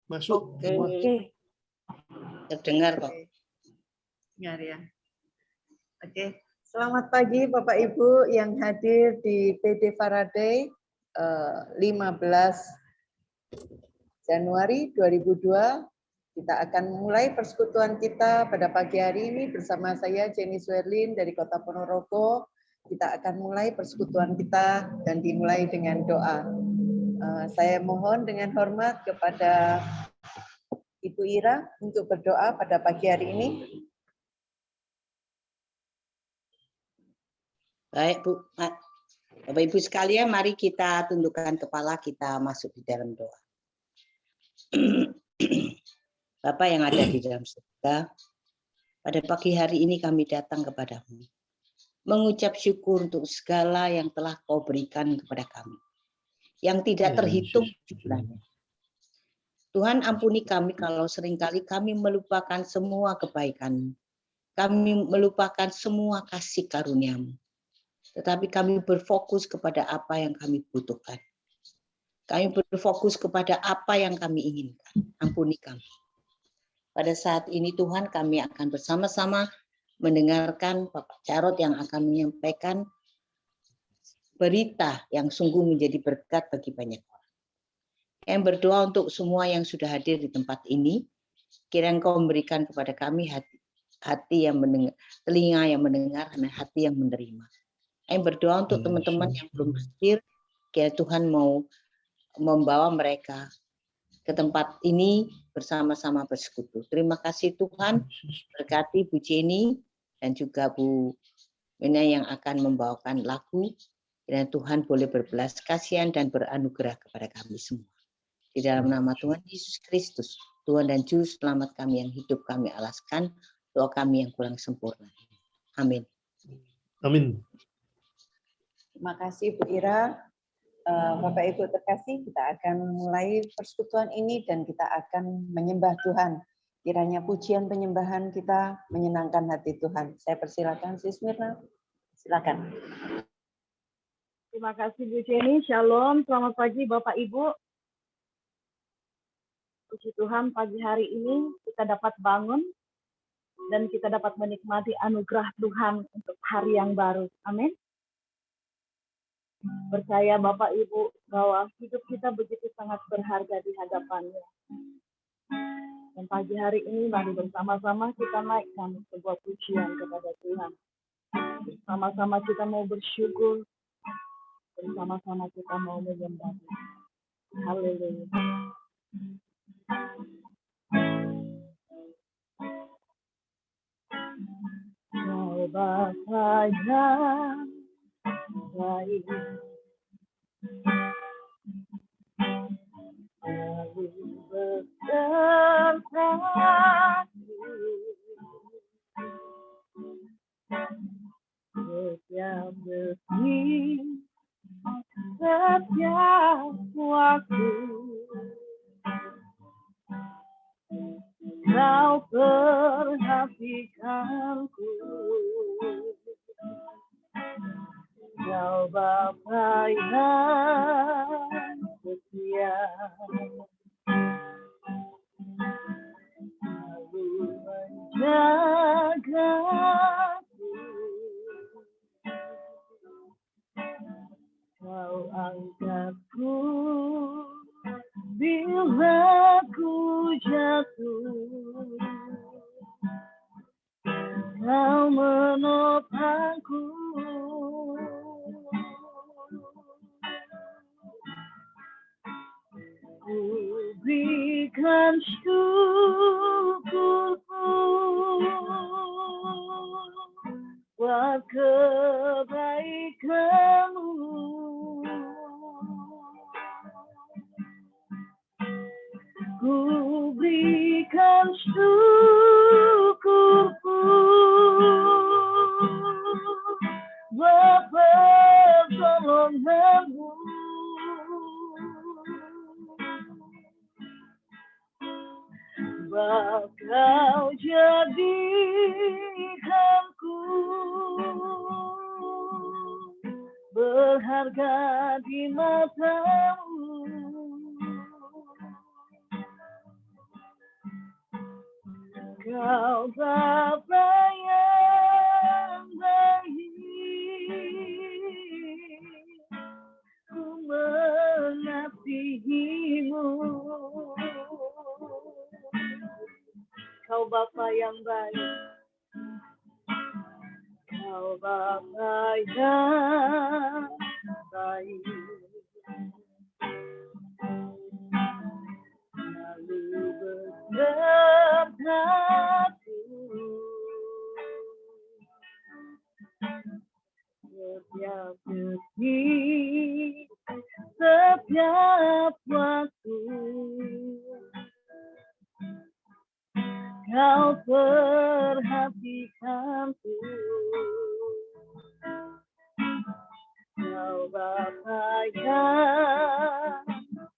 Masuk. Oke. Terdengar kok. Dengar ya. Oke. Selamat pagi Bapak Ibu yang hadir di PD Faraday 15 Januari 2002. Kita akan mulai persekutuan kita pada pagi hari ini bersama saya Jenny Swerlin dari Kota Ponorogo. Kita akan mulai persekutuan kita dan dimulai dengan doa. Saya mohon dengan hormat kepada Ibu Ira untuk berdoa pada pagi hari ini. Baik Bu, Bapak Ibu sekalian, mari kita tundukkan kepala, kita masuk di dalam doa. Bapa yang ada di dalam surga, pada pagi hari ini kami datang kepadamu, mengucap syukur untuk segala yang telah Kau berikan kepada kami, yang tidak terhitung jumlahnya. Tuhan ampuni kami kalau seringkali kami melupakan semua kebaikan, kami melupakan semua kasih karunia-Mu. Tetapi kami berfokus kepada apa yang kami butuhkan. Kami berfokus kepada apa yang kami inginkan. Ampuni kami. Pada saat ini Tuhan, kami akan bersama-sama mendengarkan Bapak Jarod yang akan menyampaikan berita yang sungguh menjadi berkat bagi banyak orang. Yang berdoa untuk semua yang sudah hadir di tempat ini, kiranya Engkau memberikan kepada kami hati yang mendengar, telinga yang mendengar, dan hati yang menerima. Yang berdoa untuk teman-teman yang belum hadir, kiranya Tuhan mau membawa mereka ke tempat ini bersama-sama bersekutu. Terima kasih Tuhan, berkati Bu Jenny dan juga Bu Mena yang akan membawakan lagu. Kiranya Tuhan boleh berbelas kasihan dan beranugerah kepada kami semua. Di dalam nama Tuhan Yesus Kristus, Tuhan dan Juru Selamat kami yang hidup kami alaskan, doa kami yang kurang sempurna. Amin. Amin. Terima kasih Bu Ira. Bapak Ibu terkasih, kita akan mulai persekutuan ini dan kita akan menyembah Tuhan. Kiranya pujian penyembahan kita menyenangkan hati Tuhan. Saya persilakan Sis Mirna. Silakan. Terima kasih Bu Jenny. Shalom. Selamat pagi Bapak Ibu. Puji Tuhan, pagi hari ini kita dapat bangun dan kita dapat menikmati anugerah Tuhan untuk hari yang baru. Amin. Percaya Bapak Ibu bahwa hidup kita begitu sangat berharga di hadapan-Nya. Dan pagi hari ini mari bersama-sama kita naikkan sebuah pujian kepada Tuhan. Bersama-sama kita mau bersyukur, bersama-sama kita mau menyembah. Haleluya. Oh Bapa yang baik, selalu besertaku setiap detik, setiap waktu. Kau perhatikanku, Kau Bapa yang setia, selalu menjagaku. Kau angkatku bila ku jatuh, Kau menopangku. Ku berikan syukurku buat kebaikan-Mu. Ku berikan syukurku buat pertolongan-Mu. Sebab Kau jadikanku berharga di mata-Mu. Kau Bapa yang baik, ku mengasihimu. Kau Bapa yang baik, Kau Bapa yang baik, selalu besertaku setiap detik, setiap waktu. Kau perhatikanku, Kau Bapa yang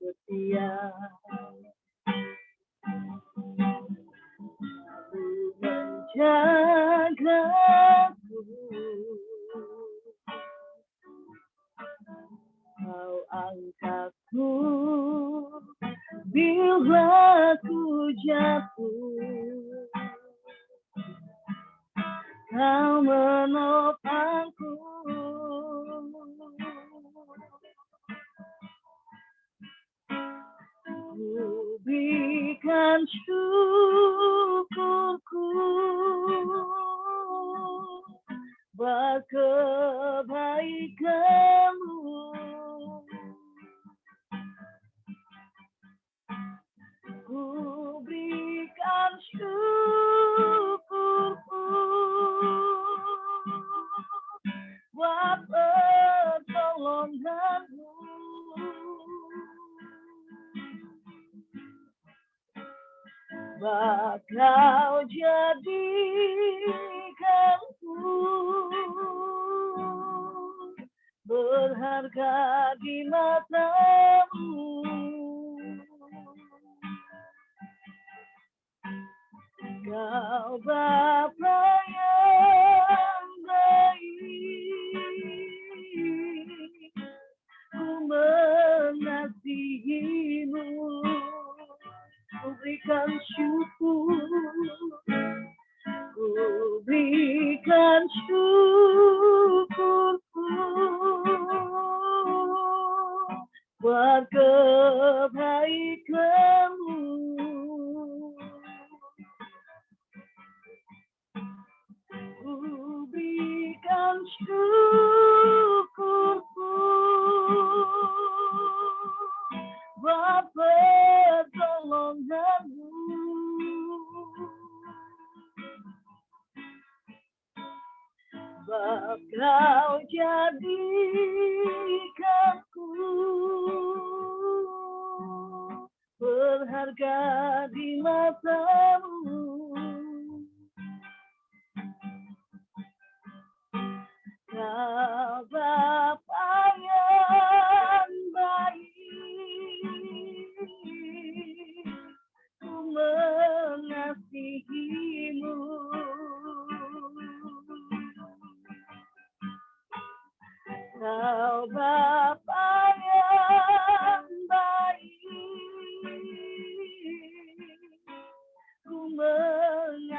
setia, selalu menjagaku. Kau angkatku bila ku jatuh, Kau menopangku. Ku berikan syukurku buat kebaikanmu. Ku berikan syukurku buat pertolonganmu. Bah Kau jadikanku berharga di matamu. Kau Bapa yang baik, ku mengasihimu. Ku berikan syukur, ku berikan syukurku buat kebaikanmu. Ku berikan syukurku buat pertolonganmu. Bah Kau jadikanku berharga di matamu. Kau Bapa yang baik, ku mengasihimu. Kau Bapa yang baik, ku mengasihimu.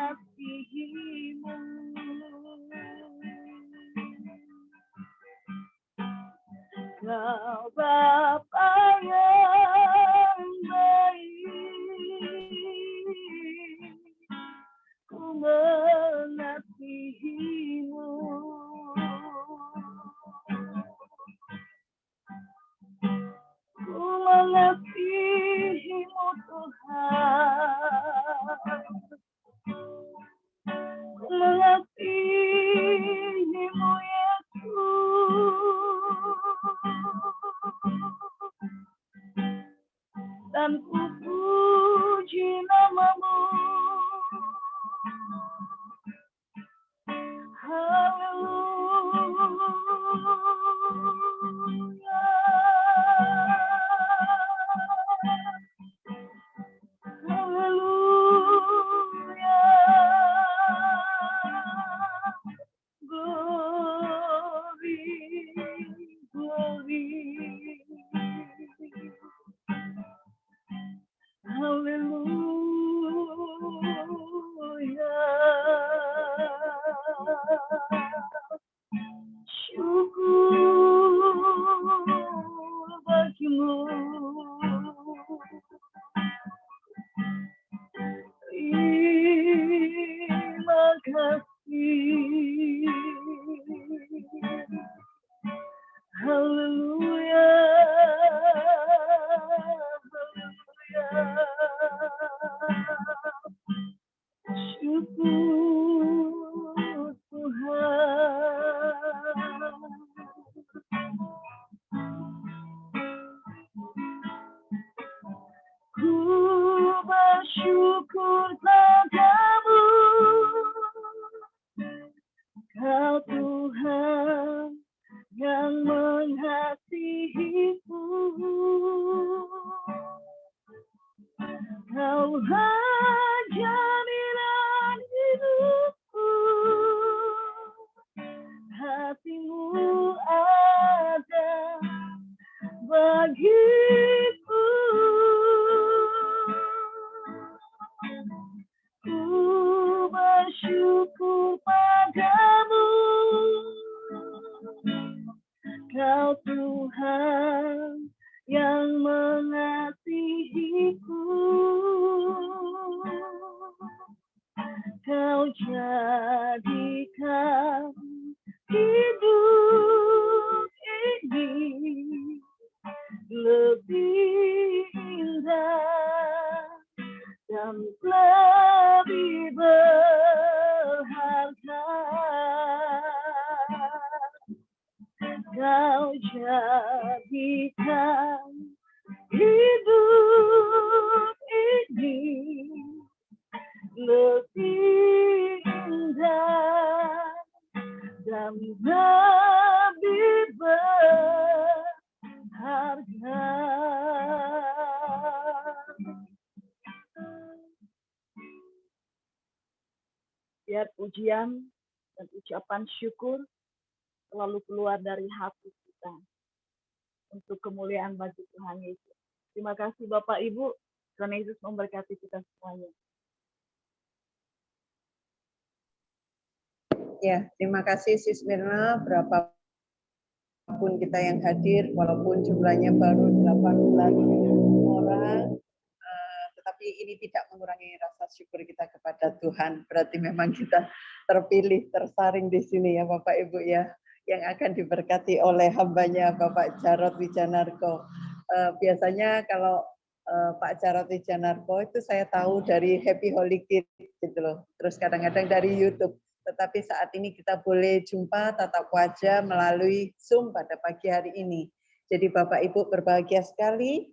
bersyukur padamu, Kau Tuhan yang mengasihiku. Kau jaminan hidupku, hatimu ada bagiku. Ku bersyukur padamu, Kau Tuhan yang mengasihiku. Kau jadikan hidup ini lebih indah dan lebih berharga. Kau jadikan hidup ini lebih indah dan lebih berharga. Biar pujian dan ucapan syukur selalu keluar dari hati kita untuk kemuliaan bagi Tuhan Yesus. Terima kasih Bapak Ibu, Tuhan Yesus memberkati kita semuanya. Ya, terima kasih Sis Mirna, berapapun kita yang hadir, walaupun jumlahnya baru 18 orang, tetapi ini tidak mengurangi rasa syukur kita kepada Tuhan. Berarti memang kita terpilih, tersaring di sini ya Bapak Ibu ya, yang akan diberkati oleh hambanya Bapak Jarod Wijanarko. Biasanya kalau Pak Jarod Wijanarko itu saya tahu dari Happy Holy Kids gitu loh, terus kadang-kadang dari YouTube. Tetapi saat ini kita boleh jumpa tatap wajah melalui Zoom pada pagi hari ini. Jadi Bapak Ibu berbahagia sekali.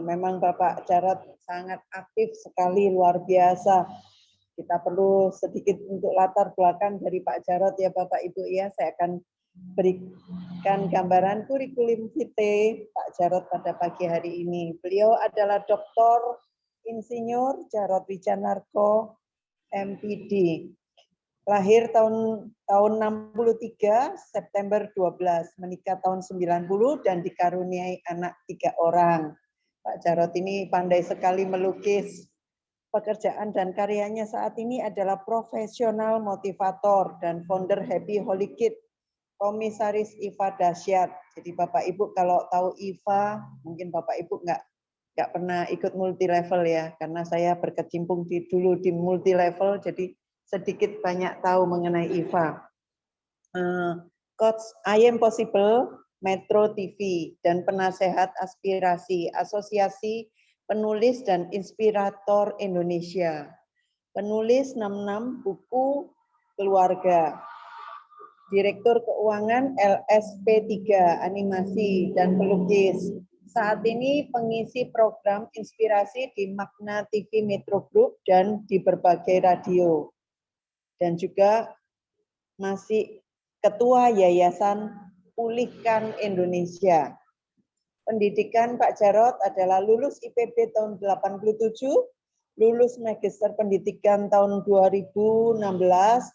Memang Bapak Jarod sangat aktif sekali, luar biasa. Kita perlu sedikit untuk latar belakang dari Pak Jarod ya Bapak Ibu ya. Saya akan berikan gambaran kurikulum vitae Pak Jarod pada pagi hari ini. Beliau adalah Dr. Insinyur Jarod Wijanarko, MPD. Lahir tahun 63, September 12, menikah tahun 90 dan dikaruniai anak 3 orang. Pak Jarod ini pandai sekali melukis. Pekerjaan dan karyanya saat ini adalah profesional motivator dan founder Happy Holy Kids, komisaris IFA Dahsyat. Jadi Bapak Ibu kalau tahu IFA, mungkin Bapak Ibu nggak pernah ikut multi level ya, karena saya berkecimpung dulu di multi level, jadi sedikit banyak tahu mengenai IFA. Coach I Am Possible, Metro TV, dan penasehat aspirasi Asosiasi Penulis dan Inspirator Indonesia. Penulis 66 buku keluarga. Direktur Keuangan LSP3, animasi dan pelukis. Saat ini pengisi program inspirasi di Magna TV Metro Group dan di berbagai radio. Dan juga masih Ketua Yayasan Pulihkan Indonesia. Pendidikan Pak Jarod adalah lulus IPB tahun 87, lulus Magister Pendidikan tahun 2016,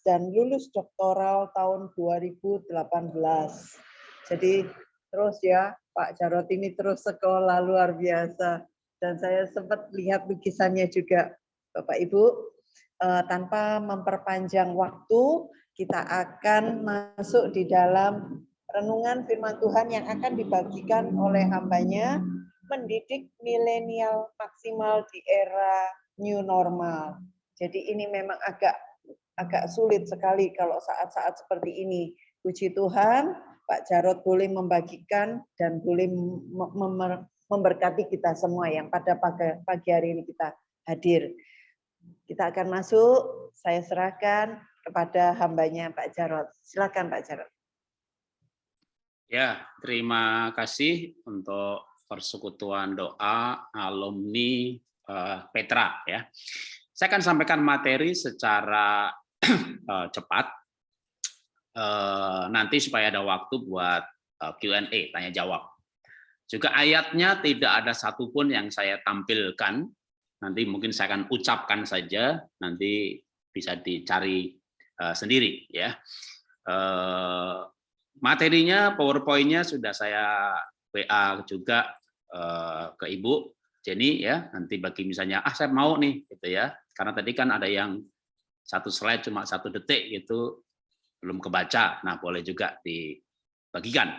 dan lulus doktoral tahun 2018. Jadi terus ya, Pak Jarod ini terus sekolah luar biasa. Dan saya sempat lihat lukisannya juga, Bapak Ibu. Tanpa memperpanjang waktu, kita akan masuk di dalam renungan firman Tuhan yang akan dibagikan oleh hambanya, mendidik milenial maksimal di era new normal. Jadi ini memang agak sulit sekali kalau saat-saat seperti ini. Puji Tuhan, Pak Jarod boleh membagikan dan boleh memberkati kita semua yang pada pagi hari ini kita hadir. Kita akan masuk, saya serahkan kepada hambanya Pak Jarod. Silakan Pak Jarod. Ya, terima kasih untuk persekutuan doa alumni Petra ya. Saya akan sampaikan materi secara cepat nanti supaya ada waktu buat Q&A, tanya jawab. Juga ayatnya tidak ada satupun yang saya tampilkan. Nanti mungkin saya akan ucapkan saja, nanti bisa dicari sendiri ya. Materinya, PowerPoint-nya sudah saya WA juga ke Ibu Jenny ya. Nanti bagi misalnya saya mau nih gitu ya. Karena tadi kan ada yang satu slide cuma 1 detik gitu belum kebaca. Nah, boleh juga dibagikan.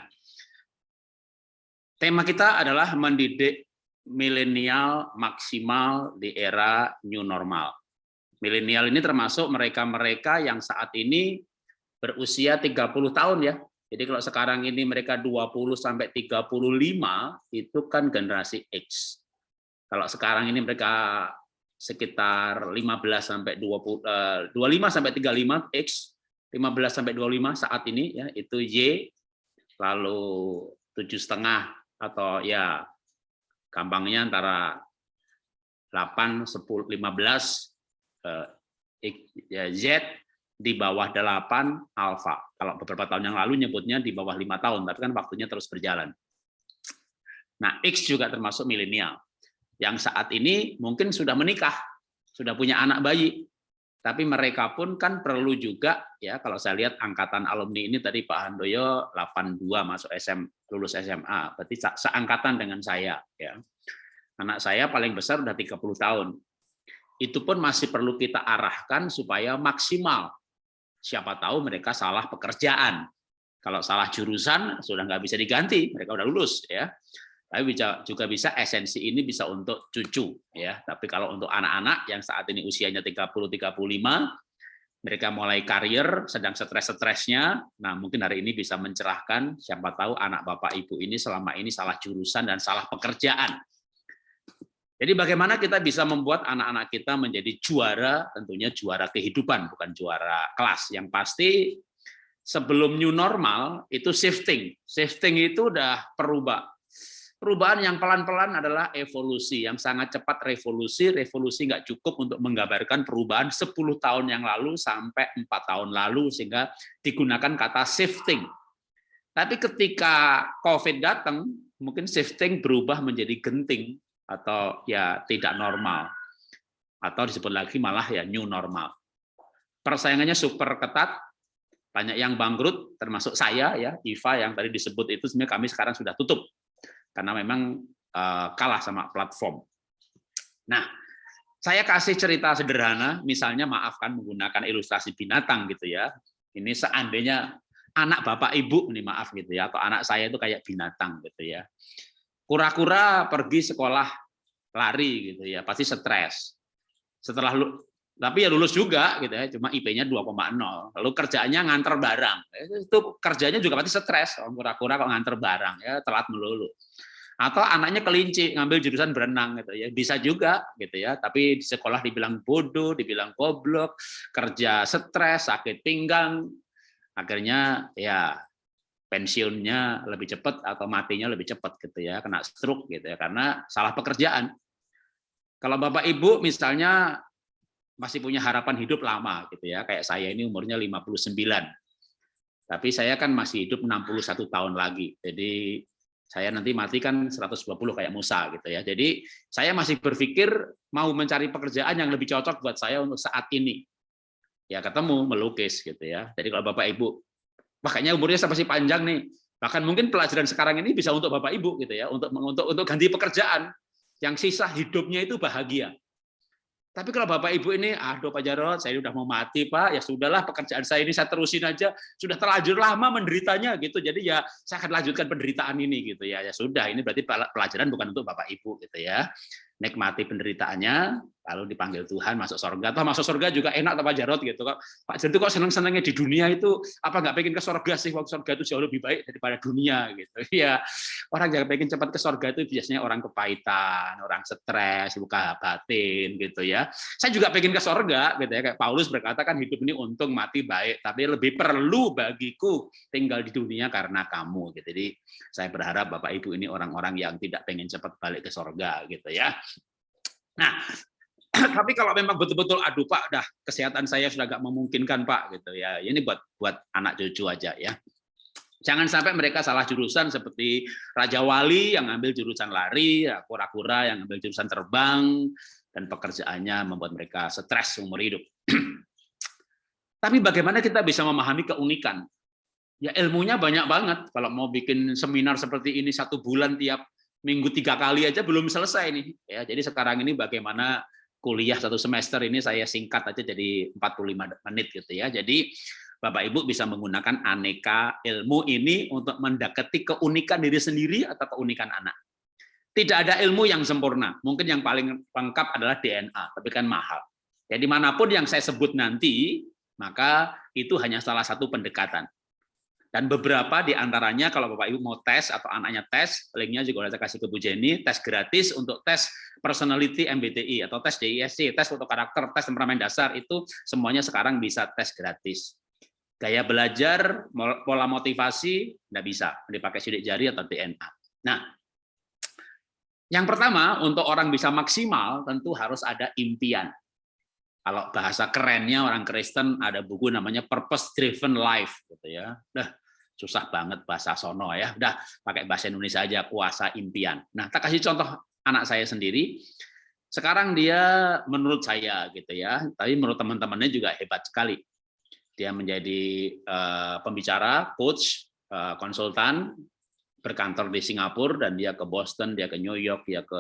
Tema kita adalah mendidik milenial maksimal di era new normal. Milenial ini termasuk mereka-mereka yang saat ini berusia 30 tahun ya. Jadi kalau sekarang ini mereka 20 sampai 35 itu kan generasi X. Kalau sekarang ini mereka sekitar 15 sampai 25 sampai 35 X, 15 sampai 25 saat ini ya itu Y, lalu 7,5 atau ya gampangnya antara 8, 10, 15 ya, Z di bawah 8 alfa. Kalau beberapa tahun yang lalu nyebutnya di bawah 5 tahun, tapi kan waktunya terus berjalan. Nah, X juga termasuk milenial. Yang saat ini mungkin sudah menikah, sudah punya anak bayi. Tapi mereka pun kan perlu juga, ya kalau saya lihat angkatan alumni ini tadi Pak Handoyo 82 masuk lulus SMA, berarti seangkatan dengan saya. Ya. Anak saya paling besar udah 30 tahun. Itu pun masih perlu kita arahkan supaya maksimal. Siapa tahu mereka salah pekerjaan. Kalau salah jurusan sudah nggak bisa diganti, mereka udah lulus ya. Tapi juga bisa esensi ini bisa untuk cucu ya. Tapi kalau untuk anak-anak yang saat ini usianya 30-35, mereka mulai karir, sedang stres-stresnya. Nah, mungkin hari ini bisa mencerahkan siapa tahu anak Bapak Ibu ini selama ini salah jurusan dan salah pekerjaan. Jadi bagaimana kita bisa membuat anak-anak kita menjadi juara, tentunya juara kehidupan, bukan juara kelas. Yang pasti sebelum new normal itu shifting. Shifting itu udah perubahan yang pelan-pelan adalah evolusi. Yang sangat cepat revolusi. Revolusi nggak cukup untuk menggambarkan perubahan 10 tahun yang lalu sampai 4 tahun lalu, sehingga digunakan kata shifting. Tapi ketika COVID datang, mungkin shifting berubah menjadi genting, atau ya tidak normal, atau disebut lagi malah ya new normal. Persaingannya super ketat, banyak yang bangkrut, termasuk saya ya, IVA yang tadi disebut itu sebenarnya kami sekarang sudah tutup karena memang kalah sama platform. Nah, saya kasih cerita sederhana, misalnya maafkan menggunakan ilustrasi binatang gitu ya. Ini seandainya anak Bapak Ibu nih maaf gitu ya, atau anak saya itu kayak binatang gitu ya. Kura-kura pergi sekolah lari gitu ya, pasti stres. Setelah tapi ya lulus juga gitu ya, cuma IP-nya 2,0. Lalu kerjaannya nganter barang. Itu kerjanya juga pasti stres. Kura-kura kok nganter barang ya, telat melulu. Atau anaknya kelinci ngambil jurusan berenang gitu ya. Bisa juga gitu ya, tapi di sekolah dibilang bodoh, dibilang goblok, kerja stres, sakit pinggang. Akhirnya ya pensiunnya lebih cepat atau matinya lebih cepat gitu ya, kena stroke gitu ya, karena salah pekerjaan. Kalau Bapak Ibu misalnya masih punya harapan hidup lama gitu ya, kayak saya ini umurnya 59. Tapi saya kan masih hidup 61 tahun lagi. Jadi saya nanti mati kan 120 kayak Musa gitu ya. Jadi saya masih berpikir mau mencari pekerjaan yang lebih cocok buat saya untuk saat ini. Ya ketemu melukis gitu ya. Jadi kalau Bapak Ibu makanya umurnya masih panjang nih. Bahkan mungkin pelajaran sekarang ini bisa untuk Bapak Ibu gitu ya, untuk ganti pekerjaan. Yang sisa hidupnya itu bahagia. Tapi kalau Bapak Ibu ini, aduh Pak Jarod, saya udah mau mati Pak, ya sudahlah pekerjaan saya ini saya terusin aja, sudah terlanjur lama menderitanya gitu. Jadi ya saya akan lanjutkan penderitaan ini gitu ya. Ya sudah, ini berarti pelajaran bukan untuk Bapak Ibu gitu ya. Nikmati penderitaannya, lalu dipanggil Tuhan masuk surga. Atau masuk surga juga enak Pak Jarod gitu kok. Pak Jarod itu kok seneng-senengnya di dunia itu, apa nggak pengen ke surga sih? Waktu surga itu jauh lebih baik daripada dunia gitu. Ya orang yang pengen cepat ke surga itu biasanya orang kepahitan, orang stres, luka batin gitu ya. Saya juga pengen ke surga gitu ya. Kayak Paulus berkata kan hidup ini untung mati baik, tapi lebih perlu bagiku tinggal di dunia karena kamu gitu. Jadi saya berharap Bapak Ibu ini orang-orang yang tidak pengen cepat balik ke surga gitu ya. Nah, tapi kalau memang betul-betul aduh Pak, dah kesehatan saya sudah nggak memungkinkan Pak gitu ya. Ini buat anak cucu aja ya. Jangan sampai mereka salah jurusan seperti Raja Wali yang ambil jurusan lari, ya, kura-kura yang ambil jurusan terbang, dan pekerjaannya membuat mereka stres seumur hidup. Tapi bagaimana kita bisa memahami keunikan? Ya ilmunya banyak banget. Kalau mau bikin seminar seperti ini 1 bulan tiap minggu 3 kali aja belum selesai nih. Ya, jadi sekarang ini bagaimana kuliah 1 semester ini saya singkat aja jadi 45 menit gitu ya. Jadi Bapak Ibu bisa menggunakan aneka ilmu ini untuk mendekati keunikan diri sendiri atau keunikan anak. Tidak ada ilmu yang sempurna. Mungkin yang paling lengkap adalah DNA, tapi kan mahal. Jadi manapun yang saya sebut nanti, maka itu hanya salah satu pendekatan. Dan beberapa di antaranya kalau Bapak Ibu mau tes atau anaknya tes, linknya juga saya kasih ke Bu Jenny, tes gratis untuk tes personality MBTI atau tes DISC, tes foto karakter, tes temperamen dasar, itu semuanya sekarang bisa tes gratis. Gaya belajar, pola motivasi, nggak bisa, dipakai sidik jari atau DNA. Nah, yang pertama untuk orang bisa maksimal tentu harus ada impian. Kalau bahasa kerennya orang Kristen ada buku namanya Purpose Driven Life gitu ya. Udah susah banget bahasa sono ya. Udah pakai bahasa Indonesia aja, kuasa impian. Nah, tak kasih contoh anak saya sendiri. Sekarang dia menurut saya gitu ya, tapi menurut teman-temannya juga hebat sekali. Dia menjadi pembicara, coach, konsultan, berkantor di Singapura dan dia ke Boston, dia ke New York, dia ke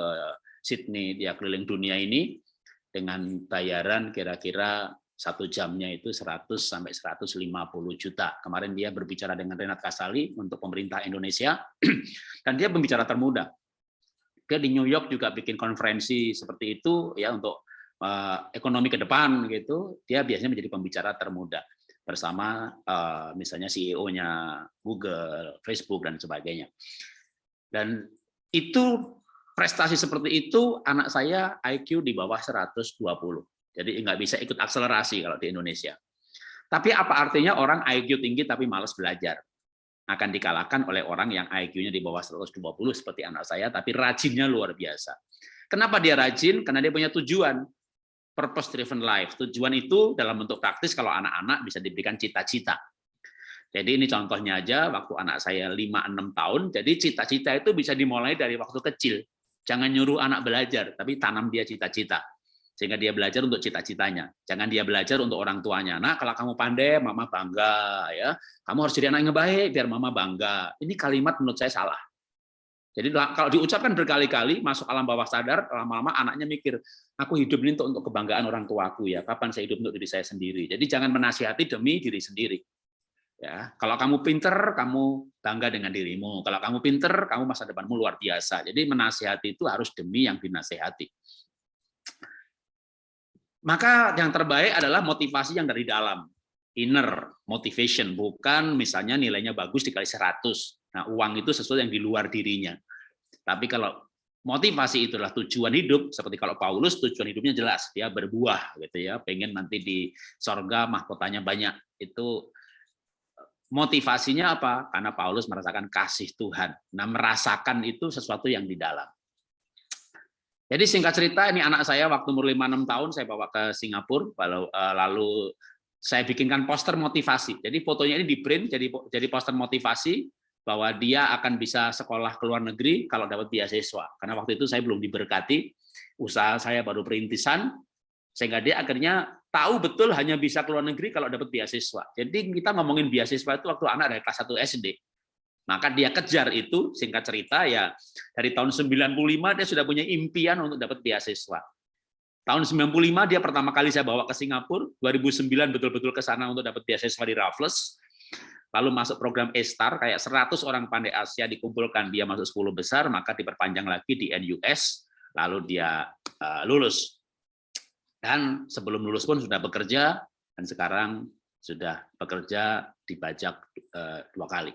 Sydney, dia keliling dunia ini. Dengan bayaran kira-kira 1 jamnya itu 100 sampai 150 juta. Kemarin dia berbicara dengan Renat Kasali untuk pemerintah Indonesia, dan dia pembicara termuda. Dia di New York juga bikin konferensi seperti itu ya untuk ekonomi ke depan gitu. Dia biasanya menjadi pembicara termuda bersama misalnya CEO-nya Google, Facebook dan sebagainya. Dan itu prestasi seperti itu, anak saya IQ di bawah 120. Jadi nggak bisa ikut akselerasi kalau di Indonesia. Tapi apa artinya orang IQ tinggi tapi malas belajar? Akan dikalahkan oleh orang yang IQ-nya di bawah 120 seperti anak saya, tapi rajinnya luar biasa. Kenapa dia rajin? Karena dia punya tujuan. Purpose driven life. Tujuan itu dalam bentuk praktis kalau anak-anak bisa diberikan cita-cita. Jadi ini contohnya aja, waktu anak saya 5-6 tahun, jadi cita-cita itu bisa dimulai dari waktu kecil. Jangan nyuruh anak belajar, tapi tanam dia cita-cita. Sehingga dia belajar untuk cita-citanya. Jangan dia belajar untuk orang tuanya. Nah, kalau kamu pandai, mama bangga. Ya, kamu harus jadi anak yang baik, biar mama bangga. Ini kalimat menurut saya salah. Jadi kalau diucapkan berkali-kali, masuk alam bawah sadar, lama-lama anaknya mikir, aku hidup ini untuk kebanggaan orang tuaku ya. Kapan saya hidup untuk diri saya sendiri? Jadi jangan menasihati demi diri sendiri. Ya, kalau kamu pinter, kamu bangga dengan dirimu. Kalau kamu pinter, kamu masa depanmu luar biasa. Jadi menasihati itu harus demi yang dinasihati. Maka yang terbaik adalah motivasi yang dari dalam, inner motivation, bukan misalnya nilainya bagus dikali 100. Nah, uang itu sesuatu yang di luar dirinya. Tapi kalau motivasi itulah tujuan hidup, seperti kalau Paulus tujuan hidupnya jelas, dia berbuah gitu ya, pengen nanti di sorga mahkotanya banyak. Itu motivasinya apa? Karena Paulus merasakan kasih Tuhan. Nah, merasakan itu sesuatu yang di dalam. Jadi singkat cerita, ini anak saya waktu umur 5-6 tahun saya bawa ke Singapura, lalu saya bikinkan poster motivasi. Jadi fotonya ini di print jadi poster motivasi bahwa dia akan bisa sekolah ke luar negeri kalau dapat beasiswa. Karena waktu itu saya belum diberkati, usaha saya baru perintisan, sehingga dia akhirnya tahu betul hanya bisa ke luar negeri kalau dapat beasiswa. Jadi kita ngomongin beasiswa itu waktu anak dari kelas 1 SD. Maka dia kejar itu, singkat cerita ya, dari tahun 95 dia sudah punya impian untuk dapat beasiswa. Tahun 95 dia pertama kali saya bawa ke Singapura, 2009 betul-betul ke sana untuk dapat beasiswa di Raffles. Lalu masuk program A-Star, kayak 100 orang pandai Asia dikumpulkan, dia masuk 10 besar, maka diperpanjang lagi di NUS, lalu dia lulus. Dan sebelum lulus pun sudah bekerja, dan sekarang sudah bekerja dibajak 2 kali.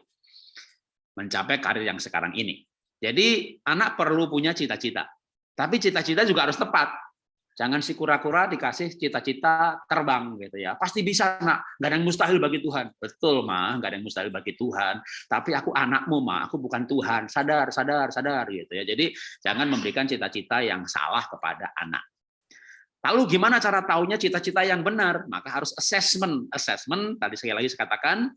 Mencapai karir yang sekarang ini. Jadi anak perlu punya cita-cita. Tapi cita-cita juga harus tepat. Jangan si kura-kura dikasih cita-cita terbang gitu ya. Pasti bisa, Nak. Nggak ada yang mustahil bagi Tuhan. Betul, Ma, nggak ada yang mustahil bagi Tuhan. Tapi aku anakmu, Ma. Aku bukan Tuhan. Sadar gitu ya. Jadi jangan memberikan cita-cita yang salah kepada anak. Lalu gimana cara taunya cita-cita yang benar? Maka harus assessment. Assessment, tadi sekali lagi saya katakan,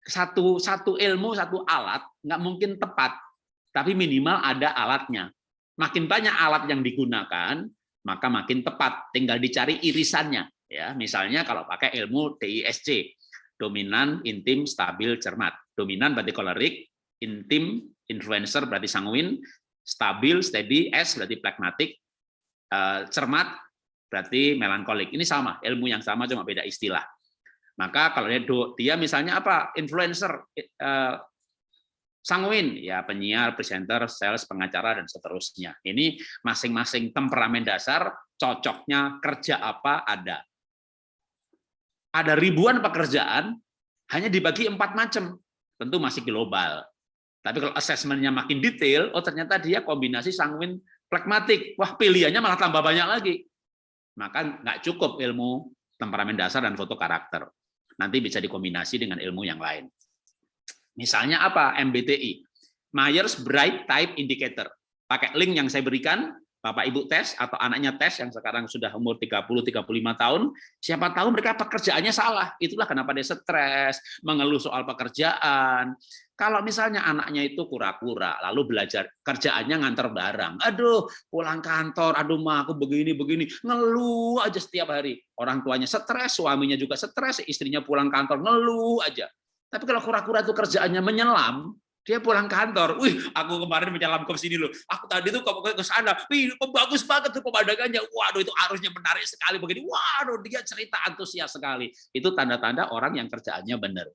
satu ilmu, satu alat, nggak mungkin tepat, tapi minimal ada alatnya. Makin banyak alat yang digunakan, maka makin tepat. Tinggal dicari irisannya. Ya, misalnya kalau pakai ilmu DISC, dominan, intim, stabil, cermat. Dominan berarti kolerik, intim, influencer berarti sanguin, stabil, steady, S berarti pragmatik, cermat berarti melankolik. Ini sama, ilmu yang sama cuma beda istilah. Maka kalau dia misalnya apa? Influencer, sanguin, ya penyiar, presenter, sales, pengacara, dan seterusnya. Ini masing-masing temperamen dasar, cocoknya kerja apa ada. Ada ribuan pekerjaan, hanya dibagi 4 macam. Tentu masih global. Tapi kalau asesmennya makin detail, oh ternyata dia kombinasi sanguin, pragmatik. Wah, pilihannya malah tambah banyak lagi. Maka nggak cukup ilmu temperamen dasar dan foto karakter. Nanti bisa dikombinasi dengan ilmu yang lain. Misalnya apa? MBTI, Myers-Briggs Type Indicator. Pakai link yang saya berikan, Bapak Ibu tes atau anaknya tes yang sekarang sudah umur 30-35 tahun, siapa tahu mereka pekerjaannya salah. Itulah kenapa dia stres, mengeluh soal pekerjaan. Kalau misalnya anaknya itu kura-kura, lalu belajar kerjaannya nganter barang. Aduh, pulang kantor, aduh ma aku begini, ngeluh aja setiap hari. Orang tuanya stres, suaminya juga stres, istrinya pulang kantor ngeluh aja. Tapi kalau kura-kura itu kerjaannya menyelam, dia pulang kantor, wih, aku kemarin menyelam ke sini loh. Aku tadi tuh ke sana, wih, bagus banget tuh pemandangannya. Waduh, itu arusnya menarik sekali begini. Waduh, dia cerita antusias sekali. Itu tanda-tanda orang yang kerjaannya benar.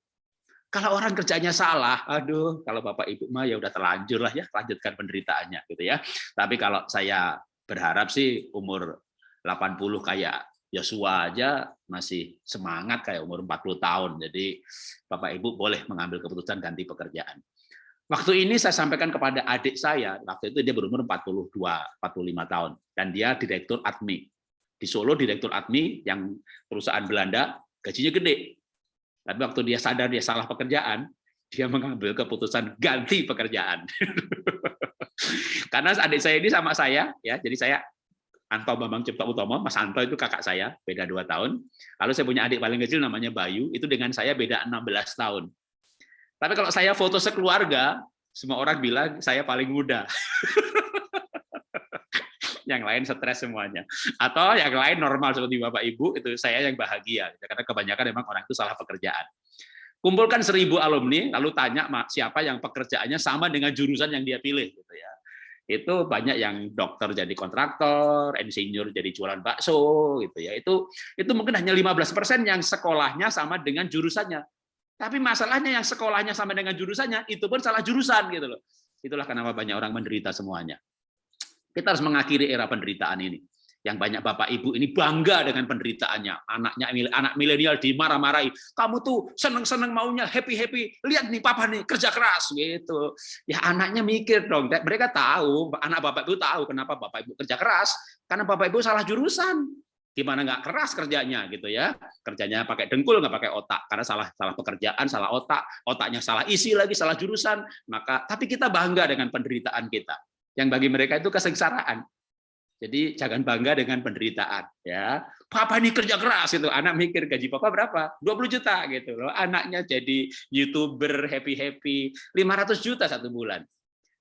Kalau orang kerjanya salah, aduh, kalau Bapak Ibu mah ya udah terlanjur lah ya, lanjutkan penderitaannya gitu ya. Tapi kalau saya berharap sih umur 80 kayak Yosua aja masih semangat kayak umur 40 tahun. Jadi Bapak Ibu boleh mengambil keputusan ganti pekerjaan. Waktu ini saya sampaikan kepada adik saya, waktu itu dia berumur 42, 45 tahun, dan dia direktur admi. Di Solo direktur admi yang perusahaan Belanda, gajinya gede. Tapi waktu dia sadar dia salah pekerjaan, dia mengambil keputusan ganti pekerjaan. Karena adik saya ini sama saya, ya, jadi saya Anto Bambang Cipta Utomo, Mas Anto itu kakak saya, beda 2 tahun. Lalu saya punya adik paling kecil namanya Bayu, itu dengan saya beda 16 tahun. Tapi kalau saya foto sekeluarga, semua orang bilang saya paling muda. Yang lain stres semuanya. Atau yang lain normal seperti Bapak Ibu, itu saya yang bahagia. Karena kebanyakan memang orang itu salah pekerjaan. Kumpulkan 1000 alumni, lalu tanya siapa yang pekerjaannya sama dengan jurusan yang dia pilih. Gitu ya. Itu banyak yang dokter jadi kontraktor, insinyur jadi jualan bakso. Gitu ya. Itu mungkin hanya 15% yang sekolahnya sama dengan jurusannya. Tapi masalahnya yang sekolahnya sama dengan jurusannya, itu pun salah jurusan. Gitu loh. Itulah kenapa banyak orang menderita semuanya. Kita harus mengakhiri era penderitaan ini. Yang banyak Bapak Ibu ini bangga dengan penderitaannya. Anak milenial dimarah-marahi. Kamu tuh seneng-seneng maunya happy-happy. Lihat nih papa nih kerja keras gitu. Ya anaknya mikir dong. Mereka tahu, anak Bapak Ibu tahu kenapa Bapak Ibu kerja keras. Karena Bapak Ibu salah jurusan. Gimana nggak keras kerjanya gitu ya. Kerjanya pakai dengkul nggak pakai otak. Karena salah pekerjaan, salah otak. Otaknya salah isi lagi, salah jurusan. Tapi kita bangga dengan penderitaan kita. Yang bagi mereka itu kesengsaraan. Jadi jangan bangga dengan penderitaan ya. Papa ini kerja keras itu, anak mikir gaji papa berapa? 20 juta gitu loh. Anaknya jadi YouTuber happy-happy 500 juta 1 bulan.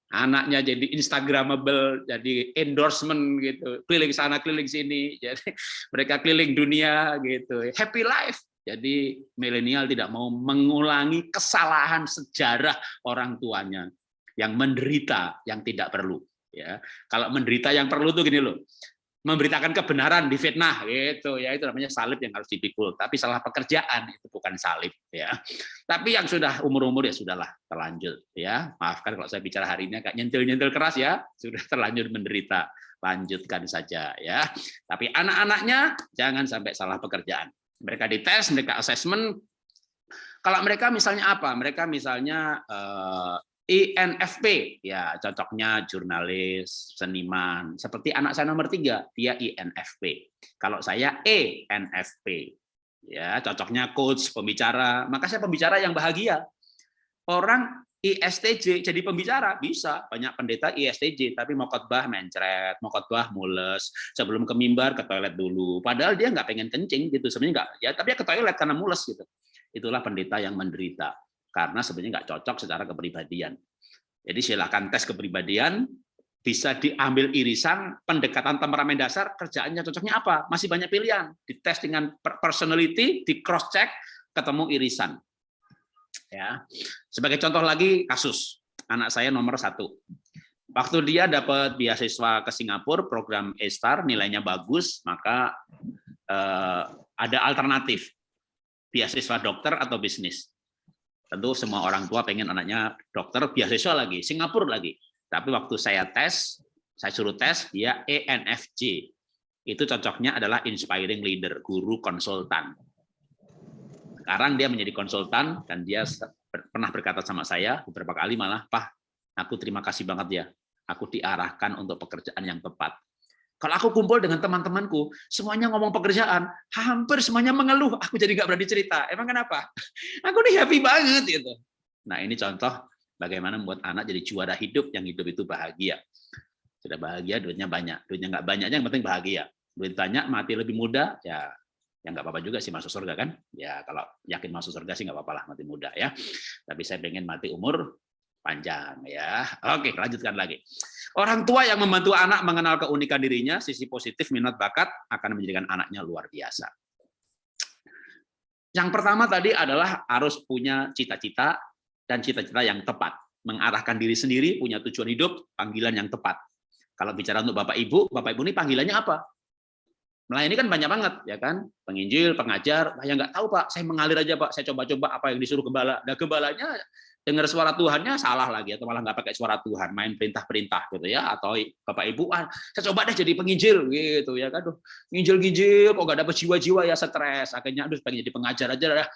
Anaknya jadi instagramable, jadi endorsement gitu. Keliling sana keliling sini. Jadi mereka keliling dunia gitu. Happy life. Jadi milenial tidak mau mengulangi kesalahan sejarah orang tuanya yang menderita yang tidak perlu ya. Kalau menderita yang perlu tuh gini loh, memberitakan kebenaran, difitnah gitu ya, itu namanya salib yang harus dipikul. Tapi salah pekerjaan itu bukan salib ya. Tapi yang sudah umur-umur ya sudahlah, terlanjur ya. Maafkan kalau saya bicara hari ini agak nyentil-nyentil keras ya, sudah terlanjur menderita, lanjutkan saja ya. Tapi anak-anaknya jangan sampai salah pekerjaan. Mereka dites, mereka assessment. Kalau mereka misalnya apa? Mereka misalnya INFP, ya cocoknya jurnalis, seniman. Seperti anak saya nomor 3, dia INFP. Kalau saya ENFP, ya cocoknya coach, pembicara. Maka saya pembicara yang bahagia. Orang ISTJ jadi pembicara bisa, banyak pendeta ISTJ tapi mau khotbah mencret, mau khotbah mules, sebelum ke mimbar ke toilet dulu, padahal dia nggak pengen kencing gitu sebenarnya, nggak ya, tapi dia ke toilet karena mules gitu. Itulah pendeta yang menderita karena sebenarnya nggak cocok secara kepribadian. Jadi silakan tes kepribadian, bisa diambil irisan pendekatan temperamen dasar, kerjaannya cocoknya apa, masih banyak pilihan, dites dengan personality, di cross check, ketemu irisan. Ya, sebagai contoh lagi kasus anak saya nomor 1. Waktu dia dapat beasiswa ke Singapura, program A-Star, nilainya bagus, maka ada alternatif, beasiswa dokter atau bisnis. Tentu semua orang tua pengen anaknya dokter, beasiswa lagi, Singapura lagi. Tapi waktu saya tes, saya suruh tes, dia ENFJ. Itu cocoknya adalah inspiring leader, guru konsultan. Sekarang dia menjadi konsultan dan dia pernah berkata sama saya beberapa kali malah, "Pak, aku terima kasih banget ya. Aku diarahkan untuk pekerjaan yang tepat. Kalau aku kumpul dengan teman-temanku, semuanya ngomong pekerjaan, hampir semuanya mengeluh. Aku jadi nggak berani cerita. Emang kenapa? Aku nih happy banget gitu." Nah, ini contoh bagaimana membuat anak jadi juara hidup, yang hidup itu bahagia. Sudah bahagia, duitnya banyak. Duitnya nggak banyaknya, yang penting bahagia. Duit banyak, mati lebih muda, ya nggak apa-apa juga sih masuk surga kan. Ya kalau yakin masuk surga sih nggak apa-apa lah mati muda ya. Tapi saya pengen mati umur panjang ya. Oke, lanjutkan lagi. Orang tua yang membantu anak mengenal keunikan dirinya, sisi positif, minat, bakat, akan menjadikan anaknya luar biasa. Yang pertama tadi adalah harus punya cita-cita dan cita-cita yang tepat. Mengarahkan diri sendiri, punya tujuan hidup, panggilan yang tepat. Kalau bicara untuk Bapak Ibu ini panggilannya apa? Melayani kan banyak banget, ya kan? Penginjil, pengajar, yang nggak tahu Pak, saya mengalir aja Pak, saya coba-coba apa yang disuruh gembala. Nah, gembalanya dengar suara Tuhannya salah lagi, atau malah nggak pakai suara Tuhan, main perintah-perintah gitu ya, atau Bapak Ibu, saya coba deh jadi penginjil gitu ya kan, nginjil-nginjil kok nggak dapet jiwa-jiwa ya, stres, akhirnya pengen jadi pengajar aja dah,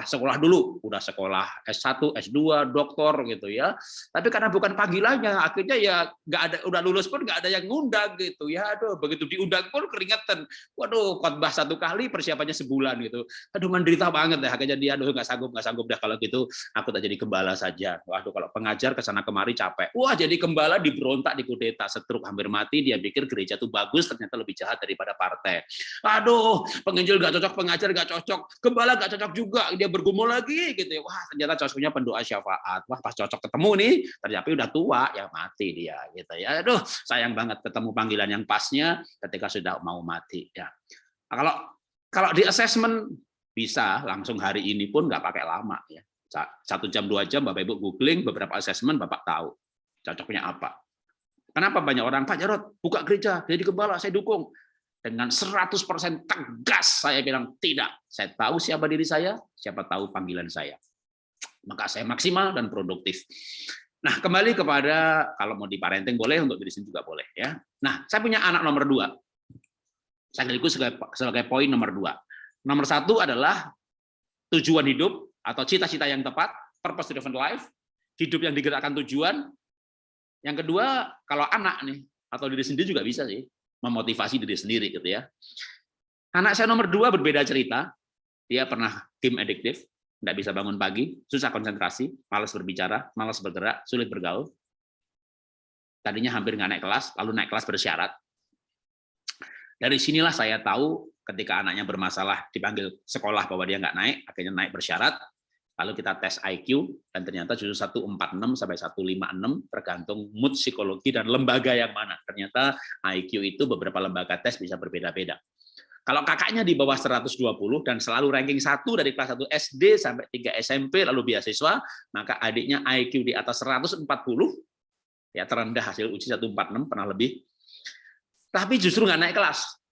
sekolah dulu, udah sekolah S1, S2, doktor gitu ya, tapi karena bukan panggilannya, akhirnya ya nggak ada, udah lulus pun nggak ada yang ngundang gitu ya, begitu diundang pun keringetan, waduh khotbah 1 kali persiapannya sebulan gitu, aduh menderita banget deh, akhirnya dia nggak sanggup dah, kalau gitu aku tak jadi gembala saja. Waduh, kalau pengajar ke sana kemari capek. Wah, jadi gembala diberontak, dikudeta, stroke, hampir mati. Dia pikir gereja itu bagus, ternyata lebih jahat daripada partai. Aduh, penginjil nggak cocok, pengajar nggak cocok, gembala nggak cocok juga. Dia bergumul lagi gitu ya. Wah, ternyata cocoknya pendoa syafaat. Wah, pas cocok ketemu nih, ternyata udah tua, ya mati dia gitu ya. Aduh, sayang banget ketemu panggilan yang pasnya ketika sudah mau mati ya. Kalau di assessment bisa langsung hari ini pun nggak pakai lama ya. 1 jam 2 jam Bapak Ibu googling beberapa asesmen, Bapak tahu cocoknya apa. Kenapa banyak orang, Pak Jarod buka gereja jadi gembala, saya dukung. Dengan 100% tegas saya bilang tidak. Saya tahu siapa diri saya, siapa tahu panggilan saya. Maka saya maksimal dan produktif. Nah, kembali kepada kalau mau di parenting boleh, untuk diri sendiri juga boleh ya. Nah, saya punya anak nomor 2. Sekaligus sebagai poin nomor 2. Nomor 1 adalah tujuan hidup atau cita-cita yang tepat, purpose driven life, hidup yang digerakkan tujuan. Yang kedua, kalau anak nih atau diri sendiri juga bisa sih memotivasi diri sendiri gitu ya. Anak saya nomor 2 berbeda cerita. Dia pernah game addictive, nggak bisa bangun pagi, susah konsentrasi, malas berbicara, malas bergerak, sulit bergaul. Tadinya hampir nggak naik kelas, lalu naik kelas bersyarat. Dari sinilah saya tahu ketika anaknya bermasalah dipanggil sekolah bahwa dia nggak naik, akhirnya naik bersyarat, lalu kita tes IQ, dan ternyata justru 146 sampai 156, tergantung mood psikologi dan lembaga yang mana. Ternyata IQ itu beberapa lembaga tes bisa berbeda-beda. Kalau kakaknya di bawah 120 dan selalu ranking 1 dari kelas 1 SD sampai 3 SMP lalu beasiswa, maka adiknya IQ di atas 140, ya terendah hasil uji 146, pernah lebih, tapi justru nggak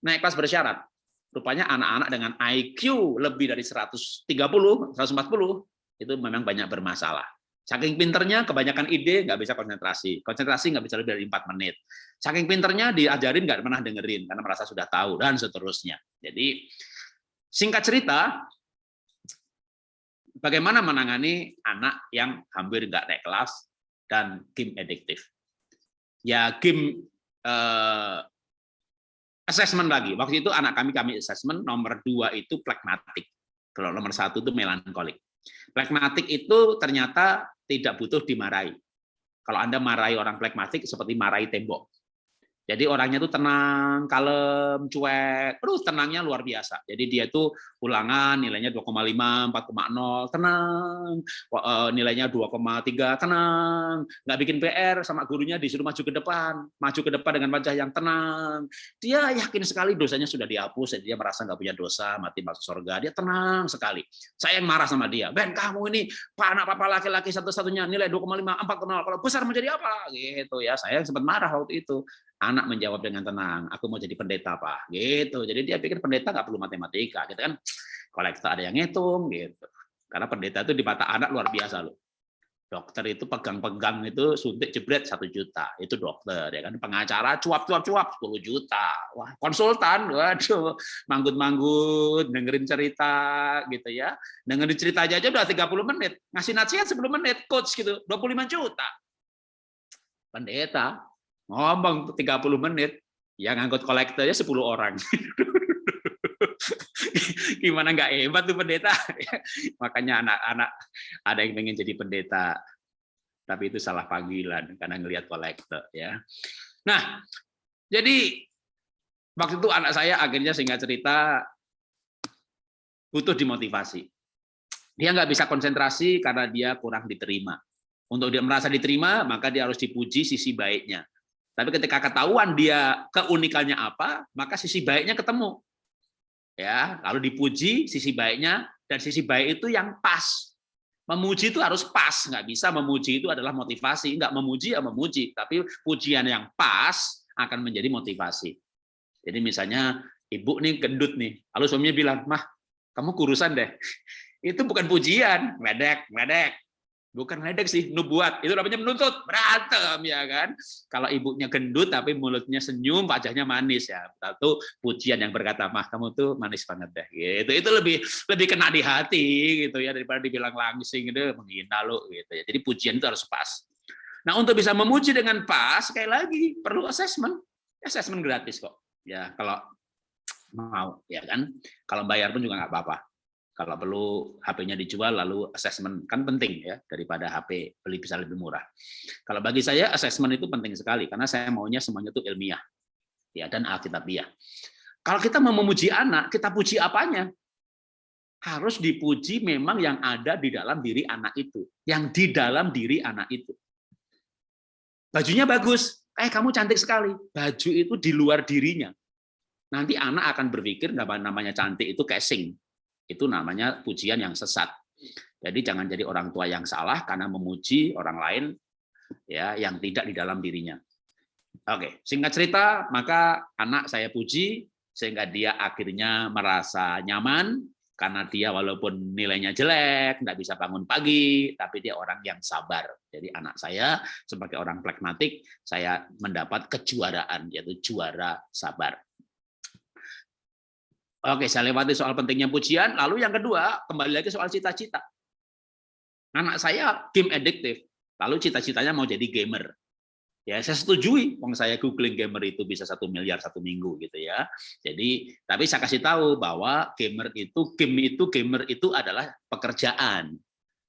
naik kelas bersyarat. Rupanya anak-anak dengan IQ lebih dari 130, 140, itu memang banyak bermasalah. Saking pinternya, kebanyakan ide nggak bisa konsentrasi. Konsentrasi nggak bisa lebih dari 4 menit. Saking pinternya, diajarin nggak pernah dengerin, karena merasa sudah tahu, dan seterusnya. Jadi, singkat cerita, bagaimana menangani anak yang hampir nggak naik kelas dan game addictive. Ya, game assessment lagi. Waktu itu anak kami assessment, nomor 2 itu phlegmatic. Kalau nomor 1 itu melankolik. Flekmatik itu ternyata tidak butuh dimarahi. Kalau Anda marahi orang flekmatik seperti marahi tembok. Jadi orangnya tuh tenang, kalem, cuek, terus tenangnya luar biasa. Jadi dia itu ulangan nilainya 2,5, 4,0, tenang. Nilainya 2,3, tenang. Nggak bikin PR sama gurunya disuruh maju ke depan dengan wajah yang tenang. Dia yakin sekali dosanya sudah dihapus, jadi dia merasa nggak punya dosa, mati masuk surga. Dia tenang sekali. Saya yang marah sama dia. Ben, kamu ini anak papa laki-laki satu-satunya nilai 2,5, 4,0. Kalau besar menjadi apa? Gitu ya. Saya sempat marah waktu itu. Anak menjawab dengan tenang, aku mau jadi pendeta, Pak. Gitu. Jadi dia pikir pendeta nggak perlu matematika. Gitu kan, kolektor ada yang ngitung. Gitu. Karena pendeta itu di mata anak luar biasa loh. Dokter itu pegang-pegang itu suntik jebret 1 juta. Itu dokter. Ya kan. Pengacara cuap-cuap 10 juta. Wah, konsultan, waduh, manggut-manggut, dengerin cerita gitu ya. Dengerin cerita aja udah 30 menit. Ngasih nasihat 10 menit, coach gitu, 25 juta. Pendeta ngomong 30 menit, yang ngangkut kolektornya 10 orang. Gimana nggak hebat tuh pendeta? Makanya anak-anak ada yang pengen jadi pendeta, tapi itu salah panggilan karena ngelihat kolektor ya. Nah, jadi waktu itu anak saya akhirnya singkat cerita butuh dimotivasi. Dia nggak bisa konsentrasi karena dia kurang diterima. Untuk dia merasa diterima, maka dia harus dipuji sisi baiknya. Tapi ketika ketahuan dia keunikannya apa, maka sisi baiknya ketemu. Ya, lalu dipuji sisi baiknya, dan sisi baik itu yang pas. Memuji itu harus pas, nggak bisa memuji itu adalah motivasi, nggak memuji ya memuji, tapi pujian yang pas akan menjadi motivasi. Jadi misalnya ibu nih gendut nih, lalu suaminya bilang, "Mah, kamu kurusan deh." Itu bukan pujian, medek. Bukan ledek sih, nubuat. Itu namanya menuntut, berantem ya kan. Kalau ibunya gendut tapi mulutnya senyum, wajahnya manis ya. Itu pujian yang berkata, "Mah, kamu tuh manis banget deh." Gitu. Itu lebih kena di hati gitu ya daripada dibilang langsing gitu, menghina lo gitu ya. Jadi pujian itu harus pas. Nah, untuk bisa memuji dengan pas, sekali lagi perlu assessment. Assessment gratis kok. Ya, kalau mau ya kan. Kalau bayar pun juga nggak apa-apa. Kalau perlu HP-nya dijual, lalu assessment kan penting ya, daripada HP beli bisa lebih murah. Kalau bagi saya assessment itu penting sekali, karena saya maunya semuanya itu ilmiah ya dan alkitabiah. Kalau kita mau memuji anak, kita puji apanya? Harus dipuji memang yang ada di dalam diri anak itu, yang di dalam diri anak itu. Bajunya bagus, kamu cantik sekali. Baju itu di luar dirinya. Nanti anak akan berpikir namanya cantik itu casing. Itu namanya pujian yang sesat. Jadi jangan jadi orang tua yang salah karena memuji orang lain ya yang tidak di dalam dirinya. Oke, singkat cerita, maka anak saya puji sehingga dia akhirnya merasa nyaman karena dia walaupun nilainya jelek, tidak bisa bangun pagi, tapi dia orang yang sabar. Jadi anak saya sebagai orang flekmatik, saya mendapat kejuaraan, yaitu juara sabar. Oke, saya lewati soal pentingnya pujian. Lalu yang kedua, kembali lagi soal cita-cita. Anak saya game addictive. Lalu cita-citanya mau jadi gamer. Ya, saya setujui. Wong saya googling gamer itu bisa 1 miliar 1 minggu gitu ya. Jadi, tapi saya kasih tahu bahwa gamer itu adalah pekerjaan.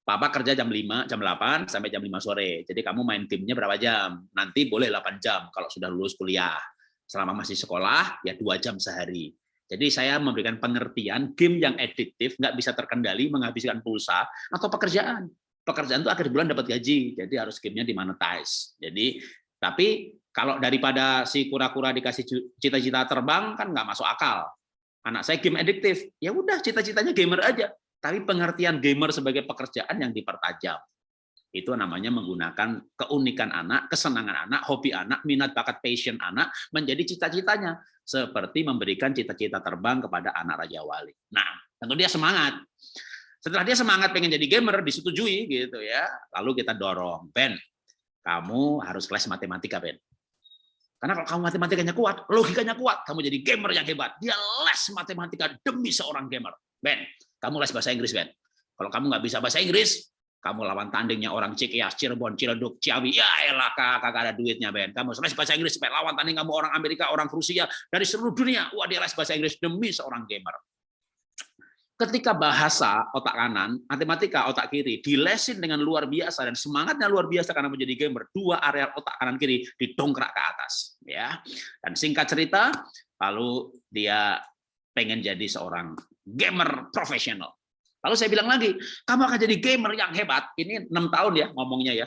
Papa kerja jam 5, jam 8 sampai jam 5 sore. Jadi kamu main gamenya berapa jam? Nanti boleh 8 jam kalau sudah lulus kuliah. Selama masih sekolah, ya 2 jam sehari. Jadi saya memberikan pengertian game yang adiktif, nggak bisa terkendali, menghabiskan pulsa, atau pekerjaan. Pekerjaan itu akhir bulan dapat gaji, jadi harus gamenya dimonetize. Jadi, tapi kalau daripada si kura-kura dikasih cita-cita terbang, kan nggak masuk akal. Anak saya game adiktif, ya udah cita-citanya gamer aja. Tapi pengertian gamer sebagai pekerjaan yang dipertajam. Itu namanya menggunakan keunikan anak, kesenangan anak, hobi anak, minat bakat passion anak menjadi cita-citanya. Seperti memberikan cita-cita terbang kepada anak Raja Wali. Nah, tentu dia semangat. Setelah dia semangat pengen jadi gamer, disetujui gitu ya. Lalu kita dorong, Ben, kamu harus les matematika, Ben. Karena kalau kamu matematikanya kuat, logikanya kuat, kamu jadi gamer yang hebat. Dia les matematika demi seorang gamer. Ben, kamu les bahasa Inggris, Ben. Kalau kamu nggak bisa bahasa Inggris, kamu lawan tandingnya orang Cikeas, Cirebon, Ciledug, Ciawi, ya elah kagak ada duitnya, Ben. Kamu les bahasa Inggris supaya lawan tanding kamu orang Amerika, orang Rusia, dari seluruh dunia. Wah, dia les bahasa Inggris demi seorang gamer. Ketika bahasa otak kanan, matematika otak kiri, dilesin dengan luar biasa dan semangatnya luar biasa karena menjadi gamer, dua area otak kanan kiri didongkrak ke atas, ya. Dan singkat cerita, lalu dia pengen jadi seorang gamer profesional. Lalu saya bilang lagi, kamu akan jadi gamer yang hebat. Ini 6 tahun ya ngomongnya ya.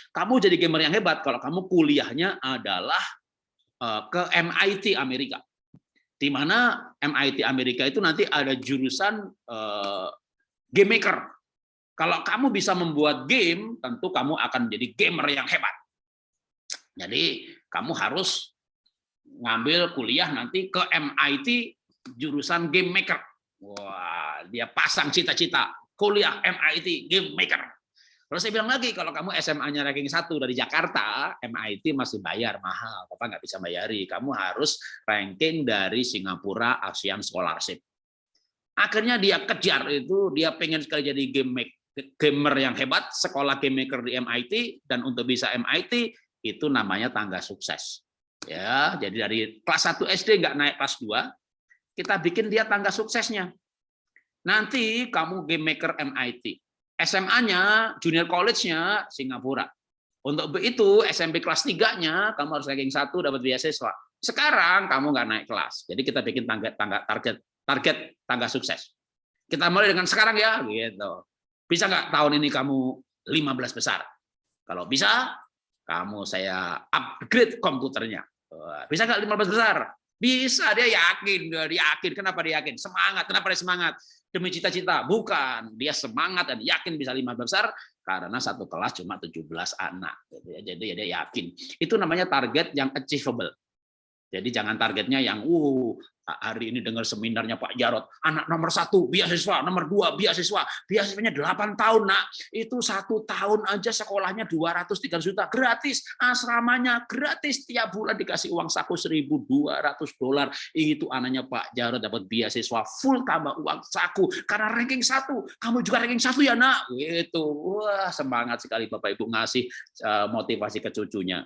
Kamu jadi gamer yang hebat kalau kamu kuliahnya adalah ke MIT Amerika. Di mana MIT Amerika itu nanti ada jurusan game maker. Kalau kamu bisa membuat game, tentu kamu akan menjadi gamer yang hebat. Jadi kamu harus ngambil kuliah nanti ke MIT jurusan game maker. Wah, dia pasang cita-cita kuliah MIT game maker. Terus saya bilang lagi, kalau kamu SMA-nya ranking 1 dari Jakarta, MIT masih bayar mahal, Bapak nggak bisa bayari. Kamu harus ranking dari Singapura ASEAN Scholarship. Akhirnya dia kejar itu, dia pengen sekali jadi gamer yang hebat, sekolah game maker di MIT, dan untuk bisa MIT itu namanya tangga sukses. Ya, jadi dari kelas 1 SD nggak naik kelas 2, kita bikin dia tangga suksesnya. Nanti kamu game maker MIT. SMA-nya, junior college-nya Singapura. Untuk itu SMP kelas 3-nya kamu harus ranking 1 dapat beasiswa. Sekarang kamu nggak naik kelas. Jadi kita bikin target tangga sukses. Kita mulai dengan sekarang ya, gitu. Bisa nggak tahun ini kamu 15 besar? Kalau bisa, saya upgrade komputernya. Bisa nggak 15 besar? Bisa, dia yakin. Kenapa dia yakin? Semangat. Kenapa dia semangat? Demi cita-cita, bukan. Dia semangat dan yakin bisa 15 besar karena satu kelas cuma 17 anak. Jadi dia yakin. Itu namanya target yang achievable. Jadi jangan targetnya yang hari ini dengar seminarnya Pak Jarod, anak nomor 1 beasiswa, nomor 2 beasiswa, beasiswanya 8 tahun nak, itu 1 tahun aja sekolahnya 203 juta gratis, asramanya gratis, tiap bulan dikasih uang saku $1.200, itu anaknya Pak Jarod dapat beasiswa full tambah uang saku karena ranking 1, kamu juga ranking 1 ya nak, gitu. Wah, semangat sekali Bapak Ibu ngasih motivasi ke cucunya.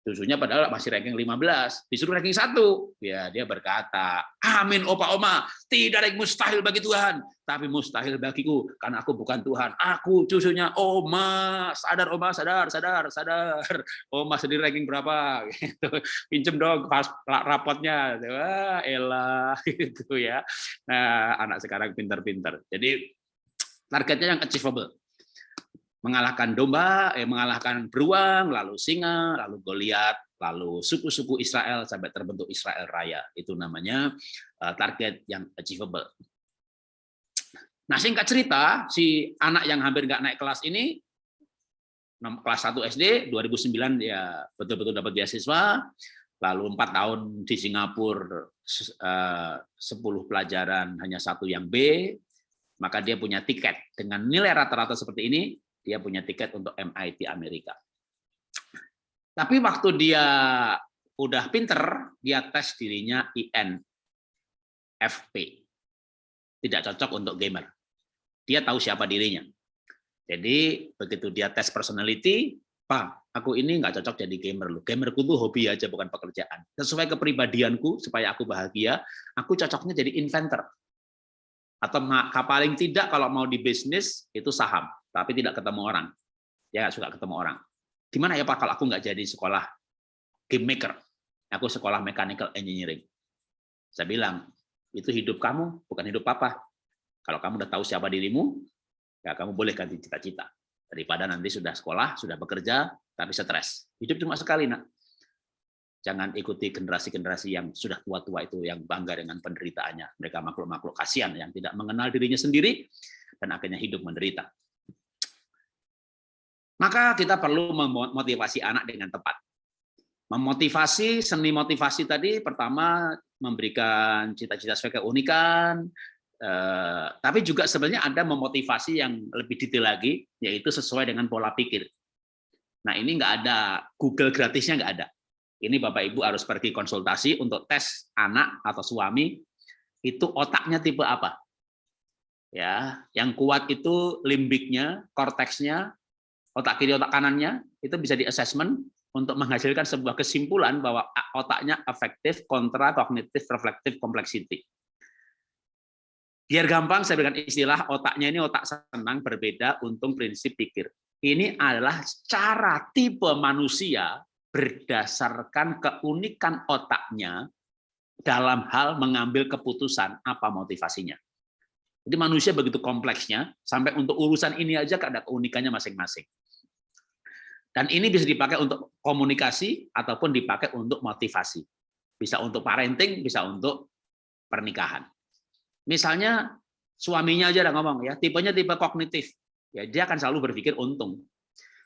Cucunya padahal masih ranking 15, disuruh ranking 1. Ya, dia berkata, amin Opa Oma, tidak ada yang mustahil bagi Tuhan, tapi mustahil bagiku, karena aku bukan Tuhan. Aku cucunya Oma, sadar Oma, sadar. Oma sendiri ranking berapa? Gitu. Pinjem dong pas rapotnya. Wah, elah, gitu ya. Nah, anak sekarang pintar-pintar. Jadi targetnya yang achievable. Mengalahkan domba, mengalahkan beruang, lalu singa, lalu Goliat, lalu suku-suku Israel sampai terbentuk Israel Raya. Itu namanya target yang achievable. Nah, singkat cerita, si anak yang hampir nggak naik kelas ini, kelas 1 SD, 2009 dia betul-betul dapat beasiswa, lalu 4 tahun di Singapura, 10 pelajaran, hanya 1 yang B, maka dia punya tiket. Dengan nilai rata-rata seperti ini, dia punya tiket untuk MIT Amerika. Tapi waktu dia udah pinter, dia tes dirinya INFP. Tidak cocok untuk gamer. Dia tahu siapa dirinya. Jadi begitu dia tes personality, Pak, aku ini nggak cocok jadi gamer lu. Gamerku tuh hobi aja, bukan pekerjaan. Sesuai kepribadianku, supaya aku bahagia, aku cocoknya jadi inventor. Atau paling tidak kalau mau di bisnis, itu saham. Tapi tidak ketemu orang. Dia nggak suka ketemu orang. Gimana ya Pak kalau aku nggak jadi sekolah game maker? Aku sekolah mechanical engineering. Saya bilang, itu hidup kamu, bukan hidup Papa. Kalau kamu udah tahu siapa dirimu, ya kamu boleh ganti cita-cita. Daripada nanti sudah sekolah, sudah bekerja, tapi stres. Hidup cuma sekali, nak. Jangan ikuti generasi-generasi yang sudah tua-tua itu, yang bangga dengan penderitaannya. Mereka makhluk-makhluk kasihan yang tidak mengenal dirinya sendiri, dan akhirnya hidup menderita. Maka kita perlu memotivasi anak dengan tepat. Memotivasi, seni motivasi tadi pertama memberikan cita-cita sesuai keunikan, tapi juga sebenarnya ada memotivasi yang lebih detail lagi, yaitu sesuai dengan pola pikir. Nah ini nggak ada, Google gratisnya nggak ada. Ini Bapak Ibu harus pergi konsultasi untuk tes anak atau suami, itu otaknya tipe apa. Ya, yang kuat itu limbiknya, korteksnya, otak kiri, otak kanannya, itu bisa di-assessment untuk menghasilkan sebuah kesimpulan bahwa otaknya affective, kontra, cognitive, reflective, complexity. Biar gampang, saya berikan istilah otaknya ini otak senang, berbeda untung prinsip pikir. Ini adalah cara tipe manusia berdasarkan keunikan otaknya dalam hal mengambil keputusan, apa motivasinya. Jadi manusia begitu kompleksnya, sampai untuk urusan ini aja ada keunikannya masing-masing. Dan ini bisa dipakai untuk komunikasi ataupun dipakai untuk motivasi. Bisa untuk parenting, bisa untuk pernikahan. Misalnya suaminya aja udah ngomong ya, tipenya tipe kognitif. Ya, dia akan selalu berpikir untung.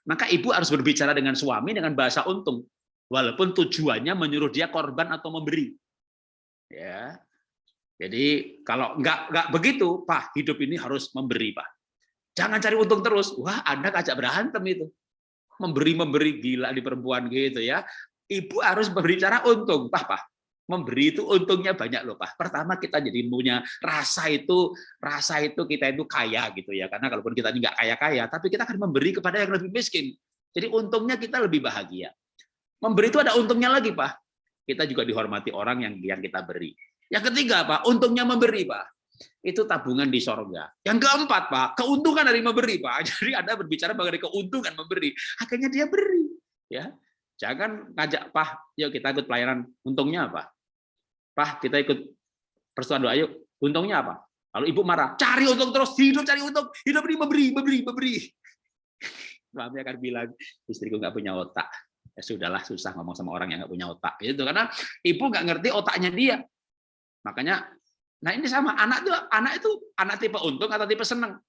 Maka ibu harus berbicara dengan suami dengan bahasa untung. Walaupun tujuannya menyuruh dia korban atau memberi. Ya. Jadi kalau nggak begitu, Pak, hidup ini harus memberi, Pak. Jangan cari untung terus. Wah, Anda ajak berantem itu. Memberi gila di perempuan gitu ya. Ibu harus berbicara untung, Pak. Memberi itu untungnya banyak loh, Pak. Pertama kita jadi punya rasa itu kita itu kaya gitu ya. Karena kalaupun kita nggak kaya-kaya, tapi kita akan memberi kepada yang lebih miskin. Jadi untungnya kita lebih bahagia. Memberi itu ada untungnya lagi, Pak. Kita juga dihormati orang yang kita beri. Yang ketiga, Pak, untungnya memberi, Pak. Itu tabungan di sorga. Yang keempat, Pak, keuntungan dari memberi, Pak. Jadi Anda berbicara mengenai keuntungan memberi. Akhirnya dia beri. Ya, jangan ngajak, Pak, yuk kita ikut pelayanan. Untungnya apa? Pak, kita ikut persatuan doa, yuk. Untungnya apa? Lalu ibu marah, cari untung terus, cari untung. Hidup ini memberi. Suami akan bilang, istriku nggak punya otak. Ya sudahlah, susah ngomong sama orang yang nggak punya otak. Itu karena ibu nggak ngerti otaknya dia. Makanya, nah ini sama anak itu anak tipe untung atau tipe senang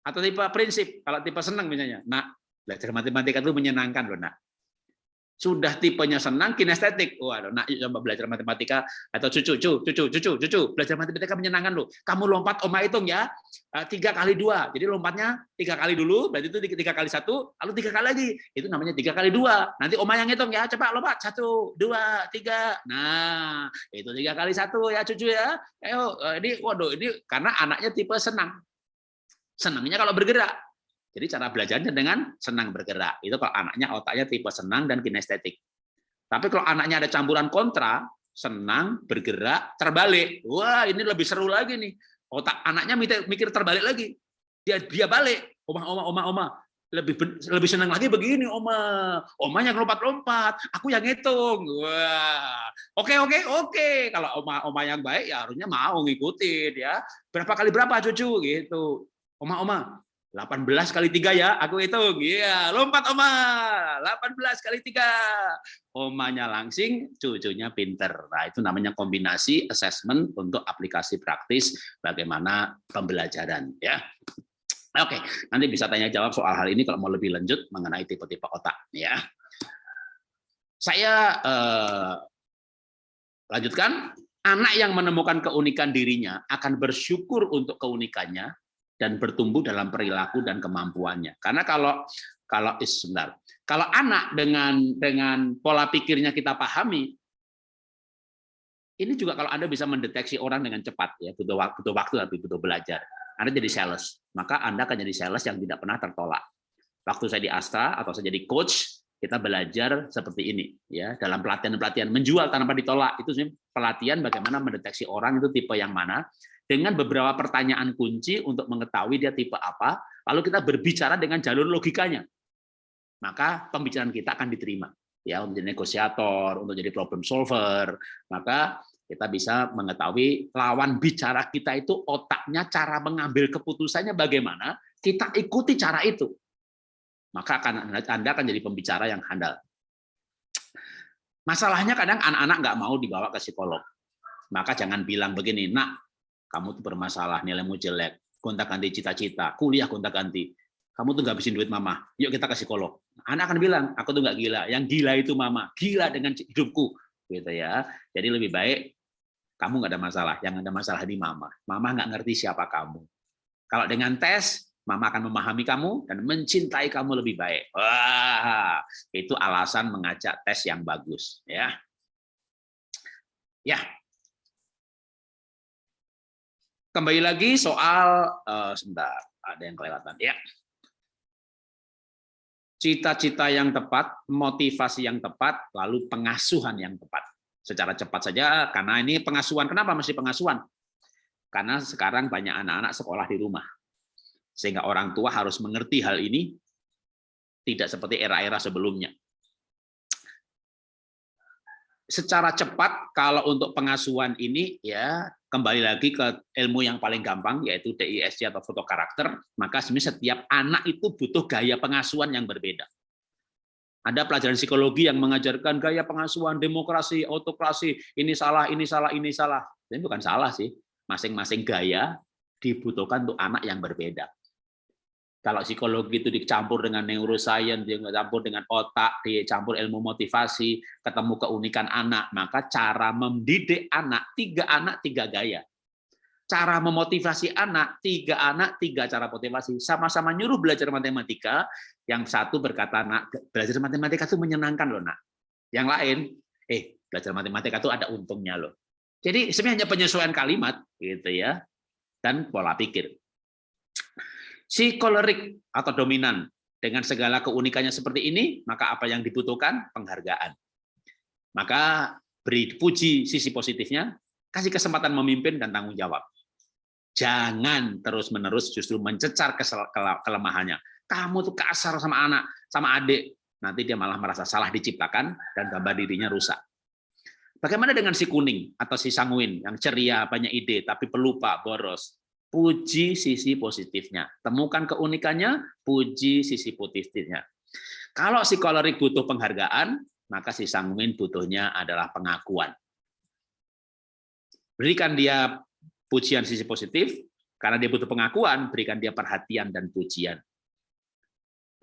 atau tipe prinsip. Kalau tipe senang misalnya, nak belajar matematika itu menyenangkan loh, nak. Sudah tipenya senang kinestetik. Waduh, nak coba belajar matematika atau cucu belajar matematika menyenangkan loh. Kamu lompat oma hitung ya. 3 kali 2. Jadi lompatnya 3 kali dulu, berarti itu 3 kali 1, lalu 3 kali lagi. Itu namanya 3 kali 2. Nanti oma yang hitung ya. Coba lompat 1, 2, 3. Nah, itu 3 kali 1 ya cucu ya. Ayo, ini karena anaknya tipe senang. Senangnya kalau bergerak. Jadi cara belajarnya dengan senang bergerak. Itu kalau anaknya otaknya tipe senang dan kinestetik. Tapi kalau anaknya ada campuran kontra, senang, bergerak, terbalik. Wah, ini lebih seru lagi nih. Otak anaknya mikir terbalik lagi. Dia balik. Oma. Lebih senang lagi begini, Oma. Omanya lompat-lompat, aku yang hitung. Wah. Oke. Kalau oma yang baik ya harusnya mau ngikutin ya. Berapa cucu gitu. Oma. 18 kali 3 ya, aku hitung. Iya, lompat Oma. 18 kali 3. Omanya langsing, cucunya pinter. Nah, itu namanya kombinasi assessment untuk aplikasi praktis bagaimana pembelajaran ya. Oke, nanti bisa tanya jawab soal hal ini kalau mau lebih lanjut mengenai tipe-tipe otak ya. Saya lanjutkan. Anak yang menemukan keunikan dirinya akan bersyukur untuk keunikannya dan bertumbuh dalam perilaku dan kemampuannya. Karena kalau anak dengan pola pikirnya kita pahami, ini juga kalau Anda bisa mendeteksi orang dengan cepat ya, butuh waktu tapi butuh belajar. Anda jadi sales, maka Anda akan jadi sales yang tidak pernah tertolak. Waktu saya di Astra atau saya jadi coach, kita belajar seperti ini ya, dalam pelatihan menjual tanpa ditolak. Itu sebenarnya pelatihan bagaimana mendeteksi orang itu tipe yang mana, dengan beberapa pertanyaan kunci untuk mengetahui dia tipe apa, lalu kita berbicara dengan jalur logikanya. Maka pembicaraan kita akan diterima. Ya, untuk jadi negosiator, untuk jadi problem solver, maka kita bisa mengetahui lawan bicara kita itu otaknya, cara mengambil keputusannya bagaimana, kita ikuti cara itu. Maka Anda akan jadi pembicara yang handal. Masalahnya kadang anak-anak nggak mau dibawa ke psikolog. Maka jangan bilang begini, nak, kamu tuh bermasalah, nilaimu jelek, gonta-ganti cita-cita, kuliah gonta-ganti, kamu tuh nggak habisin duit mama, yuk kita ke psikolog. Anak akan bilang, aku tuh nggak gila, yang gila itu mama, gila dengan hidupku, gitu ya. Jadi lebih baik kamu nggak ada masalah, yang ada masalah di mama. Mama nggak ngerti siapa kamu. Kalau dengan tes, mama akan memahami kamu dan mencintai kamu lebih baik. Wah, itu alasan mengajak tes yang bagus, ya. Ya. Kembali lagi soal sebentar, ada yang kelewatan ya. Cita-cita yang tepat, motivasi yang tepat, lalu pengasuhan yang tepat. Secara cepat saja, karena ini pengasuhan. Kenapa mesti pengasuhan? Karena sekarang banyak anak-anak sekolah di rumah. Sehingga orang tua harus mengerti hal ini, tidak seperti era-era sebelumnya. Secara cepat, kalau untuk pengasuhan ini, ya kembali lagi ke ilmu yang paling gampang, yaitu DISC atau foto karakter, maka sebenarnya setiap anak itu butuh gaya pengasuhan yang berbeda. Ada pelajaran psikologi yang mengajarkan gaya pengasuhan, demokrasi, autokrasi, ini salah, ini salah, ini salah. Ini bukan salah sih. Masing-masing gaya dibutuhkan untuk anak yang berbeda. Kalau psikologi itu dicampur dengan neuroscience, dicampur dengan otak, dicampur ilmu motivasi, ketemu keunikan anak, maka cara mendidik anak, tiga gaya. Cara memotivasi anak, tiga cara motivasi. Sama-sama nyuruh belajar matematika, yang satu berkata, nak, belajar matematika itu menyenangkan loh, nak. Yang lain, belajar matematika itu ada untungnya loh. Jadi sebenarnya hanya penyesuaian kalimat gitu ya, dan pola pikir. Si kolerik atau dominan dengan segala keunikannya seperti ini, maka apa yang dibutuhkan? Penghargaan. Maka beri puji sisi positifnya, kasih kesempatan memimpin dan tanggung jawab. Jangan terus-menerus justru mencecar kelemahannya. Kamu tuh kasar sama anak, sama adik, nanti dia malah merasa salah diciptakan dan gambar dirinya rusak. Bagaimana dengan si kuning atau si sanguin yang ceria, banyak ide, tapi pelupa, boros? Puji sisi positifnya. Temukan keunikannya, puji sisi positifnya. Kalau si kolerik butuh penghargaan, maka si sanguin butuhnya adalah pengakuan. Berikan dia pujian sisi positif, karena dia butuh pengakuan, berikan dia perhatian dan pujian.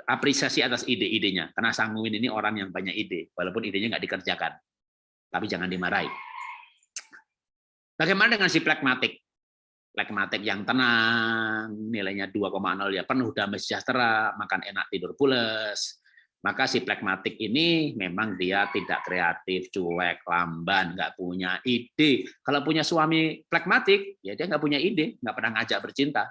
Apresiasi atas ide-idenya, karena sanguin ini orang yang banyak ide, walaupun idenya nggak dikerjakan. Tapi jangan dimarahi. Bagaimana dengan si plekmatik? Plekmatik yang tenang, nilainya 2,0, ya penuh damai sejahtera, makan enak, tidur pules. Maka si plekmatik ini memang dia tidak kreatif, cuek, lamban, nggak punya ide. Kalau punya suami plekmatik, ya dia nggak punya ide, nggak pernah ngajak bercinta.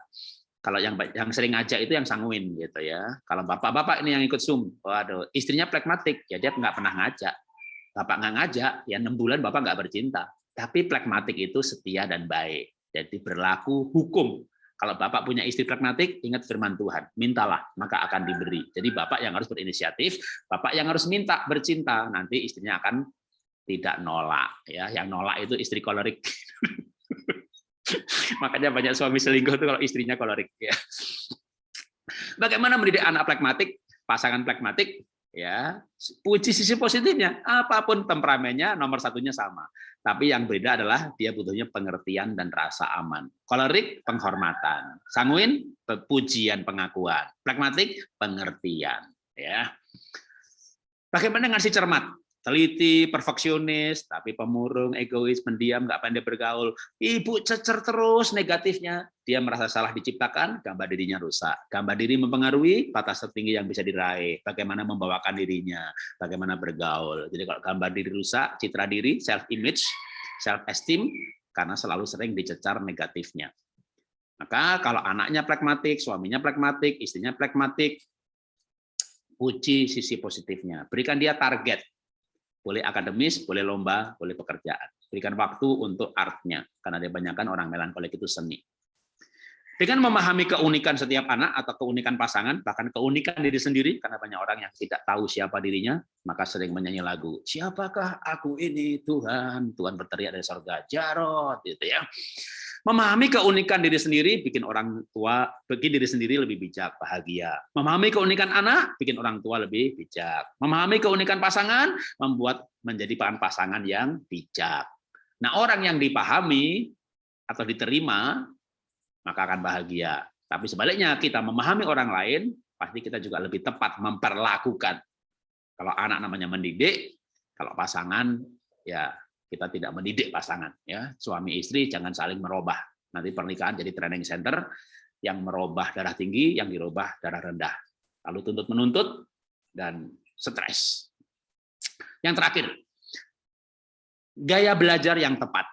Kalau yang sering ngajak itu yang sanguin gitu ya. Kalau bapak-bapak ini yang ikut Zoom, waduh, istrinya plekmatik, ya dia nggak pernah ngajak. Bapak nggak ngajak, ya 6 bulan Bapak nggak bercinta. Tapi plekmatik itu setia dan baik. Jadi berlaku hukum. Kalau Bapak punya istri plekmatik, ingat firman Tuhan. Mintalah, maka akan diberi. Jadi Bapak yang harus berinisiatif, Bapak yang harus minta bercinta. Nanti istrinya akan tidak nolak. Ya, yang nolak itu istri kolerik. Makanya banyak suami selingkuh itu kalau istrinya kolerik. Ya. Bagaimana mendidik anak plekmatik, pasangan plekmatik? Ya, puji sisi positifnya, apapun temperamennya nomor satunya sama, tapi yang beda adalah dia butuhnya pengertian dan rasa aman. Kolerik penghormatan, sanguin pujian pengakuan, plekmatik pengertian. Ya, bagaimana dengan si cermat? Teliti, perfeksionis, tapi pemurung, egois, pendiam, nggak pandai bergaul. Ibu cecer terus negatifnya. Dia merasa salah diciptakan, gambar dirinya rusak. Gambar diri mempengaruhi batas tertinggi yang bisa diraih. Bagaimana membawakan dirinya, bagaimana bergaul. Jadi kalau gambar diri rusak, citra diri, self-image, self-esteem, karena selalu sering dicecar negatifnya. Maka kalau anaknya plekmatik, suaminya plekmatik, istrinya plekmatik, puji sisi positifnya. Berikan dia target. Boleh akademis, boleh lomba, boleh pekerjaan. Berikan waktu untuk artnya, karena kebanyakan orang melankolik itu seni. Dengan memahami keunikan setiap anak atau keunikan pasangan, bahkan keunikan diri sendiri, karena banyak orang yang tidak tahu siapa dirinya, maka sering menyanyi lagu, siapakah aku ini Tuhan? Tuhan berteriak dari surga, Jarot, gitu ya. Memahami keunikan diri sendiri bikin orang tua, bikin diri sendiri lebih bijak, bahagia. Memahami keunikan anak bikin orang tua lebih bijak. Memahami keunikan pasangan membuat menjadi pasangan yang bijak. Nah, orang yang dipahami atau diterima maka akan bahagia. Tapi sebaliknya kita memahami orang lain, pasti kita juga lebih tepat memperlakukan. Kalau anak namanya mendidik, kalau pasangan ya kita tidak mendidik pasangan, ya suami istri jangan saling merubah. Nanti pernikahan jadi training center yang merubah darah tinggi, yang dirubah darah rendah. Lalu tuntut menuntut dan stres. Yang terakhir, gaya belajar yang tepat.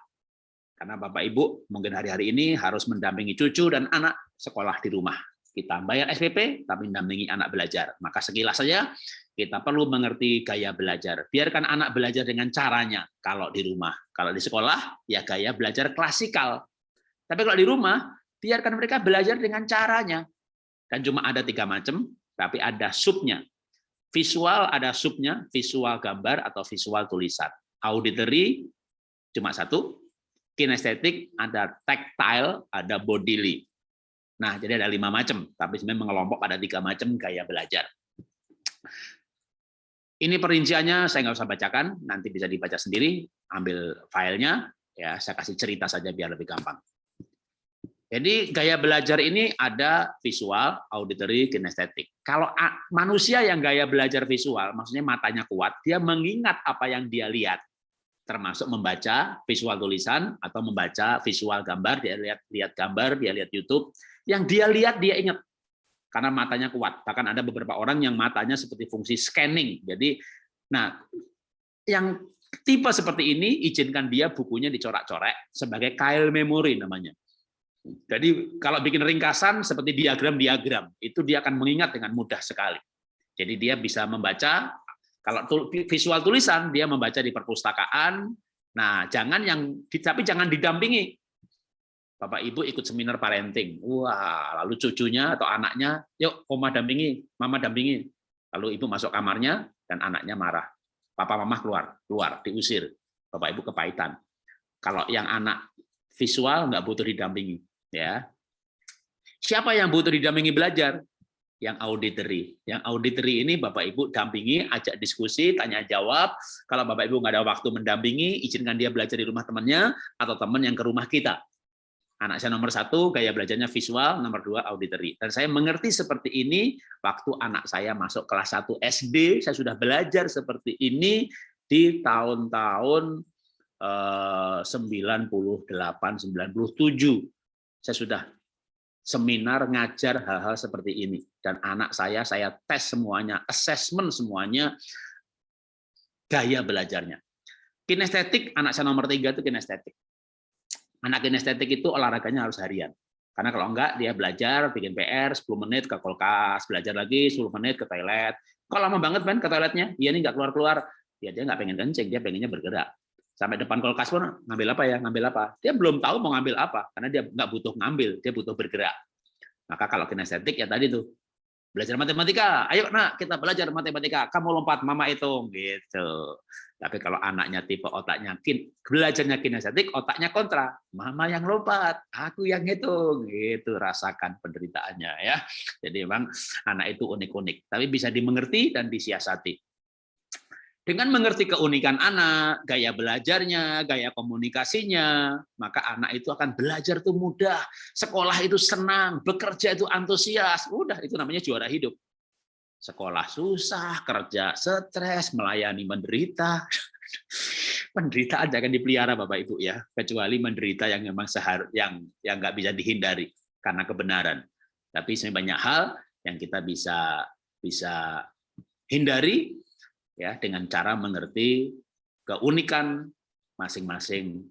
Karena Bapak Ibu mungkin hari-hari ini harus mendampingi cucu dan anak sekolah di rumah. Kita bayar SPP, tapi mendampingi anak belajar. Maka sekilas saja kita perlu mengerti gaya belajar. Biarkan anak belajar dengan caranya kalau di rumah. Kalau di sekolah, ya gaya belajar klasikal. Tapi kalau di rumah, biarkan mereka belajar dengan caranya. Dan cuma ada 3 macam, tapi ada subnya. Visual ada subnya, visual gambar atau visual tulisan. Auditory cuma 1, kinestetik ada tactile, ada bodily. Nah, jadi ada 5 macam, tapi sebenarnya mengelompok pada 3 macam gaya belajar. Ini perinciannya saya nggak usah bacakan, nanti bisa dibaca sendiri, ambil filenya, ya saya kasih cerita saja biar lebih gampang. Jadi gaya belajar ini ada visual, auditory, kinestetik. Kalau manusia yang gaya belajar visual, maksudnya matanya kuat, dia mengingat apa yang dia lihat, termasuk membaca visual tulisan atau membaca visual gambar, dia lihat gambar, dia lihat YouTube, yang dia lihat dia ingat karena matanya kuat. Bahkan ada beberapa orang yang matanya seperti fungsi scanning. Jadi, nah, yang tipe seperti ini izinkan dia bukunya dicorak-coret sebagai Kyle memory namanya. Jadi kalau bikin ringkasan seperti diagram-diagram, itu dia akan mengingat dengan mudah sekali. Jadi dia bisa membaca, kalau visual tulisan dia membaca di perpustakaan. Nah, tapi jangan didampingi. Bapak Ibu ikut seminar parenting. Wah, lalu cucunya atau anaknya, "Yuk, Oma dampingi, Mama dampingi." Lalu Ibu masuk kamarnya dan anaknya marah. Papa Mama keluar, diusir. Bapak Ibu kepahitan. Kalau yang anak visual nggak butuh didampingi. Ya, siapa yang butuh didampingi belajar? Yang auditory. Yang auditory ini Bapak Ibu dampingi, ajak diskusi, tanya jawab. Kalau Bapak Ibu nggak ada waktu mendampingi, izinkan dia belajar di rumah temannya atau teman yang ke rumah kita. Anak saya nomor 1 gaya belajarnya visual, nomor 2 auditory. Dan saya mengerti seperti ini waktu anak saya masuk kelas 1 SD, saya sudah belajar seperti ini di tahun-tahun 98, 97. Saya sudah seminar ngajar hal-hal seperti ini. Dan anak saya tes semuanya, assessment semuanya, gaya belajarnya. Kinestetik, anak saya nomor 3 itu kinestetik. Anak kinestetik itu olahraganya harus harian. Karena kalau enggak, dia belajar, bikin PR, 10 menit ke kulkas, belajar lagi 10 menit ke toilet. Kok lama banget kan ke toiletnya? Dia ini nggak keluar-keluar. Ya, dia nggak pengen kencing, dia pengennya bergerak. Sampai depan kulkas pun ngambil apa ya, ngambil apa. Dia belum tahu mau ngambil apa, karena dia nggak butuh ngambil, dia butuh bergerak. Maka kalau kinestetik ya tadi tuh, belajar matematika, ayo nak kita belajar matematika, kamu lompat, mama hitung, gitu. Tapi kalau anaknya tipe otaknya belajarnya kinestetik, otaknya kontra, mama yang lompat, aku yang hitung, gitu. Rasakan penderitaannya ya. Jadi memang anak itu unik-unik, tapi bisa dimengerti dan disiasati. Dengan mengerti keunikan anak, gaya belajarnya, gaya komunikasinya, maka anak itu akan belajar tuh mudah, sekolah itu senang, bekerja itu antusias, udah itu namanya juara hidup. Sekolah susah, kerja stres, melayani menderita. Penderitaan jangan dipelihara Bapak Ibu ya, kecuali menderita yang memang yang nggak bisa dihindari karena kebenaran. Tapi sebenarnya banyak hal yang kita bisa hindari ya dengan cara mengerti keunikan masing-masing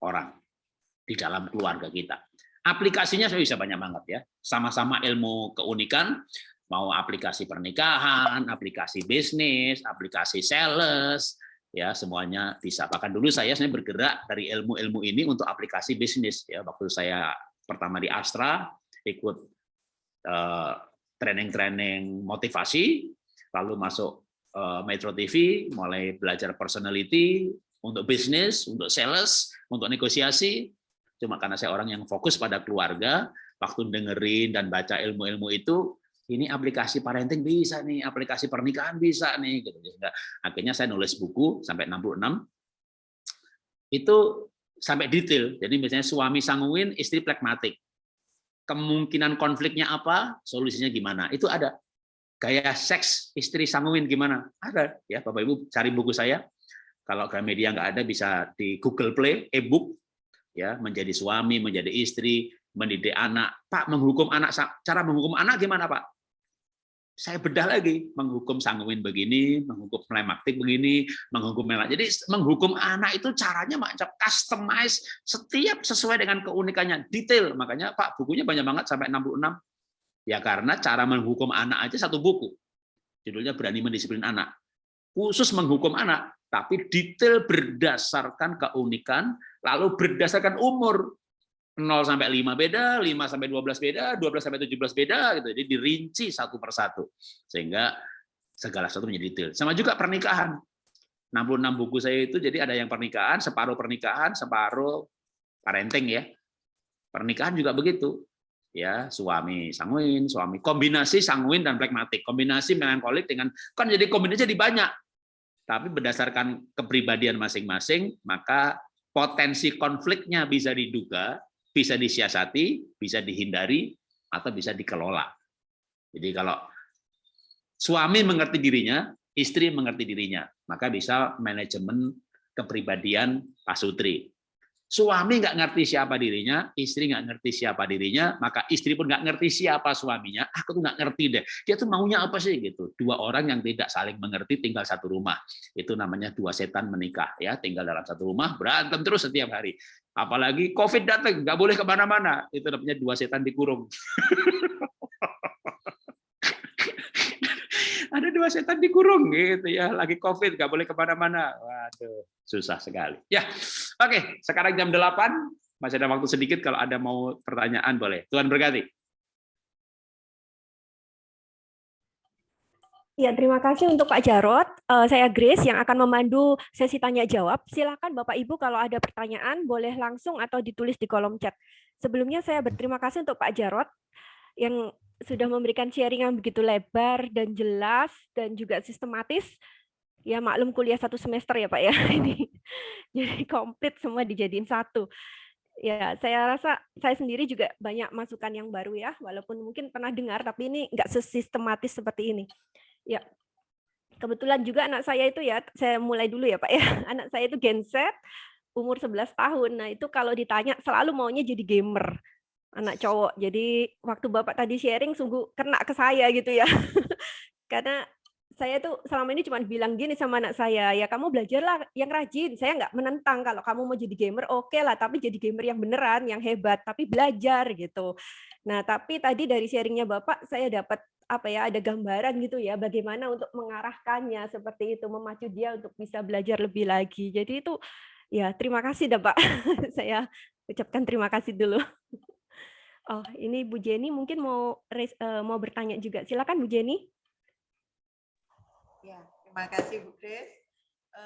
orang di dalam keluarga kita. Aplikasinya saya bisa banyak banget ya. Sama-sama ilmu keunikan, mau aplikasi pernikahan, aplikasi bisnis, aplikasi sales, ya semuanya bisa. Bahkan dulu saya bergerak dari ilmu-ilmu ini untuk aplikasi bisnis ya. Waktu saya pertama di Astra ikut training-training motivasi, lalu masuk Metro TV, mulai belajar personality untuk bisnis, untuk sales, untuk negosiasi. Cuma karena saya orang yang fokus pada keluarga, waktu dengerin dan baca ilmu-ilmu itu, ini aplikasi parenting bisa nih, aplikasi pernikahan bisa nih. Akhirnya saya nulis buku sampai 66, itu sampai detail. Jadi misalnya suami sanguin, istri plekmatik. Kemungkinan konfliknya apa, solusinya gimana, itu ada. Gaya seks istri sanguin gimana? Ada ya Bapak Ibu, cari buku saya. Kalau Gramedia nggak ada bisa di Google Play e-book ya, menjadi suami, menjadi istri, mendidik anak. Pak, menghukum anak, cara menghukum anak gimana Pak? Saya bedah lagi, menghukum sanguin begini, menghukum flemaktik begini, menghukum melak. Jadi menghukum anak itu caranya macam customize, setiap sesuai dengan keunikannya, detail. Makanya Pak, bukunya banyak banget sampai 66. Ya karena cara menghukum anak aja satu buku. Judulnya Berani Mendisiplin Anak. Khusus menghukum anak, tapi detail berdasarkan keunikan, lalu berdasarkan umur. 0 sampai 5 beda, 5 sampai 12 beda, 12 sampai 17 beda gitu. Jadi dirinci satu persatu sehingga segala sesuatu menjadi detail. Sama juga pernikahan. 66 buku saya itu jadi ada yang pernikahan, separuh parenting ya. Pernikahan juga begitu. Ya, suami sanguin, suami kombinasi sanguin dan pragmatik, kombinasi melankolik dengan kan jadi kombinasi jadi banyak. Tapi berdasarkan kepribadian masing-masing, maka potensi konfliknya bisa diduga, bisa disiasati, bisa dihindari, atau bisa dikelola. Jadi kalau suami mengerti dirinya, istri mengerti dirinya, maka bisa manajemen kepribadian pasutri. Suami nggak ngerti siapa dirinya, istri nggak ngerti siapa dirinya, maka istri pun nggak ngerti siapa suaminya. Aku tuh nggak ngerti deh, dia tuh maunya apa sih gitu. Dua orang yang tidak saling mengerti tinggal satu rumah, itu namanya dua setan menikah ya, tinggal dalam satu rumah berantem terus setiap hari. Apalagi COVID datang, nggak boleh kemana-mana, itu namanya dua setan dikurung. Ada dua setan dikurung gitu ya, lagi COVID nggak boleh kemana-mana. Waduh, susah sekali. Ya, oke. Sekarang jam 8, masih ada waktu sedikit. Kalau ada mau pertanyaan boleh. Tuhan berkati. Ya, terima kasih untuk Pak Jarot. Saya Grace yang akan memandu sesi tanya jawab. Silakan Bapak Ibu kalau ada pertanyaan boleh langsung atau ditulis di kolom chat. Sebelumnya saya berterima kasih untuk Pak Jarot yang sudah memberikan sharing yang begitu lebar dan jelas dan juga sistematis. Ya maklum kuliah 1 semester ya Pak ya. Ini jadi komplit semua dijadiin satu. Ya, saya rasa saya sendiri juga banyak masukan yang baru ya, walaupun mungkin pernah dengar tapi ini nggak sesistematis seperti ini. Ya. Kebetulan juga anak saya itu ya, saya mulai dulu ya Pak ya. Anak saya itu Gen Z, umur 11 tahun. Nah, itu kalau ditanya selalu maunya jadi gamer. Anak cowok. Jadi waktu Bapak tadi sharing sungguh kena ke saya gitu ya. Karena saya tuh selama ini cuma bilang gini sama anak saya, ya kamu belajarlah yang rajin. Saya nggak menentang kalau kamu mau jadi gamer, oke lah, tapi jadi gamer yang beneran, yang hebat, tapi belajar gitu. Nah, tapi tadi dari sharingnya Bapak, saya dapat apa ya, ada gambaran gitu ya, bagaimana untuk mengarahkannya seperti itu, memacu dia untuk bisa belajar lebih lagi. Jadi itu ya terima kasih dah Pak. Saya ucapkan terima kasih dulu. Oh, ini Bu Jenny mungkin mau bertanya juga. Silakan Bu Jenny. Ya, terima kasih Bu Grace.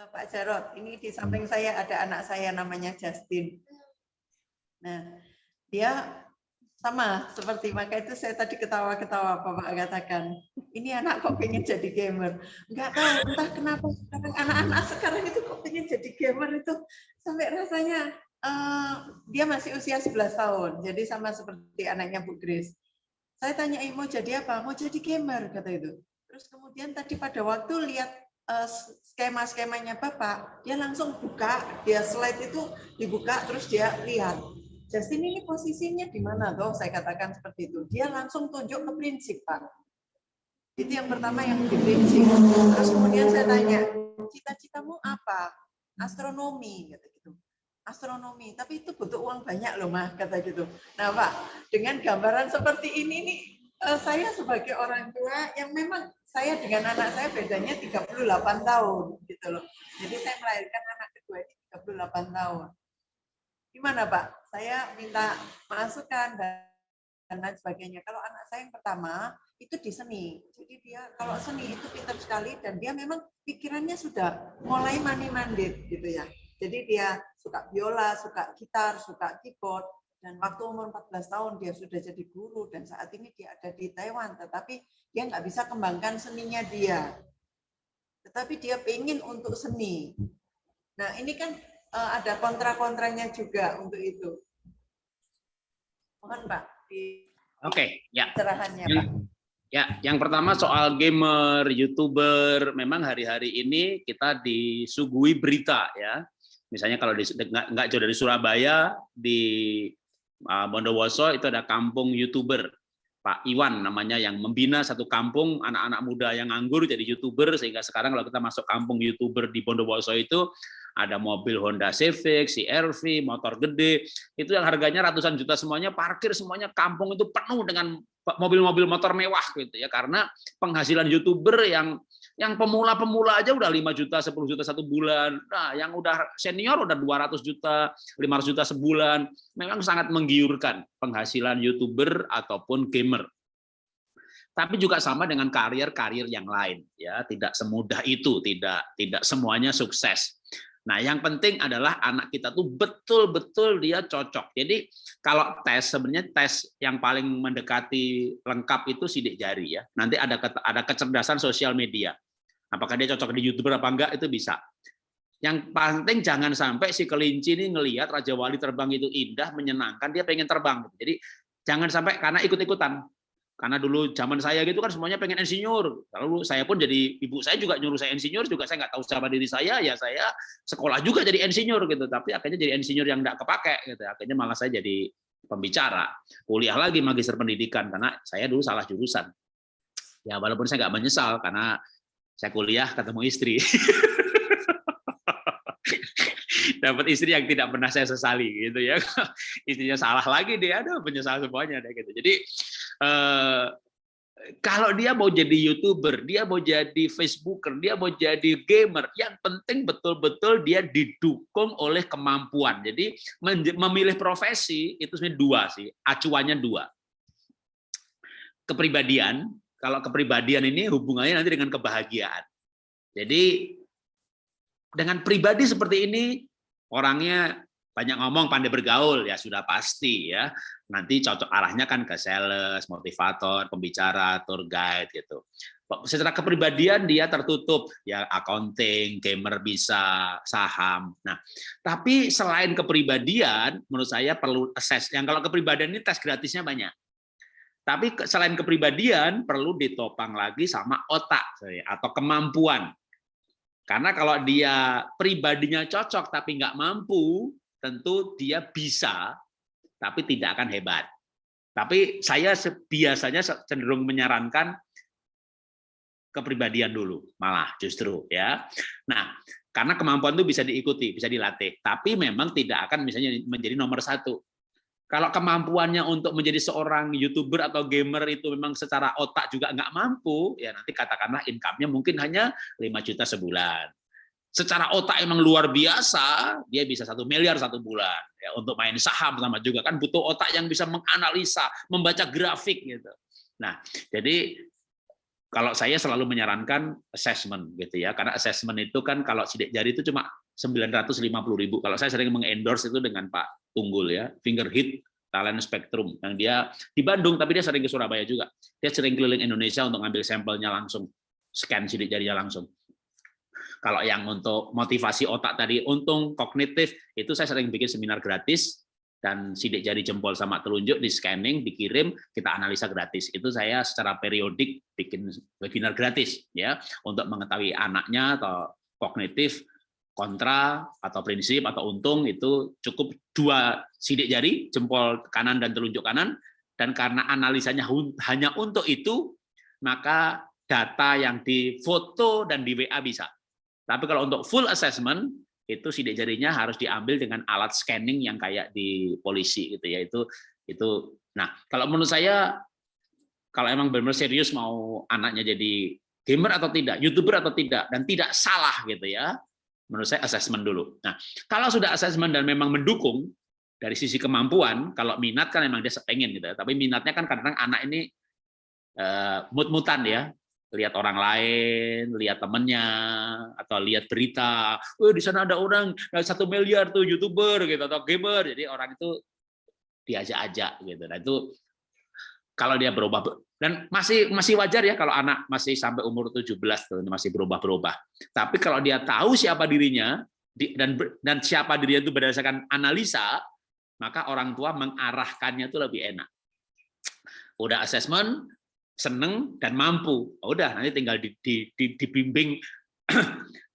Pak Jarot, ini di samping saya ada anak saya namanya Justin. Nah, dia sama seperti maka itu saya tadi ketawa-ketawa Bapak katakan, ini anak kok pengen jadi gamer. Enggak tahu entah kenapa sekarang anak-anak sekarang itu kok pengen jadi gamer itu sampai rasanya dia masih usia 11 tahun. Jadi sama seperti anaknya Bu Grace. Saya tanya, mau jadi apa? Mau jadi gamer kata itu. Terus kemudian tadi pada waktu lihat skema-skemanya Bapak, dia langsung buka, dia slide itu dibuka, terus dia lihat. Justin ini posisinya di mana toh? Saya katakan seperti itu. Dia langsung tunjuk ke prinsip, Pak. Itu yang pertama yang di prinsip. Terus kemudian saya tanya, cita-citamu apa? Astronomi, kata gitu. Astronomi, tapi itu butuh uang banyak loh, Mah, kata gitu. Nah, Pak, dengan gambaran seperti ini nih, saya sebagai orang tua yang memang saya dengan anak saya bedanya 38 tahun gitu loh. Jadi saya melahirkan anak kedua ini 38 tahun. Gimana Pak? Saya minta masukan dan lain sebagainya. Kalau anak saya yang pertama itu di seni. Jadi dia kalau seni itu pintar sekali dan dia memang pikirannya sudah mulai mani-mandit gitu ya. Jadi dia suka biola, suka gitar, suka keyboard. Dan waktu umur 14 tahun dia sudah jadi guru dan saat ini dia ada di Taiwan. Tetapi dia nggak bisa kembangkan seninya dia. Tetapi dia pengen untuk seni. Nah ini kan ada kontra-kontranya juga untuk itu. Mohon Pak. Oke, ya. Pencerahannya Pak. Ya, yang pertama soal gamer, YouTuber, memang hari-hari ini kita disuguhi berita ya. Misalnya kalau nggak jauh dari Surabaya, di Bondowoso itu ada kampung YouTuber. Pak Iwan namanya yang membina satu kampung anak-anak muda yang nganggur jadi YouTuber sehingga sekarang kalau kita masuk kampung YouTuber di Bondowoso itu ada mobil Honda Civic, CR-V, motor gede, itu yang harganya ratusan juta semuanya, parkir semuanya, kampung itu penuh dengan mobil-mobil motor mewah gitu ya, karena penghasilan YouTuber yang Yang pemula-pemula aja udah 5 juta, 10 juta satu bulan. Nah, yang udah senior udah 200 juta, 500 juta sebulan. Memang sangat menggiurkan penghasilan YouTuber ataupun gamer. Tapi juga sama dengan karir-karir yang lain, ya, tidak semudah itu, tidak semuanya sukses. Nah, yang penting adalah anak kita tuh betul-betul dia cocok. Jadi kalau sebenarnya tes yang paling mendekati lengkap itu sidik jari, ya. Nanti ada kecerdasan sosial media. Apakah dia cocok di YouTuber apa enggak, itu bisa. Yang penting jangan sampai si kelinci ini ngelihat Raja Wali terbang itu indah, menyenangkan, dia pengen terbang. Jadi jangan sampai karena ikut-ikutan. Karena dulu zaman saya gitu kan semuanya pengen insinyur. Lalu saya pun jadi, ibu saya juga nyuruh saya insinyur, juga saya nggak tahu siapa diri saya, ya saya sekolah juga jadi insinyur gitu. Tapi akhirnya jadi insinyur yang nggak kepake gitu. Akhirnya malah saya jadi pembicara. Kuliah lagi magister pendidikan karena saya dulu salah jurusan. Ya walaupun saya nggak menyesal karena saya kuliah ketemu istri. Dapat istri yang tidak pernah saya sesali gitu ya. Istrinya salah lagi dia, aduh menyesal semuanya deh gitu. Jadi kalau dia mau jadi YouTuber, dia mau jadi Facebooker, dia mau jadi gamer, yang penting betul-betul dia didukung oleh kemampuan. Jadi memilih profesi itu sebenarnya dua sih, acuannya dua. Kepribadian, kalau kepribadian ini hubungannya nanti dengan kebahagiaan. Jadi dengan pribadi seperti ini, orangnya banyak ngomong, pandai bergaul, ya sudah pasti ya. Nanti cocok arahnya kan ke sales, motivator, pembicara, tour guide gitu. Secara kepribadian dia tertutup, ya accounting, gamer bisa, saham. Nah, tapi selain kepribadian, menurut saya perlu assess. Yang kalau kepribadian ini tes gratisnya banyak. Tapi selain kepribadian perlu ditopang lagi sama otak atau kemampuan. Karena kalau dia pribadinya cocok tapi nggak mampu, tentu dia bisa, tapi tidak akan hebat. Tapi saya biasanya cenderung menyarankan kepribadian dulu, malah justru ya. Nah, karena kemampuan itu bisa diikuti, bisa dilatih, tapi memang tidak akan misalnya menjadi nomor satu. Kalau kemampuannya untuk menjadi seorang YouTuber atau gamer itu memang secara otak juga nggak mampu, ya nanti katakanlah income-nya mungkin hanya 5 juta sebulan. Secara otak emang luar biasa, dia bisa 1 miliar satu bulan. Ya, untuk main saham sama juga kan butuh otak yang bisa menganalisa, membaca grafik gitu. Nah, jadi kalau saya selalu menyarankan assessment gitu ya, karena assessment itu kan kalau sidik jari itu cuma 950.000. Kalau saya sering mengendorse itu dengan Pak Tunggul ya, Finger Hit Talent Spectrum, yang dia di Bandung tapi dia sering ke Surabaya juga. Dia sering keliling Indonesia untuk ngambil sampelnya langsung, scan sidik jarinya langsung. Kalau yang untuk motivasi otak tadi, untung kognitif, itu saya sering bikin seminar gratis, dan sidik jari jempol sama telunjuk di scanning, dikirim, kita analisa gratis. Itu saya secara periodik bikin webinar gratis ya, untuk mengetahui anaknya atau kognitif, kontra atau prinsip atau untung, itu cukup 2 sidik jari, jempol kanan dan telunjuk kanan, dan karena analisanya hanya untuk itu, maka data yang difoto dan di WA bisa. Tapi kalau untuk full assessment, itu sidik jarinya harus diambil dengan alat scanning yang kayak di polisi gitu ya. Itu. Nah, kalau menurut saya, kalau emang benar-benar serius mau anaknya jadi gamer atau tidak, YouTuber atau tidak, dan tidak salah gitu ya, menurut saya assessment dulu. Nah, kalau sudah assessment dan memang mendukung dari sisi kemampuan, kalau minat kan memang dia pengen gitu ya, tapi minatnya kan kadang anak ini mut-mutan ya, lihat orang lain, lihat temennya, atau lihat berita, di sana ada orang 1 miliar tuh YouTuber gitu atau gamer, jadi orang itu diajak-ajak gitu. Nah itu kalau dia berubah, dan masih wajar ya kalau anak masih sampai umur 17 tuh masih berubah-berubah. Tapi kalau dia tahu siapa dirinya dan siapa dirinya itu berdasarkan analisa, maka orang tua mengarahkannya itu lebih enak. Udah assessment, seneng dan mampu, udah nanti tinggal dibimbing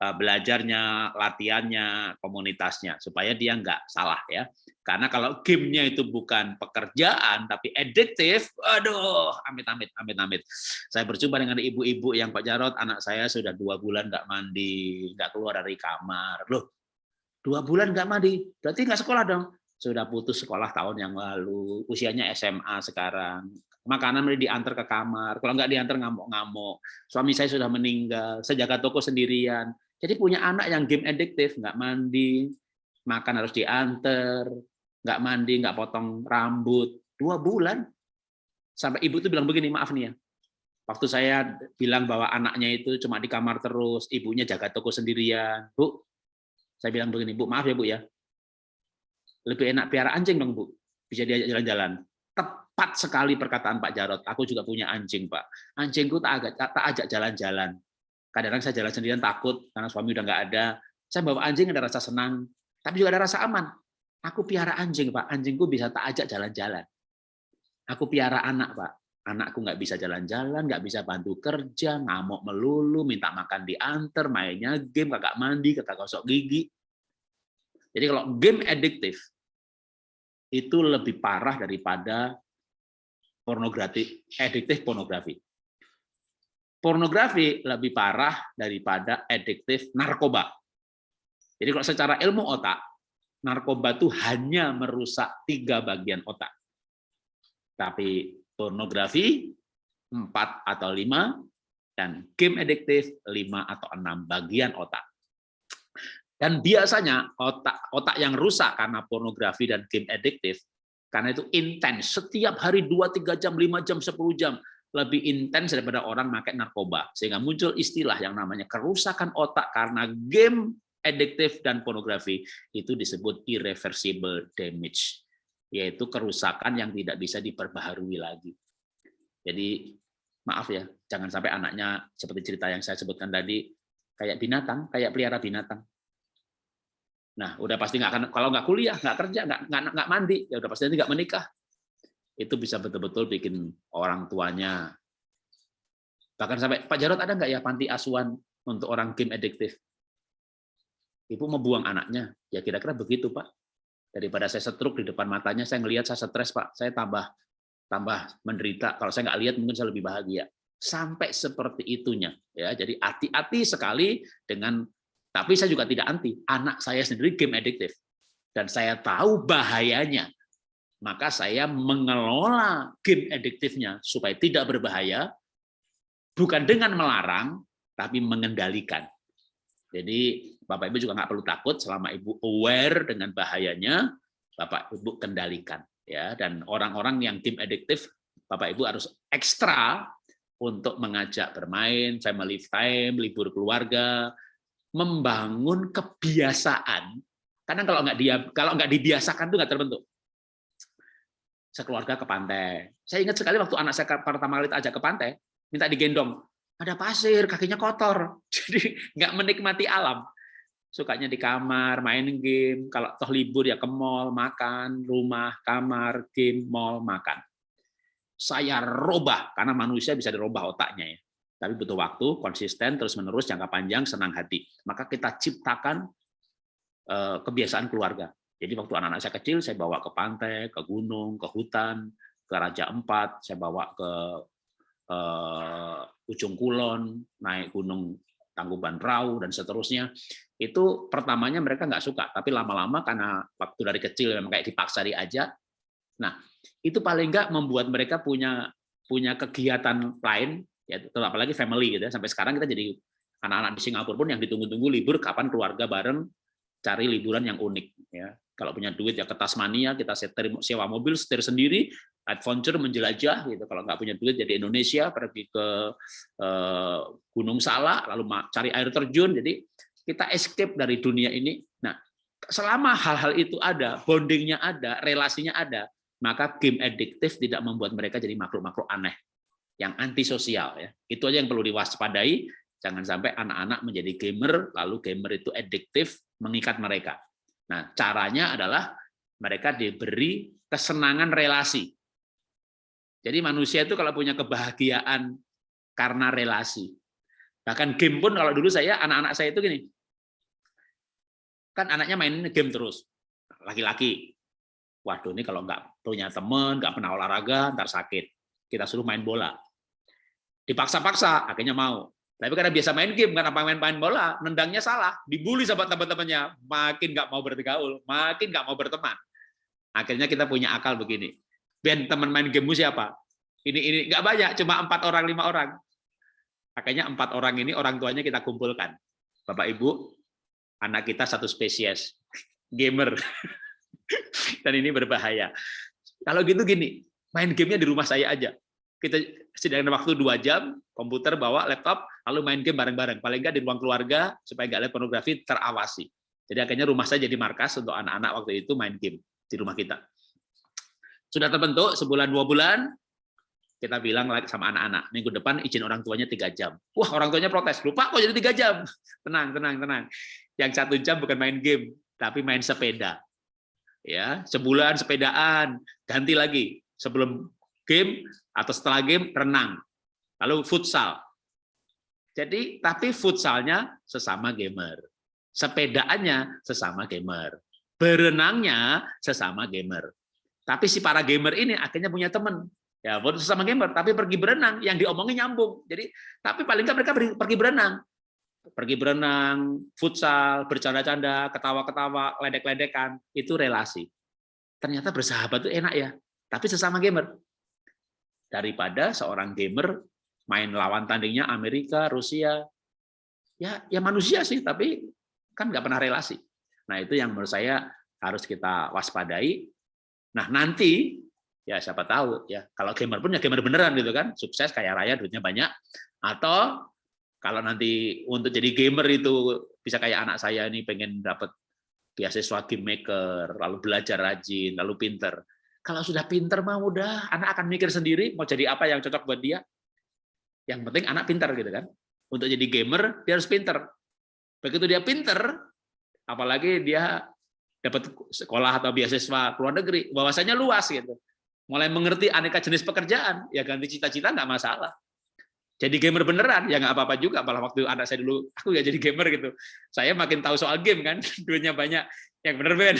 belajarnya, latihannya, komunitasnya, supaya dia nggak salah ya. Karena kalau gamenya itu bukan pekerjaan tapi addiktif, aduh, amit-amit. Saya berjumpa dengan ibu-ibu yang Pak Jarot, anak saya sudah 2 bulan nggak mandi, nggak keluar dari kamar. Loh, 2 bulan nggak mandi, berarti nggak sekolah dong. sudah putus sekolah tahun yang lalu, usianya SMA sekarang. Makanan udah diantar ke kamar, kalau nggak diantar ngamuk-ngamuk. Suami saya sudah meninggal, saya jaga toko sendirian. Jadi punya anak yang game adiktif, nggak mandi, makan harus diantar, nggak mandi, nggak potong rambut, 2 bulan. Sampai ibu tuh bilang begini, maaf nih ya, waktu saya bilang bahwa anaknya itu cuma di kamar terus, ibunya jaga toko sendirian. Bu, saya bilang begini, Bu, maaf ya Bu ya, lebih enak piara anjing dong Bu, bisa diajak jalan-jalan. Tepat sekali perkataan Pak Jarot, aku juga punya anjing Pak. Anjingku tak ajak jalan-jalan. Kadang-kadang saya jalan sendirian takut, karena suami udah nggak ada. Saya bawa anjing ada rasa senang, tapi juga ada rasa aman. Aku piara anjing Pak, anjingku bisa tak ajak jalan-jalan. Aku piara anak Pak, anakku nggak bisa jalan-jalan, nggak bisa bantu kerja, ngamuk melulu, minta makan diantar, mainnya game, kagak mandi, kagak gosok gigi. Jadi kalau game adiktif itu lebih parah daripada pornografi, adiktif pornografi. Pornografi lebih parah daripada adiktif narkoba. Jadi kalau secara ilmu otak, narkoba itu hanya merusak 3 bagian otak. Tapi pornografi 4 atau 5, dan game adiktif 5 atau 6 bagian otak. Dan biasanya otak yang rusak karena pornografi dan game adiktif, karena itu intens, setiap hari 2-3 jam, 5 jam, 10 jam, lebih intens daripada orang pakai narkoba. Sehingga muncul istilah yang namanya kerusakan otak karena game adiktif dan pornografi, itu disebut irreversible damage, yaitu kerusakan yang tidak bisa diperbaharui lagi. Jadi maaf ya, jangan sampai anaknya seperti cerita yang saya sebutkan tadi, kayak binatang, kayak pelihara binatang. Nah, udah pasti nggak akan, kalau nggak kuliah, nggak kerja, nggak mandi, ya udah pasti nanti nggak menikah. Itu bisa betul-betul bikin orang tuanya. Bahkan sampai, Pak Jarot ada nggak ya panti asuhan untuk orang game adiktif? Ibu mau buang anaknya, ya kira-kira begitu Pak. Daripada saya setruk di depan matanya, saya ngelihat saya stres Pak, saya tambah menderita. Kalau saya nggak lihat mungkin saya lebih bahagia. Sampai seperti itunya, ya. Jadi hati-hati sekali dengan. Tapi saya juga tidak anti. Anak saya sendiri game adiktif dan saya tahu bahayanya. Maka saya mengelola game adiktifnya supaya tidak berbahaya, bukan dengan melarang, tapi mengendalikan. Jadi Bapak Ibu juga nggak perlu takut selama Ibu aware dengan bahayanya, Bapak Ibu kendalikan. Ya, dan orang-orang yang game adiktif, Bapak Ibu harus ekstra untuk mengajak bermain, family time, libur keluarga, membangun kebiasaan. Karena kalau nggak dibiasakan itu nggak terbentuk. Sekeluarga ke pantai. Saya ingat sekali waktu anak saya pertama kali ajak ke pantai, minta digendong. Ada pasir, kakinya kotor. Jadi nggak menikmati alam. Sukanya di kamar, main game. Kalau toh libur ya ke mall, makan, rumah, kamar, game, mall, makan. Saya robah, karena manusia bisa dirubah otaknya ya. Tapi butuh waktu, konsisten, terus-menerus, jangka panjang, senang hati. Maka kita ciptakan kebiasaan keluarga. Jadi waktu anak-anak saya kecil, saya bawa ke pantai, ke gunung, ke hutan, ke Raja Empat, saya bawa ke Ujung Kulon, naik gunung Tangkuban Rau, dan seterusnya. Itu pertamanya mereka nggak suka, tapi lama-lama karena waktu dari kecil memang kayak dipaksa diajak. Nah, itu paling nggak membuat mereka punya kegiatan lain, ya, apalagi family gitu ya. Sampai sekarang kita jadi anak-anak di Singapura pun yang ditunggu-tunggu libur kapan keluarga bareng cari liburan yang unik ya. Kalau punya duit ya ke Tasmania, kita sewa mobil, setir sendiri, adventure menjelajah gitu. Kalau nggak punya duit jadi Indonesia, pergi ke Gunung Salak, lalu cari air terjun. Jadi kita escape dari dunia ini. Nah, selama hal-hal itu ada, bondingnya ada, relasinya ada, maka game adiktif tidak membuat mereka jadi makhluk-makhluk aneh yang antisosial ya. Itu aja yang perlu diwaspadai. Jangan sampai anak-anak menjadi gamer, lalu gamer itu adiktif mengikat mereka. Nah, caranya adalah mereka diberi kesenangan relasi. Jadi manusia itu kalau punya kebahagiaan karena relasi. Bahkan game pun kalau dulu anak-anak saya itu gini. Kan anaknya main game terus. Laki-laki. Waduh, ini kalau nggak punya teman, nggak pernah olahraga, ntar sakit. Kita suruh main bola. Dipaksa-paksa, akhirnya mau. Tapi karena biasa main game, karena main bola, nendangnya salah, dibully sama teman-temannya, makin nggak mau bergaul, makin nggak mau berteman. Akhirnya kita punya akal begini. Ben, teman main gamemu siapa? Ini nggak banyak, cuma 4 orang, 5 orang. Makanya 4 orang ini orang tuanya kita kumpulkan. Bapak Ibu, anak kita satu spesies, gamer. Dan ini berbahaya. Kalau gitu gini, main gamenya di rumah saya aja. Kita sediakan waktu 2 jam, komputer bawa laptop, lalu main game bareng-bareng. Paling nggak di ruang keluarga, supaya nggak lihat pornografi, terawasi. Jadi akhirnya rumah saya jadi markas untuk anak-anak waktu itu main game di rumah kita. Sudah terbentuk sebulan 2 bulan, kita bilang sama anak-anak, minggu depan izin orang tuanya 3 jam. Wah, orang tuanya protes, lupa kok jadi 3 jam. Tenang. Yang 1 jam bukan main game, tapi main sepeda. Ya, sebulan sepedaan, ganti lagi. Sebelum game atau setelah game renang. Lalu futsal. Jadi, tapi futsalnya sesama gamer. Sepedaannya sesama gamer. Berenangnya sesama gamer. Tapi si para gamer ini akhirnya punya teman. Ya, sesama gamer, tapi pergi berenang, yang diomongin nyambung. Jadi, tapi paling nggak mereka pergi berenang. Pergi berenang, futsal, bercanda-canda, ketawa-ketawa, ledek-ledekan, itu relasi. Ternyata bersahabat itu enak ya, tapi sesama gamer. Daripada seorang gamer main lawan tandingnya Amerika, Rusia, ya manusia sih, tapi kan nggak pernah relasi. Nah, itu yang menurut saya harus kita waspadai. Nah, nanti ya siapa tahu ya, kalau gamer pun ya gamer beneran gitu kan, sukses, kaya raya, duitnya banyak. Atau kalau nanti untuk jadi gamer itu bisa kayak anak saya ini, pengen dapat beasiswa game maker, lalu belajar rajin, lalu pinter. Kalau sudah pinter mah udah, anak akan mikir sendiri mau jadi apa yang cocok buat dia. Yang penting anak pinter gitu kan. Untuk jadi gamer dia harus pinter. Begitu dia pinter, apalagi dia dapat sekolah atau beasiswa ke luar negeri, wawasannya luas gitu. Mulai mengerti aneka jenis pekerjaan, ya ganti cita-cita nggak masalah. Jadi gamer beneran, ya nggak apa-apa juga. Malah waktu anak saya dulu, aku ya jadi gamer gitu. Saya makin tahu soal game kan, duitnya banyak. Yang bener Ben.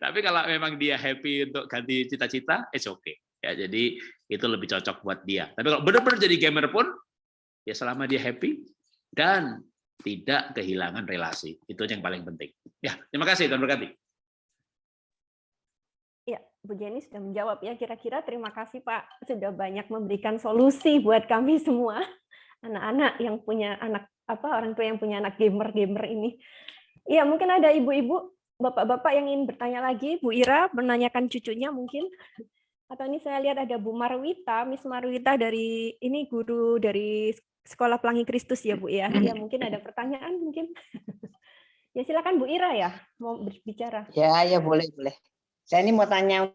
Tapi kalau memang dia happy untuk ganti cita-cita, it's okay. Ya, jadi itu lebih cocok buat dia. Tapi kalau benar-benar jadi gamer pun, ya selama dia happy dan tidak kehilangan relasi. Itu yang paling penting. Ya, terima kasih, Tuhan berkati. Ya, Bu Jenny sudah menjawab ya. Kira-kira terima kasih Pak, sudah banyak memberikan solusi buat kami semua, anak-anak yang punya anak, orang tua yang punya anak gamer-gamer ini. Iya, mungkin ada ibu-ibu, bapak-bapak yang ingin bertanya lagi. Bu Ira menanyakan cucunya mungkin. Atau ini saya lihat ada Bu Marwita, Miss Marwita dari ini guru dari Sekolah Pelangi Kristus ya Bu ya. Ya mungkin ada pertanyaan mungkin. Ya silakan Bu Ira ya mau berbicara. Ya boleh. Saya ini mau tanya.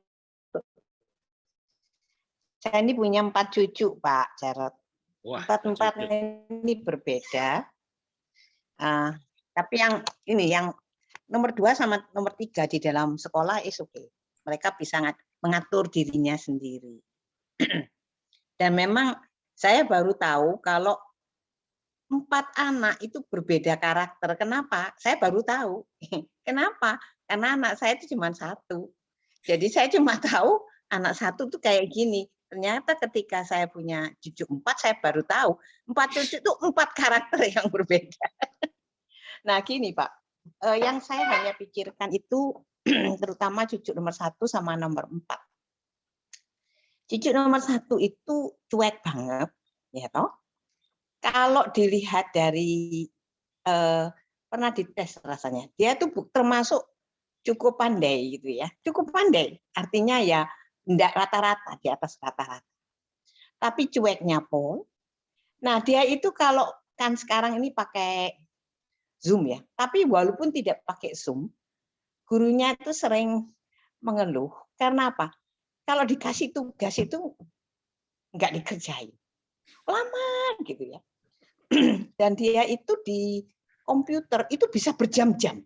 Saya ini punya 4 cucu Pak Jarot. Wah, 4 ini berbeda. Tapi yang nomor 2 sama nomor 3 di dalam sekolah is okay. Mereka bisa mengatur dirinya sendiri. Dan memang saya baru tahu kalau 4 anak itu berbeda karakter. Kenapa? Saya baru tahu. Kenapa? Karena anak saya itu cuma 1. Jadi saya cuma tahu anak 1 tuh kayak gini. Ternyata ketika saya punya cucu 4, saya baru tahu 4 cucu itu 4 karakter yang berbeda. Nah gini Pak, yang saya hanya pikirkan itu terutama cucu nomor 1 sama nomor 4. Cucu nomor 1 itu cuek banget, ya toh. Kalau dilihat dari pernah dites rasanya, dia tuh termasuk cukup pandai gitu ya, cukup pandai. Artinya ya enggak rata-rata, di atas rata-rata. Tapi cueknya pun, nah dia itu kalau kan sekarang ini pakai Zoom ya, tapi walaupun tidak pakai Zoom, gurunya itu sering mengeluh. Karena apa? Kalau dikasih tugas itu enggak dikerjain. Lama gitu ya. Dan dia itu di komputer itu bisa berjam-jam.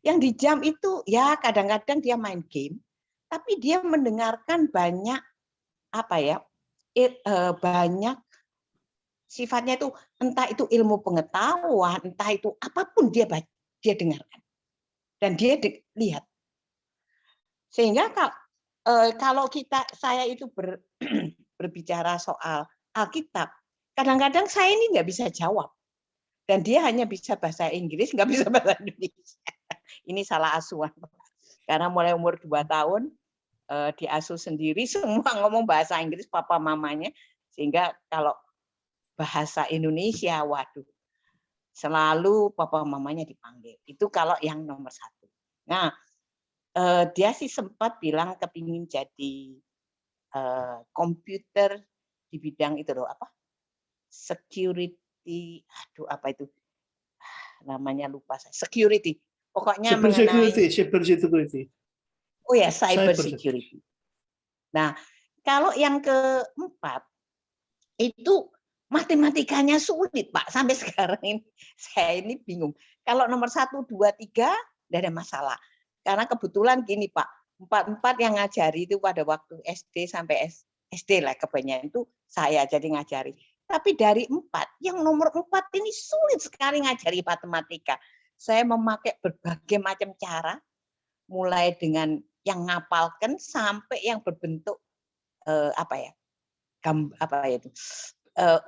Yang di jam itu ya kadang-kadang dia main game, tapi dia mendengarkan banyak banyak sifatnya itu entah itu ilmu pengetahuan, entah itu apapun dia dengarkan dan dia lihat. Sehingga kalau saya itu berbicara soal Alkitab, kadang-kadang saya ini nggak bisa jawab dan dia hanya bisa bahasa Inggris, nggak bisa bahasa Indonesia. ini salah asuhan. Karena mulai umur 2 tahun diasuh sendiri, semua ngomong bahasa Inggris papa mamanya, sehingga kalau bahasa Indonesia, waduh, selalu papa mamanya dipanggil. Itu kalau yang nomor 1. Nah, dia sih sempat bilang kepingin jadi komputer di bidang itu loh, apa? Security, aduh apa itu? Namanya lupa saya. Security. Pokoknya mengenai cyber security. Oh ya, cyber Cyber security. Nah, kalau yang keempat itu matematikanya sulit, Pak. Sampai sekarang ini saya ini bingung. Kalau nomor 1, 2, 3 tidak ada masalah. Karena kebetulan gini, Pak, 4 yang ngajari itu pada waktu SD sampai SD lah kebanyakan itu saya jadi ngajari. Tapi dari 4, yang nomor 4 ini sulit sekali ngajari matematika. Saya memakai berbagai macam cara, mulai dengan yang ngapalkan sampai yang berbentuk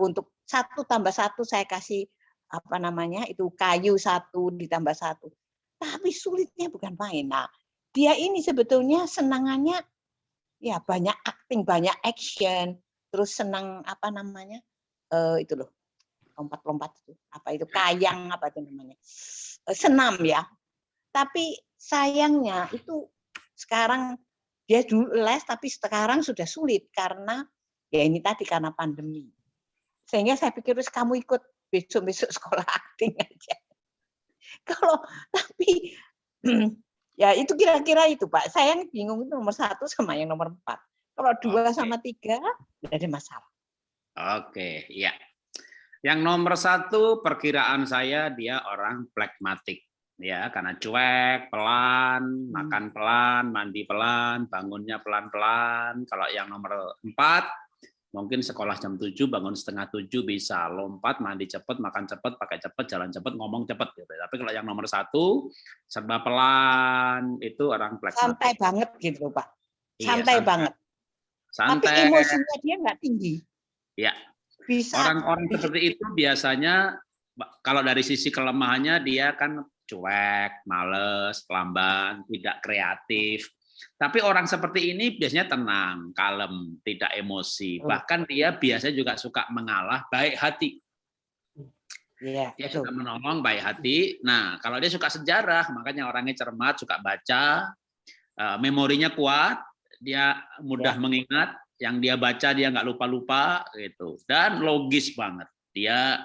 untuk 1 tambah 1 saya kasih apa namanya itu kayu 1 ditambah 1. Tapi sulitnya bukan main. Nah, dia ini sebetulnya senangannya ya banyak acting, banyak action, terus senang apa namanya itu loh lompat-lompat itu apa itu kayang apa itu namanya senam ya. Tapi sayangnya itu sekarang dia dulu les tapi sekarang sudah sulit karena ya ini tadi karena pandemi. Sehingga saya pikir terus kamu ikut besok sekolah acting aja. Kalau tapi ya itu kira-kira itu Pak. Saya yang bingung itu nomor 1 sama yang nomor 4. Kalau 2 sama 3 tidak ada masalah. Oke, ya. Yang nomor 1 perkiraan saya dia orang pragmatik. Ya, karena cuek, pelan, makan pelan, mandi pelan, bangunnya pelan-pelan. Kalau yang nomor 4 mungkin sekolah jam 7, bangun setengah 7 bisa lompat, mandi cepat, makan cepat, pakai cepat, jalan cepat, ngomong cepat. Gitu. Tapi kalau yang nomor 1 serba pelan, itu orang pragmatik. Santai banget gitu Pak. Santai banget. Santai. Tapi emosinya dia nggak tinggi. Ya. Bisa. Orang-orang seperti itu biasanya kalau dari sisi kelemahannya dia kan cuek, males, lamban, tidak kreatif. Tapi orang seperti ini biasanya tenang, kalem, tidak emosi. Bahkan dia biasanya juga suka mengalah, baik hati. Dia suka menolong, baik hati. Nah, kalau dia suka sejarah, makanya orangnya cermat, suka baca, memorinya kuat, dia mudah mengingat, yang dia baca dia nggak lupa-lupa, gitu. Dan logis banget. Dia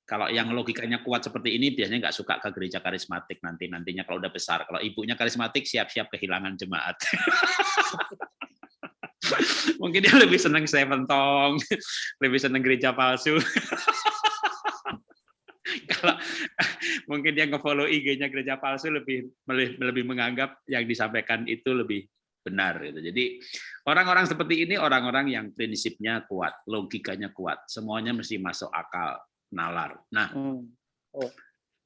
kalau yang logikanya kuat seperti ini biasanya nggak suka ke gereja karismatik nantinya kalau udah besar. Kalau ibunya karismatik siap-siap kehilangan jemaat. Mungkin dia lebih senang Seventong, lebih senang gereja palsu. Kalau mungkin dia nge-follow IG-nya gereja palsu lebih menganggap yang disampaikan itu lebih benar gitu. Jadi orang-orang seperti ini orang-orang yang prinsipnya kuat, logikanya kuat, semuanya mesti masuk akal. Nalar. Nah,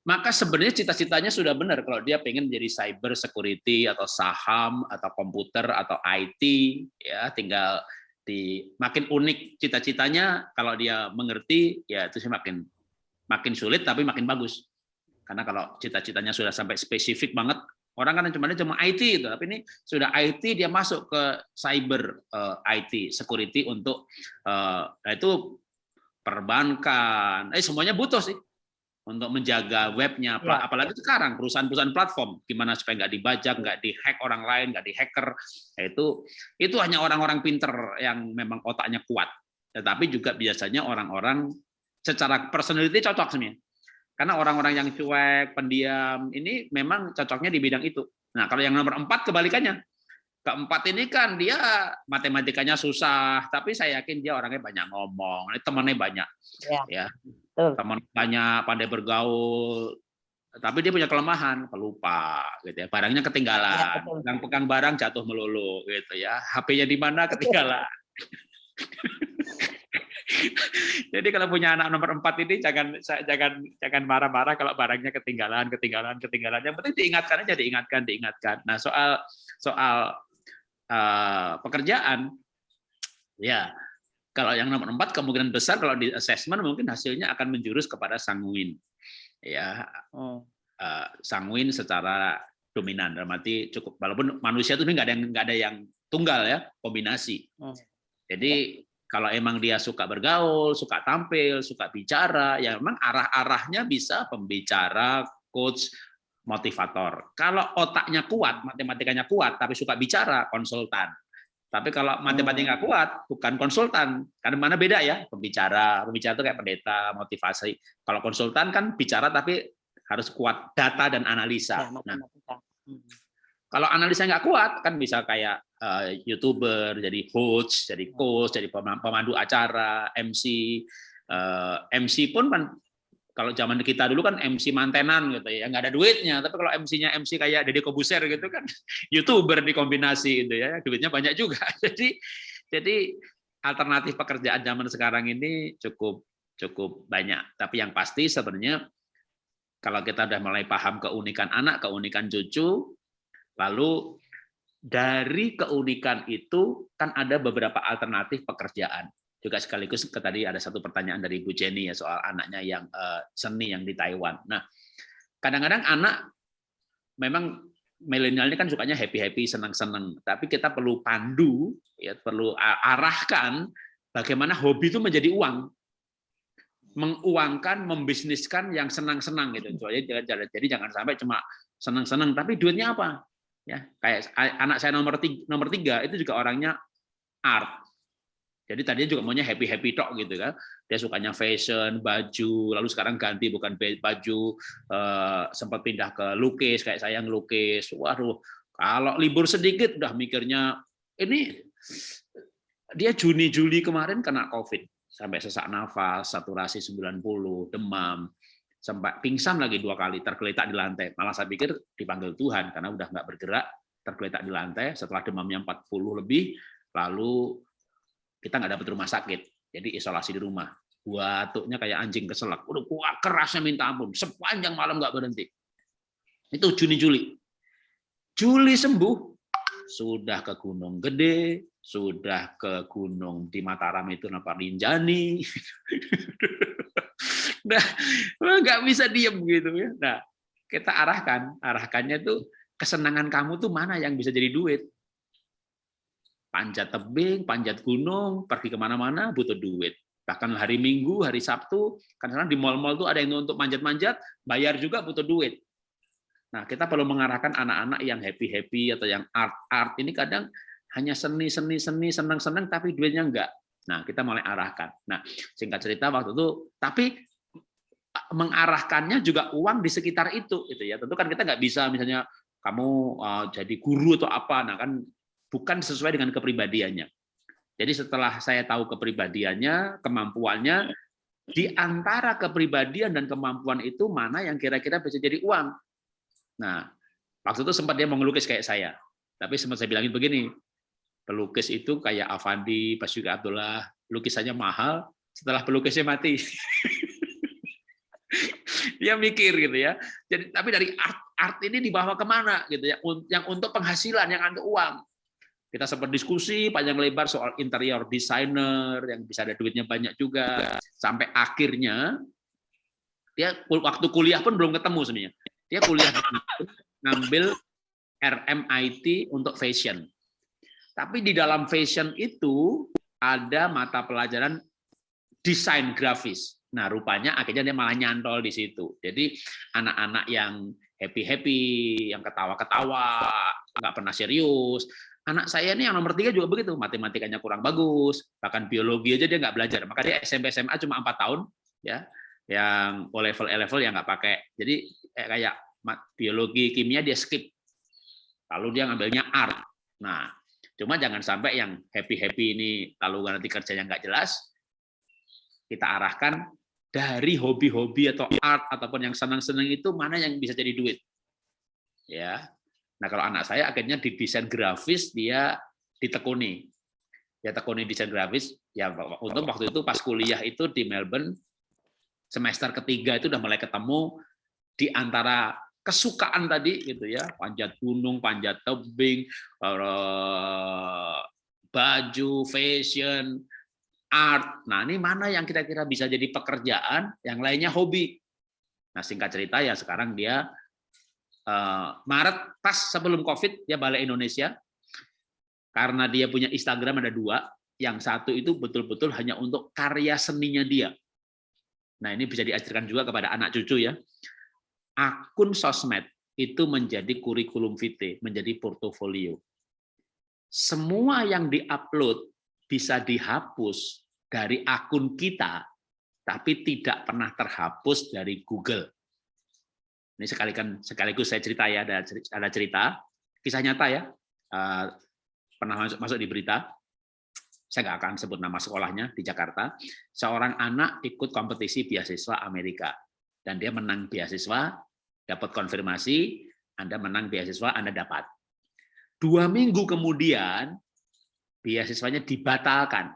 maka sebenarnya cita-citanya sudah benar kalau dia pengen jadi cyber security atau saham atau komputer atau IT, ya tinggal makin unik cita-citanya kalau dia mengerti ya itu sih makin sulit tapi makin bagus. Karena kalau cita-citanya sudah sampai spesifik banget, orang kan cuma IT itu, tapi ini sudah IT dia masuk ke cyber IT security untuk itu perbankan, semuanya butuh sih untuk menjaga webnya, apalagi sekarang perusahaan-perusahaan platform, gimana supaya nggak dibajak, nggak dihack orang lain, nggak dihacker, itu hanya orang-orang pinter yang memang otaknya kuat. Tetapi juga biasanya orang-orang secara personality cocok sebenarnya, karena orang-orang yang cuek, pendiam, ini memang cocoknya di bidang itu. Nah kalau yang nomor 4 kebalikannya. Keempat ini kan dia matematikanya susah, tapi saya yakin dia orangnya banyak ngomong, temannya banyak, ya. Teman banyak, pandai bergaul, tapi dia punya kelemahan, pelupa, gitu ya. Barangnya ketinggalan, pegang barang jatuh melulu, gitu ya. HP-nya di mana ketinggalan. Jadi kalau punya anak nomor 4 ini jangan marah-marah kalau barangnya ketinggalan. Yang penting diingatkan. Nah soal pekerjaan, ya kalau yang nomor 4 kemungkinan besar kalau di assessment mungkin hasilnya akan menjurus kepada sanguin, ya sanguin secara dominan, dalam arti cukup. Walaupun manusia itu nggak ada yang tunggal ya, kombinasi. Jadi kalau emang dia suka bergaul, suka tampil, suka bicara, ya memang arah-arahnya bisa pembicara, coach, motivator. Kalau otaknya kuat, matematikanya kuat, tapi suka bicara, konsultan. Tapi kalau matematika nggak kuat, bukan konsultan. Karena mana beda ya, pembicara itu kayak pendeta, motivasi. Kalau konsultan kan bicara tapi harus kuat data dan analisa. Nah, kalau analisa nggak kuat, kan bisa kayak YouTuber, jadi host, jadi coach, jadi pemandu acara, MC. MC pun kan, kalau zaman kita dulu kan MC mantenan gitu ya, nggak ada duitnya. Tapi kalau MC-nya MC kayak Deddy Kobuser gitu kan, YouTuber dikombinasi gitu ya, duitnya banyak juga. Jadi alternatif pekerjaan zaman sekarang ini cukup banyak. Tapi yang pasti sebenarnya kalau kita udah mulai paham keunikan anak, keunikan cucu, lalu dari keunikan itu kan ada beberapa alternatif pekerjaan. Juga sekaligus tadi ada satu pertanyaan dari Bu Jenny ya soal anaknya yang seni yang di Taiwan. Nah, kadang-kadang anak memang milenial ini kan sukanya happy-happy, senang-senang. Tapi kita perlu pandu, ya perlu arahkan bagaimana hobi itu menjadi uang. Menguangkan, membisniskan yang senang-senang gitu. Jadi jangan sampai cuma senang-senang, tapi duitnya apa? Ya, kayak anak saya nomor 3 itu juga orangnya art. Jadi tadinya juga maunya happy tok gitu kan. Dia sukanya fashion, baju, lalu sekarang ganti bukan baju, sempat pindah ke lukis, kayak saya ngelukis. Waduh, kalau libur sedikit udah mikirnya ini dia Juni-Juli kemarin kena COVID. Sampai sesak nafas, saturasi 90, demam, sampai pingsan lagi 2 kali, tergeletak di lantai. Malah saya pikir dipanggil Tuhan, karena udah nggak bergerak, tergeletak di lantai, setelah demamnya 40 lebih, lalu kita nggak dapat rumah sakit, jadi isolasi di rumah. Batuknya kayak anjing keselak, udah kuat kerasnya minta ampun, sepanjang malam nggak berhenti. Itu Juni-Juli. Juli sembuh, sudah ke Gunung Gede, sudah ke gunung di Mataram itu nampak Rinjani. Nah, nggak bisa diem gitu ya. Nah, kita arahkannya tuh kesenangan kamu tuh mana yang bisa jadi duit. Panjat tebing, panjat gunung, pergi kemana-mana butuh duit. Bahkan hari Minggu, hari Sabtu, kadang-kadang di mal-mal tuh ada yang untuk manjat-manjat, bayar juga butuh duit. Nah, kita perlu mengarahkan anak-anak yang happy-happy atau yang art ini kadang hanya seni, senang-senang, tapi duitnya enggak. Nah, kita mulai arahkan. Nah, singkat cerita waktu itu, tapi mengarahkannya juga uang di sekitar itu, gitu ya. Tentu kan kita nggak bisa, misalnya kamu jadi guru atau apa, nah kan bukan sesuai dengan kepribadiannya. Jadi setelah saya tahu kepribadiannya, kemampuannya, di antara kepribadian dan kemampuan itu mana yang kira-kira bisa jadi uang. Nah, waktu itu sempat dia mau ngelukis kayak saya, tapi sempat saya bilangin begini. Pelukis itu kayak Avandi, Basuki Abdullah, lukisannya mahal, setelah pelukisnya mati. Dia mikir gitu ya. Jadi tapi dari art ini dibawa kemana gitu ya? Yang untuk penghasilan, yang untuk uang. Kita sempat diskusi panjang lebar soal interior designer yang bisa ada duitnya banyak juga. Sampai akhirnya dia waktu kuliah pun belum ketemu sebenarnya. Dia kuliah ngambil RMIT untuk fashion. Tapi di dalam fashion itu ada mata pelajaran desain grafis. Nah, rupanya akhirnya dia malah nyantol di situ. Jadi anak-anak yang happy-happy, yang ketawa-ketawa, nggak pernah serius. Anak saya ini yang nomor 3 juga begitu, matematikanya kurang bagus, bahkan biologi aja dia nggak belajar. Maka dia SMP SMA cuma 4 tahun, ya, yang O level, E level yang nggak pakai. Jadi kayak biologi, kimia dia skip. Lalu dia ngambilnya art. Nah, cuma jangan sampai yang happy-happy ini lalu nanti kerjanya nggak jelas, kita arahkan dari hobi-hobi atau art ataupun yang senang-senang itu mana yang bisa jadi duit. Ya. Nah, kalau anak saya akhirnya di desain grafis dia ditekuni. Dia tekuni desain grafis, ya untuk waktu itu pas kuliah itu di Melbourne semester ketiga itu udah mulai ketemu di antara kesukaan tadi gitu ya, panjat gunung, panjat tebing, baju, fashion, art. Nah, ini mana yang kira-kira bisa jadi pekerjaan, yang lainnya hobi. Nah, singkat cerita ya sekarang dia Maret pas sebelum COVID dia balik Indonesia. Karena dia punya Instagram ada 2, yang satu itu betul-betul hanya untuk karya seninya dia. Nah, ini bisa diajarkan juga kepada anak cucu ya. Akun sosmed itu menjadi kurikulum vitae, menjadi portofolio. Semua yang diupload bisa dihapus dari akun kita, tapi tidak pernah terhapus dari Google. Ini sekaligus saya cerita ya, ada cerita, kisah nyata ya, pernah masuk di berita, saya nggak akan sebut nama sekolahnya di Jakarta, seorang anak ikut kompetisi beasiswa Amerika, dan dia menang beasiswa, dapat konfirmasi, Anda menang beasiswa, Anda dapat. 2 minggu kemudian, beasiswanya dibatalkan.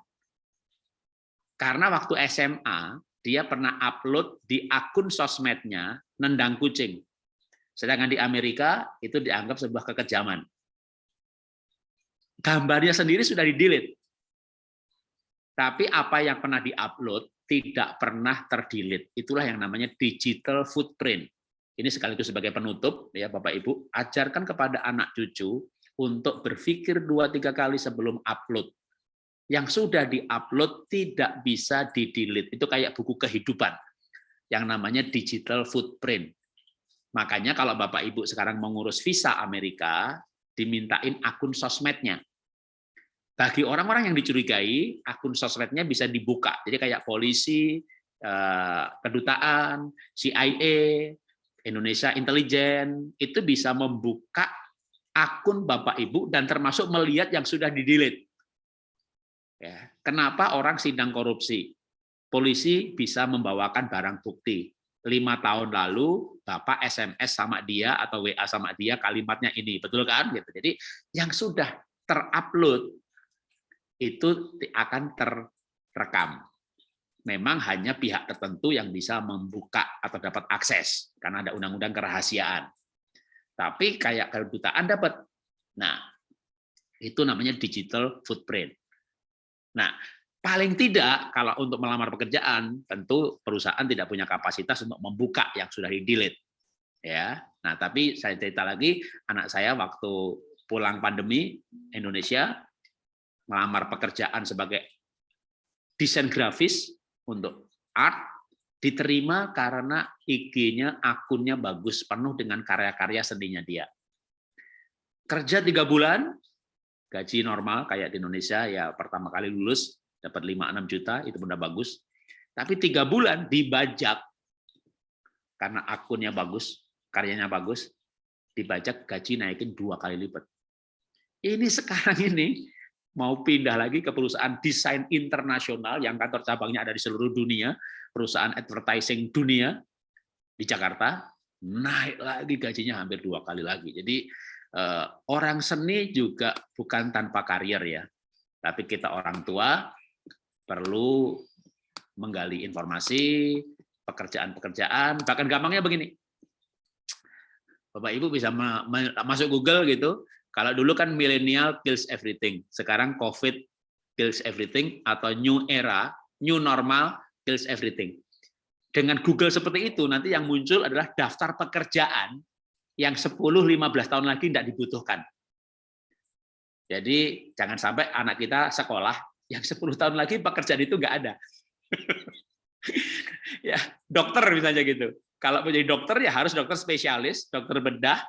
Karena waktu SMA, dia pernah upload di akun sosmednya, nendang kucing. Sedangkan di Amerika, itu dianggap sebuah kekejaman. Gambarnya sendiri sudah di-delete. Tapi apa yang pernah di-upload tidak pernah ter-delete. Itulah yang namanya digital footprint. Ini sekaligus sebagai penutup, ya Bapak Ibu, ajarkan kepada anak cucu untuk berpikir 2-3 kali sebelum upload. Yang sudah di-upload tidak bisa di-delete. Itu kayak buku kehidupan, yang namanya digital footprint. Makanya kalau Bapak Ibu sekarang mengurus visa Amerika, dimintain akun sosmednya. Bagi orang-orang yang dicurigai, akun sosmednya bisa dibuka. Jadi kayak polisi, kedutaan, CIA, Indonesia Intelijen, itu bisa membuka akun Bapak Ibu dan termasuk melihat yang sudah di-delete. Ya, kenapa orang sidang korupsi? Polisi bisa membawakan barang bukti. 5 tahun lalu, Bapak SMS sama dia atau WA sama dia, kalimatnya ini. Betul kan? Gitu. Jadi yang sudah terupload, itu akan terekam. Memang hanya pihak tertentu yang bisa membuka atau dapat akses karena ada undang-undang kerahasiaan. Tapi kayak kedutaan dapat. Nah, itu namanya digital footprint. Nah, paling tidak kalau untuk melamar pekerjaan, tentu perusahaan tidak punya kapasitas untuk membuka yang sudah di-delete. Ya. Nah, tapi saya cerita lagi, anak saya waktu pulang pandemi Indonesia melamar pekerjaan sebagai desain grafis untuk art, diterima karena IG-nya, akunnya bagus, penuh dengan karya-karya seninya dia. Kerja 3 bulan, gaji normal kayak di Indonesia, ya pertama kali lulus, dapat 5-6 juta, itu udah bagus. Tapi 3 bulan dibajak, karena akunnya bagus, karyanya bagus, dibajak gaji naikin 2 kali lipat. Ini sekarang ini, mau pindah lagi ke perusahaan desain internasional yang kantor cabangnya ada di seluruh dunia, perusahaan advertising dunia di Jakarta, naik lagi gajinya hampir 2 kali lagi. Jadi orang seni juga bukan tanpa karier ya, tapi kita orang tua perlu menggali informasi, pekerjaan-pekerjaan, bahkan gampangnya begini, Bapak Ibu bisa masuk Google gitu. Kalau dulu kan milenial kills everything, sekarang COVID kills everything, atau new era, new normal kills everything. Dengan Google seperti itu, nanti yang muncul adalah daftar pekerjaan yang 10-15 tahun lagi tidak dibutuhkan. Jadi jangan sampai anak kita sekolah yang 10 tahun lagi pekerjaan itu nggak ada. Ya, dokter misalnya gitu. Kalau menjadi dokter ya harus dokter spesialis, dokter bedah,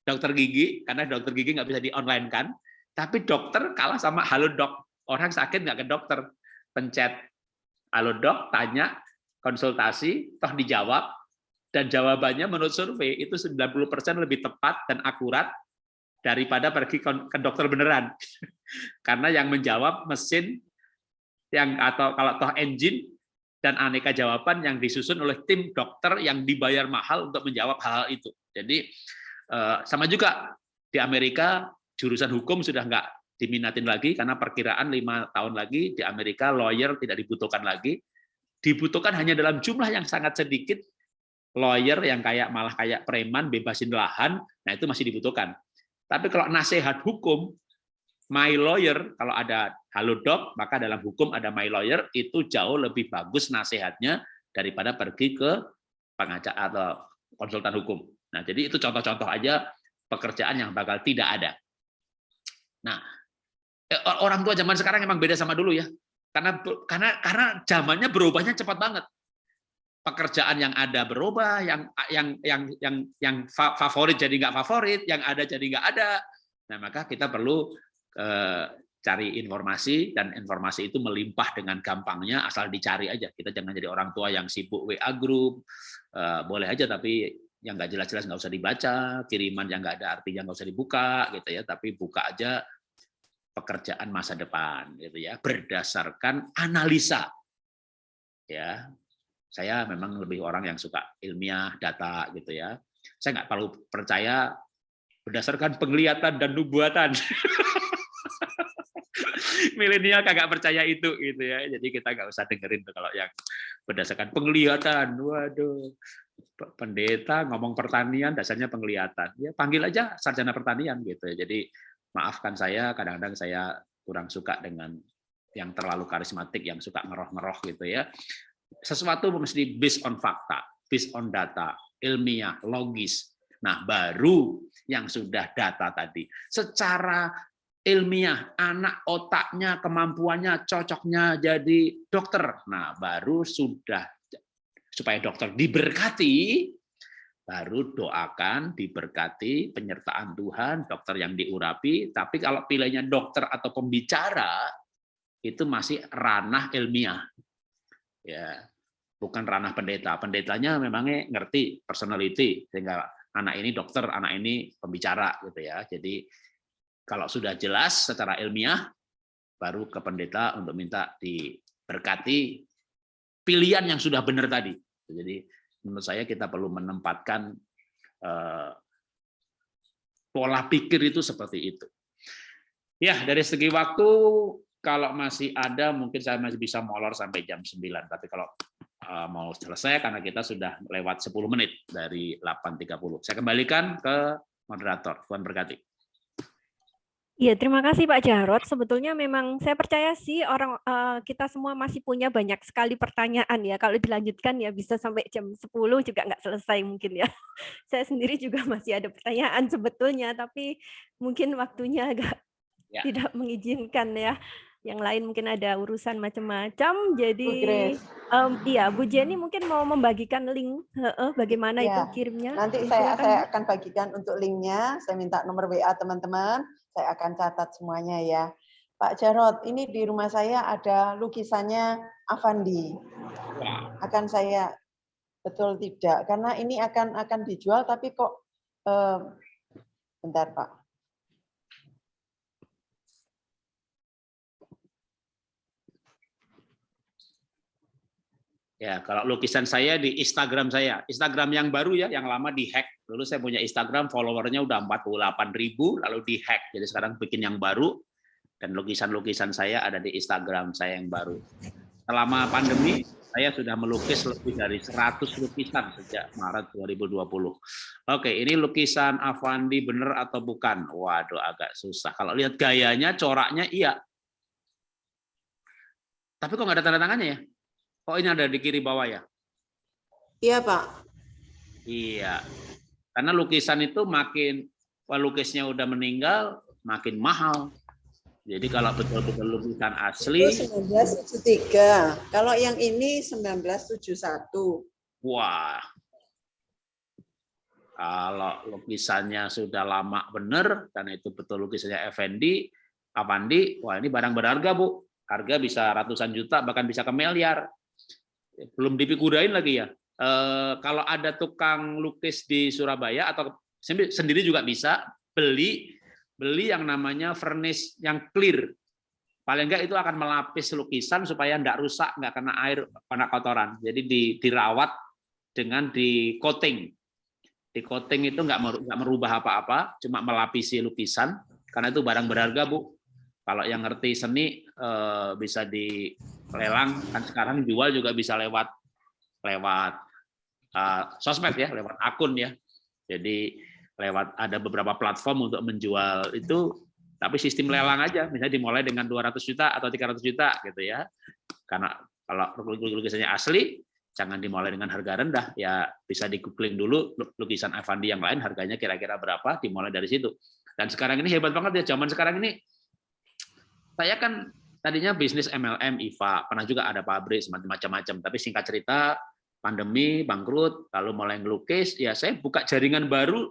dokter gigi, karena dokter gigi nggak bisa di-online kan. Tapi dokter kalah sama halo dok. Orang sakit nggak ke dokter. Pencet halo dok, tanya, konsultasi, toh dijawab, dan jawabannya menurut survei itu 90% lebih tepat dan akurat daripada pergi ke dokter beneran. Karena yang menjawab mesin, atau kalau toh engine, dan aneka jawaban yang disusun oleh tim dokter yang dibayar mahal untuk menjawab hal-hal itu. Jadi sama juga di Amerika jurusan hukum sudah nggak diminatin lagi karena perkiraan 5 tahun lagi di Amerika lawyer tidak dibutuhkan lagi, dibutuhkan hanya dalam jumlah yang sangat sedikit. Lawyer yang malah kayak preman bebasin lahan, nah itu masih dibutuhkan. Tapi kalau nasihat hukum, my lawyer, kalau ada halodoc maka dalam hukum ada my lawyer, itu jauh lebih bagus nasihatnya daripada pergi ke pengacara atau konsultan hukum. Nah, jadi itu contoh-contoh aja pekerjaan yang bakal tidak ada. Nah, orang tua zaman sekarang emang beda sama dulu ya. Karena zamannya berubahnya cepat banget. Pekerjaan yang ada berubah, yang favorit jadi nggak favorit, yang ada jadi nggak ada. Nah, maka kita perlu cari informasi, dan informasi itu melimpah dengan gampangnya asal dicari aja. Kita jangan jadi orang tua yang sibuk WA group, boleh aja tapi yang nggak jelas-jelas nggak usah dibaca, kiriman yang nggak ada artinya nggak usah dibuka gitu ya, tapi buka aja pekerjaan masa depan gitu ya, berdasarkan analisa. Ya, saya memang lebih orang yang suka ilmiah, data gitu ya. Saya nggak perlu percaya berdasarkan penglihatan dan nubuatan. Milenial kagak percaya itu gitu ya. Jadi kita nggak usah dengerin tuh kalau yang berdasarkan penglihatan. Waduh, pendeta ngomong pertanian dasarnya penglihatan. Ya panggil aja sarjana pertanian gitu ya. Jadi maafkan saya, kadang-kadang saya kurang suka dengan yang terlalu karismatik, yang suka ngeroh-ngeroh gitu ya. Sesuatu mesti based on fakta, based on data, ilmiah, logis. Nah, baru yang sudah data tadi. Secara ilmiah, anak otaknya, kemampuannya, cocoknya jadi dokter. Nah, baru sudah, supaya dokter diberkati, baru doakan, diberkati, penyertaan Tuhan, dokter yang diurapi. Tapi kalau pilihnya dokter atau pembicara, itu masih ranah ilmiah. Ya, bukan ranah pendeta. Pendetanya memangnya ngerti personality, sehingga anak ini dokter, anak ini pembicara gitu ya. Jadi kalau sudah jelas secara ilmiah, baru ke pendeta untuk minta diberkati pilihan yang sudah benar tadi. Jadi menurut saya kita perlu menempatkan pola pikir itu seperti itu. Ya, dari segi waktu, kalau masih ada mungkin saya masih bisa molor sampai jam 9. Tapi kalau mau selesai, karena kita sudah lewat 10 menit dari 8.30. Saya kembalikan ke moderator. Tuhan berkati. Iya, terima kasih Pak Jarod. Sebetulnya memang saya percaya sih kita semua masih punya banyak sekali pertanyaan ya. Kalau dilanjutkan ya bisa sampai jam 10 juga nggak selesai mungkin ya. Saya sendiri juga masih ada pertanyaan sebetulnya, tapi mungkin waktunya agak tidak mengizinkan ya. Yang lain mungkin ada urusan macam-macam. Jadi iya, Bu Jenny mungkin mau membagikan link bagaimana itu kirimnya. Nanti saya akan bagikan untuk linknya. Saya minta nomor WA teman-teman. Saya akan catat semuanya ya. Pak Jarod, ini di rumah saya ada lukisannya Avandi. Akan saya betul tidak? Karena ini akan dijual, tapi kok bentar Pak. Ya, kalau lukisan saya di Instagram saya, Instagram yang baru ya, yang lama dihack. Dulu saya punya Instagram, followernya udah 48.000, lalu dihack. Jadi sekarang bikin yang baru, dan lukisan-lukisan saya ada di Instagram saya yang baru. Selama pandemi, saya sudah melukis lebih dari 100 lukisan sejak Maret 2020. Oke, ini lukisan Avandi bener atau bukan? Waduh, agak susah. Kalau lihat gayanya, coraknya iya. Tapi kok nggak ada tanda tangannya ya? Oh, ini ada di kiri bawah ya? Iya, Pak. Iya. Karena lukisan itu makin pelukisnya udah meninggal, makin mahal. Jadi kalau betul-betul lukisan asli. Itu 1973. Kalau yang ini 1971. Wah. Kalau lukisannya sudah lama bener, dan itu betul lukisannya Avandi, wah ini barang berharga, Bu. Harga bisa ratusan juta, bahkan bisa ke miliar. Belum dipikurain lagi ya. Kalau ada tukang lukis di Surabaya atau sendiri juga bisa beli yang namanya varnish yang clear. Paling enggak itu akan melapis lukisan supaya enggak rusak, enggak kena air, kena kotoran. Jadi dirawat dengan di coating. Di coating itu enggak merubah apa-apa, cuma melapisi lukisan, karena itu barang berharga, Bu. Kalau yang ngerti seni bisa dilelang, kan sekarang jual juga bisa lewat sosmed ya, lewat akun ya. Jadi lewat ada beberapa platform untuk menjual itu, tapi sistem lelang aja, misalnya dimulai dengan 200 juta atau 300 juta gitu ya. Karena kalau lukisannya asli, jangan dimulai dengan harga rendah, ya bisa di googling dulu lukisan Avandi yang lain harganya kira-kira berapa, dimulai dari situ. Dan sekarang ini hebat banget ya, zaman sekarang ini saya kan tadinya bisnis MLM, IVA, pernah juga ada pabrik macam-macam, tapi singkat cerita pandemi, bangkrut, lalu mulai ngelukis, ya saya buka jaringan baru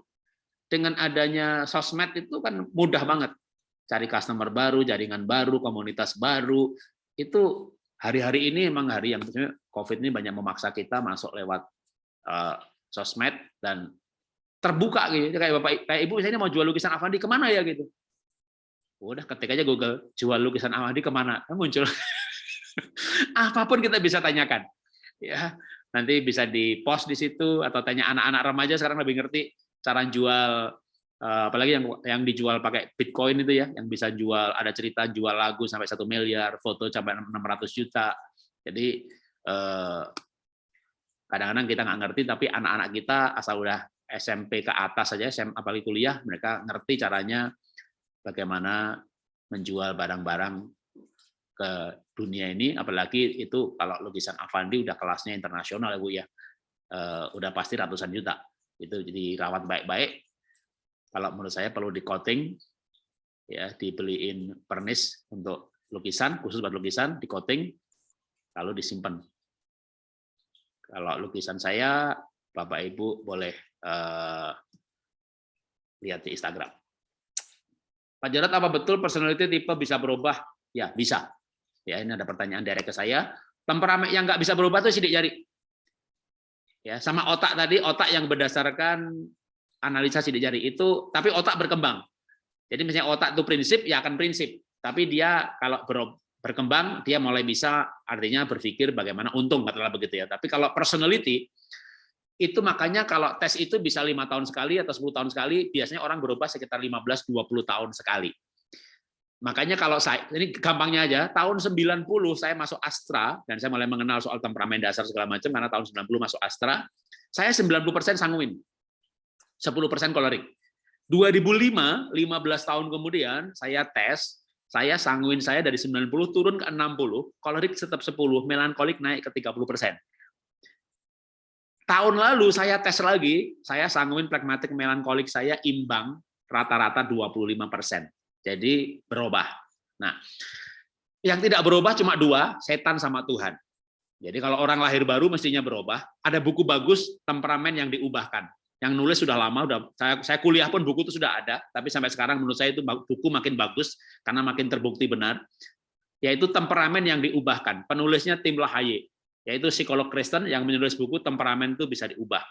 dengan adanya sosmed itu kan mudah banget. Cari customer baru, jaringan baru, komunitas baru, itu hari-hari ini emang hari yang COVID ini banyak memaksa kita masuk lewat sosmed dan terbuka gitu. Kayak Ibu misalnya mau jual lukisan Avandi kemana ya gitu. Udah ketik aja Google jual lukisan Avandi kemana, muncul. Apapun kita bisa tanyakan. Ya, nanti bisa di post di situ atau tanya anak-anak remaja sekarang lebih ngerti cara jual, apalagi yang dijual pakai Bitcoin itu ya, yang bisa jual, ada cerita jual lagu sampai 1 miliar, foto sampai 600 juta. Jadi kadang-kadang kita nggak ngerti, tapi anak-anak kita asal udah SMP ke atas saja, apalagi kuliah, mereka ngerti caranya bagaimana menjual barang-barang ke dunia ini, apalagi itu kalau lukisan Avandi udah kelasnya internasional ya Bu ya, udah pasti ratusan juta. Itu jadi rawat baik-baik. Kalau menurut saya perlu di coating, ya dibeliin pernis untuk lukisan, khusus buat lukisan, di coating, lalu disimpan. Kalau lukisan saya, Bapak Ibu boleh lihat di Instagram. Pak Jarod, apa betul personality tipe bisa berubah? Ya bisa. Ya ini ada pertanyaan direct ke saya. Temperamen yang nggak bisa berubah itu sidik jari. Ya sama otak tadi, otak yang berdasarkan analisa sidik jari itu, tapi otak berkembang. Jadi misalnya otak itu prinsip, ya akan prinsip. Tapi dia kalau berkembang, dia mulai bisa artinya berpikir bagaimana untung, katakanlah begitu ya. Tapi kalau personality, itu makanya kalau tes itu bisa 5 tahun sekali atau 10 tahun sekali, biasanya orang berubah sekitar 15-20 tahun sekali. Makanya kalau saya, ini gampangnya aja, tahun 90 saya masuk Astra, dan saya mulai mengenal soal temperamen dasar segala macam, karena tahun 90 masuk Astra, saya 90% sanguin. 10% kolerik. 2005, 15 tahun kemudian, saya tes, saya sanguin saya dari 90 turun ke 60, kolerik tetap 10, melankolik naik ke 30%. Tahun lalu saya tes lagi, saya sanguin pragmatik melankolik saya imbang rata-rata 25%. Jadi berubah. Nah, yang tidak berubah cuma 2, setan sama Tuhan. Jadi kalau orang lahir baru mestinya berubah. Ada buku bagus temperamen yang diubahkan. Yang nulis sudah lama, saya kuliah pun buku itu sudah ada, tapi sampai sekarang menurut saya itu buku makin bagus karena makin terbukti benar. Yaitu temperamen yang diubahkan. Penulisnya Tim LaHaye, yaitu psikolog Kristen yang menulis buku temperamen itu bisa diubah.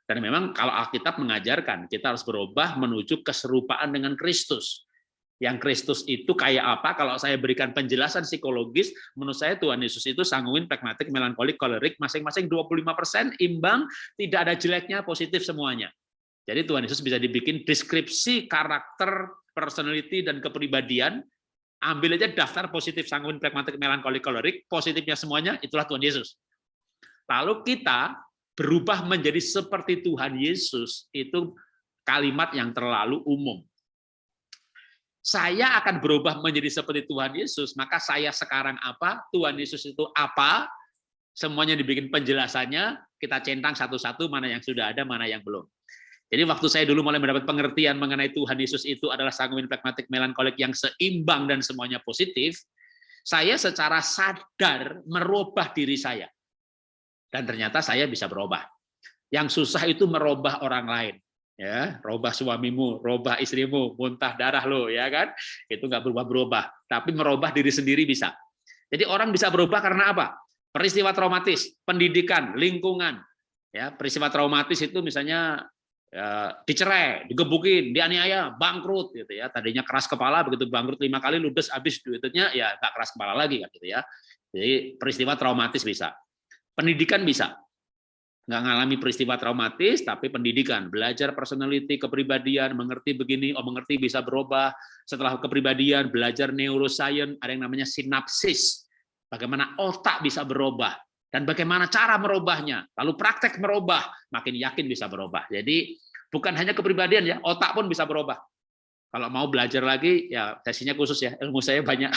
Dan memang kalau Alkitab mengajarkan kita harus berubah menuju keserupaan dengan Kristus. Yang Kristus itu kayak apa? Kalau saya berikan penjelasan psikologis, menurut saya Tuhan Yesus itu sanguin, pragmatik, melankolik, kolerik, masing-masing 25%, imbang, tidak ada jeleknya, positif semuanya. Jadi Tuhan Yesus bisa dibikin deskripsi karakter, personality, dan kepribadian. Ambil aja daftar positif, sanguin, pragmatik, melankolik, kolerik, positifnya semuanya, itulah Tuhan Yesus. Lalu kita berubah menjadi seperti Tuhan Yesus, itu kalimat yang terlalu umum. Saya akan berubah menjadi seperti Tuhan Yesus, maka saya sekarang apa, Tuhan Yesus itu apa, semuanya dibikin penjelasannya, kita centang satu-satu mana yang sudah ada, mana yang belum. Jadi waktu saya dulu mulai mendapat pengertian mengenai Tuhan Yesus itu adalah sanguin, pragmatik, melankolik yang seimbang dan semuanya positif, saya secara sadar merubah diri saya. Dan ternyata saya bisa berubah. Yang susah itu merubah orang lain. Ya, robah suamimu, robah istrimu, muntah darah lo, ya kan? Itu nggak berubah-berubah, tapi merubah diri sendiri bisa. Jadi orang bisa berubah karena apa? Peristiwa traumatis, pendidikan, lingkungan. Ya, peristiwa traumatis itu misalnya ya, dicerai, digebukin, dianiaya, bangkrut, gitu ya. Tadinya keras kepala, begitu bangkrut 5 kali, ludes, habis duitnya, ya nggak keras kepala lagi, kan, gitu ya. Jadi peristiwa traumatis bisa. Pendidikan bisa. Nggak ngalami peristiwa traumatis, tapi pendidikan, belajar personality, kepribadian, mengerti begini, mengerti bisa berubah. Setelah kepribadian, belajar neuroscience, ada yang namanya sinapsis, bagaimana otak bisa berubah, dan bagaimana cara merubahnya. Lalu praktek merubah, makin yakin bisa berubah. Jadi bukan hanya kepribadian ya, otak pun bisa berubah. Kalau mau belajar lagi, ya sesinya khusus ya, ilmu saya banyak.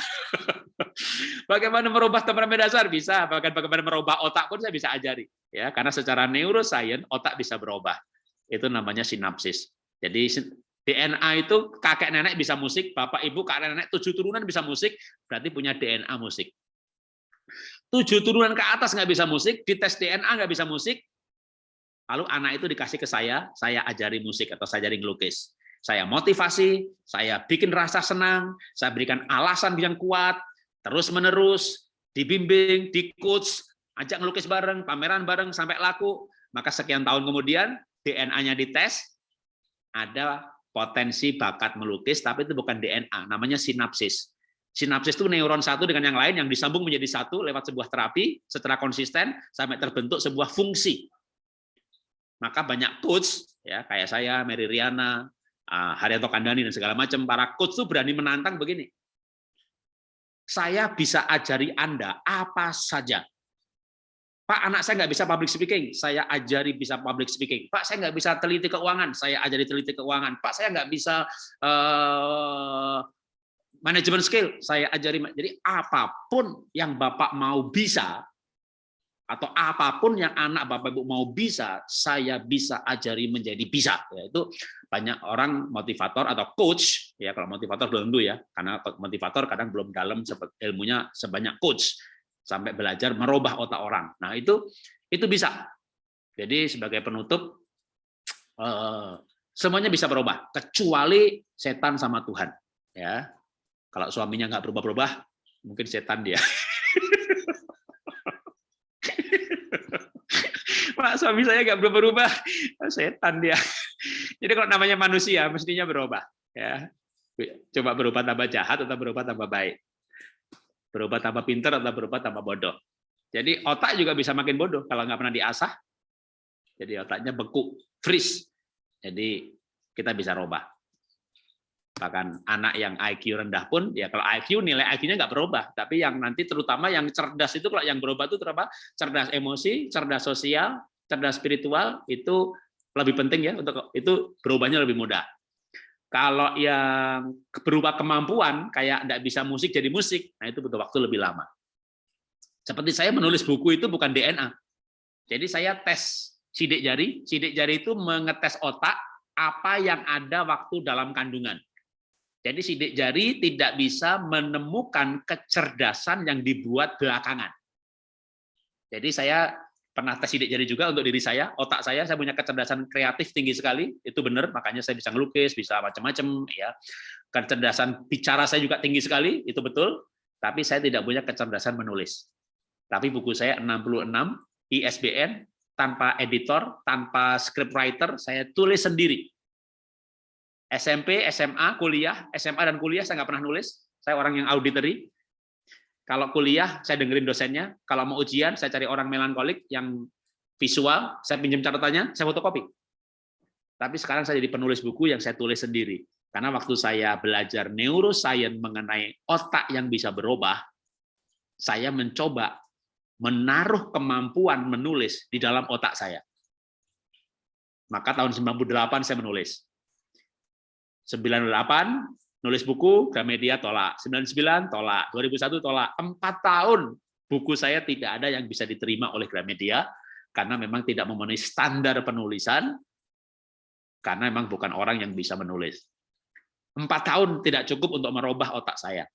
Bagaimana merubah temperamen dasar bisa, bahkan bagaimana merubah otak pun saya bisa ajari. ya, karena secara neuroscience otak bisa berubah. Itu namanya sinapsis. Jadi DNA itu kakek nenek bisa musik, bapak ibu kakek nenek 7 turunan bisa musik, berarti punya DNA musik. 7 turunan ke atas nggak bisa musik, dites DNA nggak bisa musik, lalu anak itu dikasih ke saya ajari musik atau saya ajari ngelukis. Saya motivasi, saya bikin rasa senang, saya berikan alasan yang kuat, terus-menerus, dibimbing, di-coach, ajak ngelukis bareng, pameran bareng, sampai laku. Maka sekian tahun kemudian, DNA-nya dites, ada potensi bakat melukis, tapi itu bukan DNA, namanya sinapsis. Sinapsis itu neuron satu dengan yang lain yang disambung menjadi satu lewat sebuah terapi secara konsisten sampai terbentuk sebuah fungsi. Maka banyak coach ya kayak saya, Mary Riana, Haryanto Kandani dan segala macam para coach itu berani menantang begini. Saya bisa ajari Anda apa saja. Pak, anak saya nggak bisa public speaking, saya ajari bisa public speaking. Pak, saya nggak bisa teliti keuangan, saya ajari teliti keuangan. Pak, saya nggak bisa manajemen skill, saya ajari. Jadi apapun yang Bapak mau bisa, atau apapun yang anak Bapak Ibu mau bisa, saya bisa ajari menjadi bisa. Itu banyak orang motivator atau coach, ya kalau motivator belum tentu ya, karena motivator kadang belum dalam ilmunya sebanyak coach, sampai belajar merubah otak orang. Nah itu bisa. Jadi sebagai penutup, semuanya bisa berubah, kecuali setan sama Tuhan. Ya, kalau suaminya nggak berubah-berubah, mungkin setan dia. Pak, suami saya nggak berubah-berubah, setan dia. Jadi kalau namanya manusia, mestinya berubah. Ya, coba berubah tambah jahat atau berubah tambah baik. Berubah tambah pintar atau berubah tambah bodoh. Jadi otak juga bisa makin bodoh kalau nggak pernah diasah. Jadi otaknya beku, freeze. Jadi kita bisa rubah. Bahkan anak yang IQ rendah pun, ya kalau IQ nilai IQ-nya nggak berubah, tapi yang nanti terutama yang cerdas itu, kalau yang berubah itu terutama cerdas emosi, cerdas sosial, cerdas spiritual, itu lebih penting ya, untuk itu berubahnya lebih mudah. Kalau yang berubah kemampuan, kayak nggak bisa musik jadi musik, nah itu butuh waktu lebih lama. Seperti saya menulis buku itu bukan DNA. Jadi saya tes sidik jari itu mengetes otak apa yang ada waktu dalam kandungan. Jadi sidik jari tidak bisa menemukan kecerdasan yang dibuat belakangan. Jadi saya pernah tes sidik jari juga untuk diri saya, otak saya punya kecerdasan kreatif tinggi sekali, itu benar, makanya saya bisa ngelukis, bisa macam-macam, ya. Kecerdasan bicara saya juga tinggi sekali, itu betul, tapi saya tidak punya kecerdasan menulis. Tapi buku saya 66, ISBN, tanpa editor, tanpa scriptwriter, saya tulis sendiri. SMP, SMA, kuliah, SMA dan kuliah saya nggak pernah nulis, saya orang yang auditory. Kalau kuliah, saya dengerin dosennya. Kalau mau ujian, saya cari orang melankolik yang visual, saya pinjam catatannya, saya fotokopi. Tapi sekarang saya jadi penulis buku yang saya tulis sendiri. Karena waktu saya belajar neuroscience mengenai otak yang bisa berubah, saya mencoba menaruh kemampuan menulis di dalam otak saya. Maka tahun 98 saya menulis. 98 nulis buku, Gramedia tolak, 99 tolak, 2001 tolak, 4 tahun buku saya tidak ada yang bisa diterima oleh Gramedia karena memang tidak memenuhi standar penulisan, karena memang bukan orang yang bisa menulis. 4 tahun tidak cukup untuk merubah otak saya.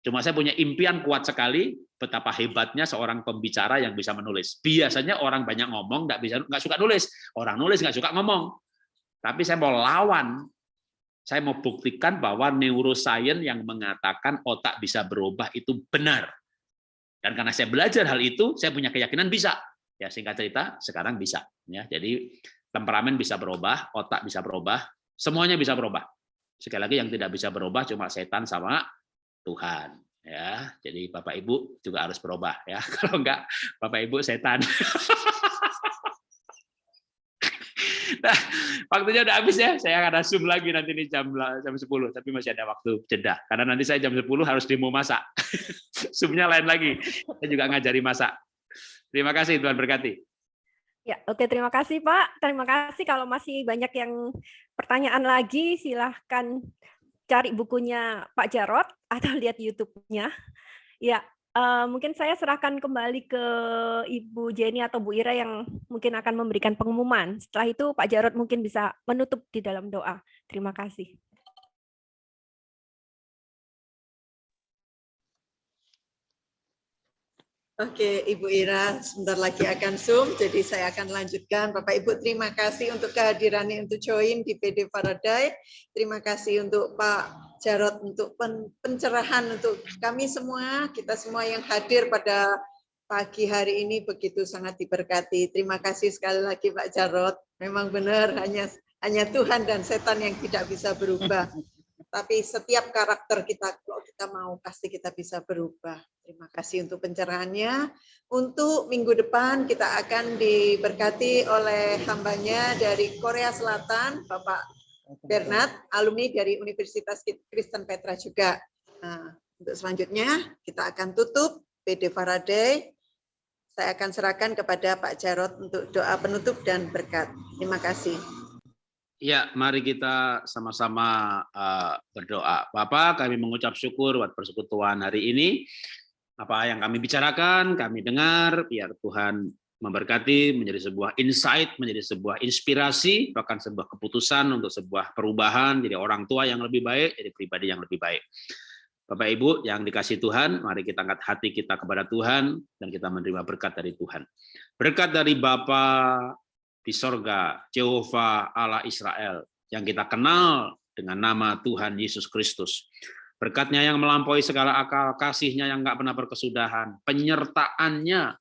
Cuma saya punya impian kuat sekali betapa hebatnya seorang pembicara yang bisa menulis. Biasanya orang banyak ngomong nggak suka nulis, orang nulis nggak suka ngomong. Tapi saya mau lawan. Saya mau buktikan bahwa neuroscience yang mengatakan otak bisa berubah itu benar. Dan karena saya belajar hal itu, saya punya keyakinan bisa. Ya singkat cerita, sekarang bisa. Ya, jadi temperamen bisa berubah, otak bisa berubah, semuanya bisa berubah. Sekali lagi yang tidak bisa berubah cuma setan sama Tuhan. Ya, jadi Bapak Ibu juga harus berubah. Ya, kalau enggak Bapak Ibu setan. Nah, waktunya udah habis ya. Saya akan zoom lagi nanti nih jam 10, tapi masih ada waktu jeda. Karena nanti saya jam 10 harus demo masak. Zoomnya lain lagi. Saya juga ngajari masak. Terima kasih, Tuhan berkati. Ya, oke, terima kasih Pak. Terima kasih. Kalau masih banyak yang pertanyaan lagi, silahkan cari bukunya Pak Jarot atau lihat YouTube-nya. Ya, Mungkin saya serahkan kembali ke Ibu Jenny atau Bu Ira yang mungkin akan memberikan pengumuman. Setelah itu Pak Jarod mungkin bisa menutup di dalam doa. Terima kasih. Oke, Ibu Ira sebentar lagi akan Zoom, jadi saya akan lanjutkan. Bapak Ibu, terima kasih untuk kehadirannya untuk join di PD Faraday. Terima kasih untuk Pak Jarod untuk pencerahan untuk kami semua, kita semua yang hadir pada pagi hari ini begitu sangat diberkati. Terima kasih sekali lagi Pak Jarod. Memang benar hanya Tuhan dan setan yang tidak bisa berubah. Tapi setiap karakter kita, kalau kita mau, pasti kita bisa berubah. Terima kasih untuk pencerahannya. Untuk minggu depan kita akan diberkati oleh hambanya dari Korea Selatan, Bapak Bernard, alumni dari Universitas Kristen Petra juga. Nah, untuk selanjutnya kita akan tutup PD Faraday. Saya akan serahkan kepada Pak Jarod untuk doa penutup dan berkat. Terima kasih. Ya, mari kita sama-sama berdoa. Bapak, kami mengucap syukur buat persekutuan hari ini. Apa yang kami bicarakan, kami dengar, biar Tuhan memberkati, menjadi sebuah insight, menjadi sebuah inspirasi, bahkan sebuah keputusan untuk sebuah perubahan, jadi orang tua yang lebih baik, jadi pribadi yang lebih baik. Bapak Ibu yang dikasih Tuhan, mari kita angkat hati kita kepada Tuhan, dan kita menerima berkat dari Tuhan. Berkat dari Bapa di sorga, Jehovah Allah Israel, yang kita kenal dengan nama Tuhan Yesus Kristus. Berkatnya yang melampaui segala akal, kasihnya yang nggak pernah berkesudahan, penyertaannya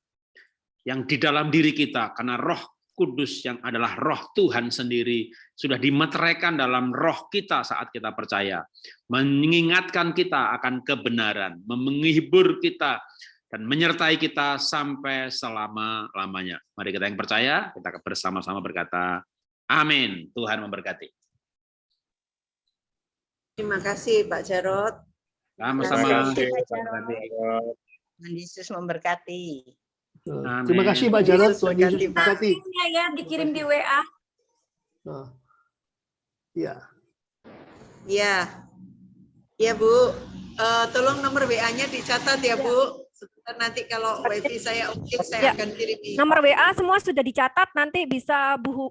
yang di dalam diri kita, karena Roh Kudus yang adalah Roh Tuhan sendiri, sudah dimeteraikan dalam roh kita saat kita percaya, mengingatkan kita akan kebenaran, menghibur kita, dan menyertai kita sampai selama-lamanya. Mari kita yang percaya, kita bersama-sama berkata, amin. Tuhan memberkati. Terima kasih Pak Jarod. Sama-sama. Tuhan Yesus memberkati. Amin. Terima kasih Pak Jarod. Tuhan Yesus memberkati. Ya, dikirim di WA. Ya. Ya, ya Bu. Tolong nomor WA-nya dicatat ya Bu. Sebentar nanti kalau wifi saya oke, saya akan kirim. Nomor WA semua sudah dicatat, nanti bisa Bu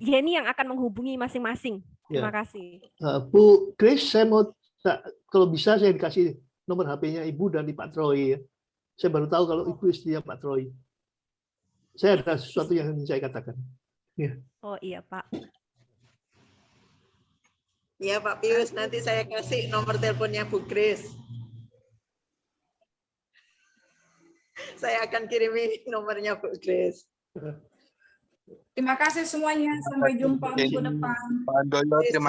Jenny yang akan menghubungi masing-masing. Terima kasih. Bu Grace, saya mau kalau bisa saya dikasih nomor HP-nya Ibu dan di Pak Troy ya. Saya baru tahu kalau Ibu istrinya Pak Troy. Saya ada sesuatu yang ingin saya katakan. Ya. Oh iya Pak. Ya Pak Pius, nanti saya kasih nomor teleponnya Bu Grace. Saya akan kirimi nomornya Bu Grace. Terima kasih semuanya. Sampai jumpa minggu depan. Pak Doyo, terima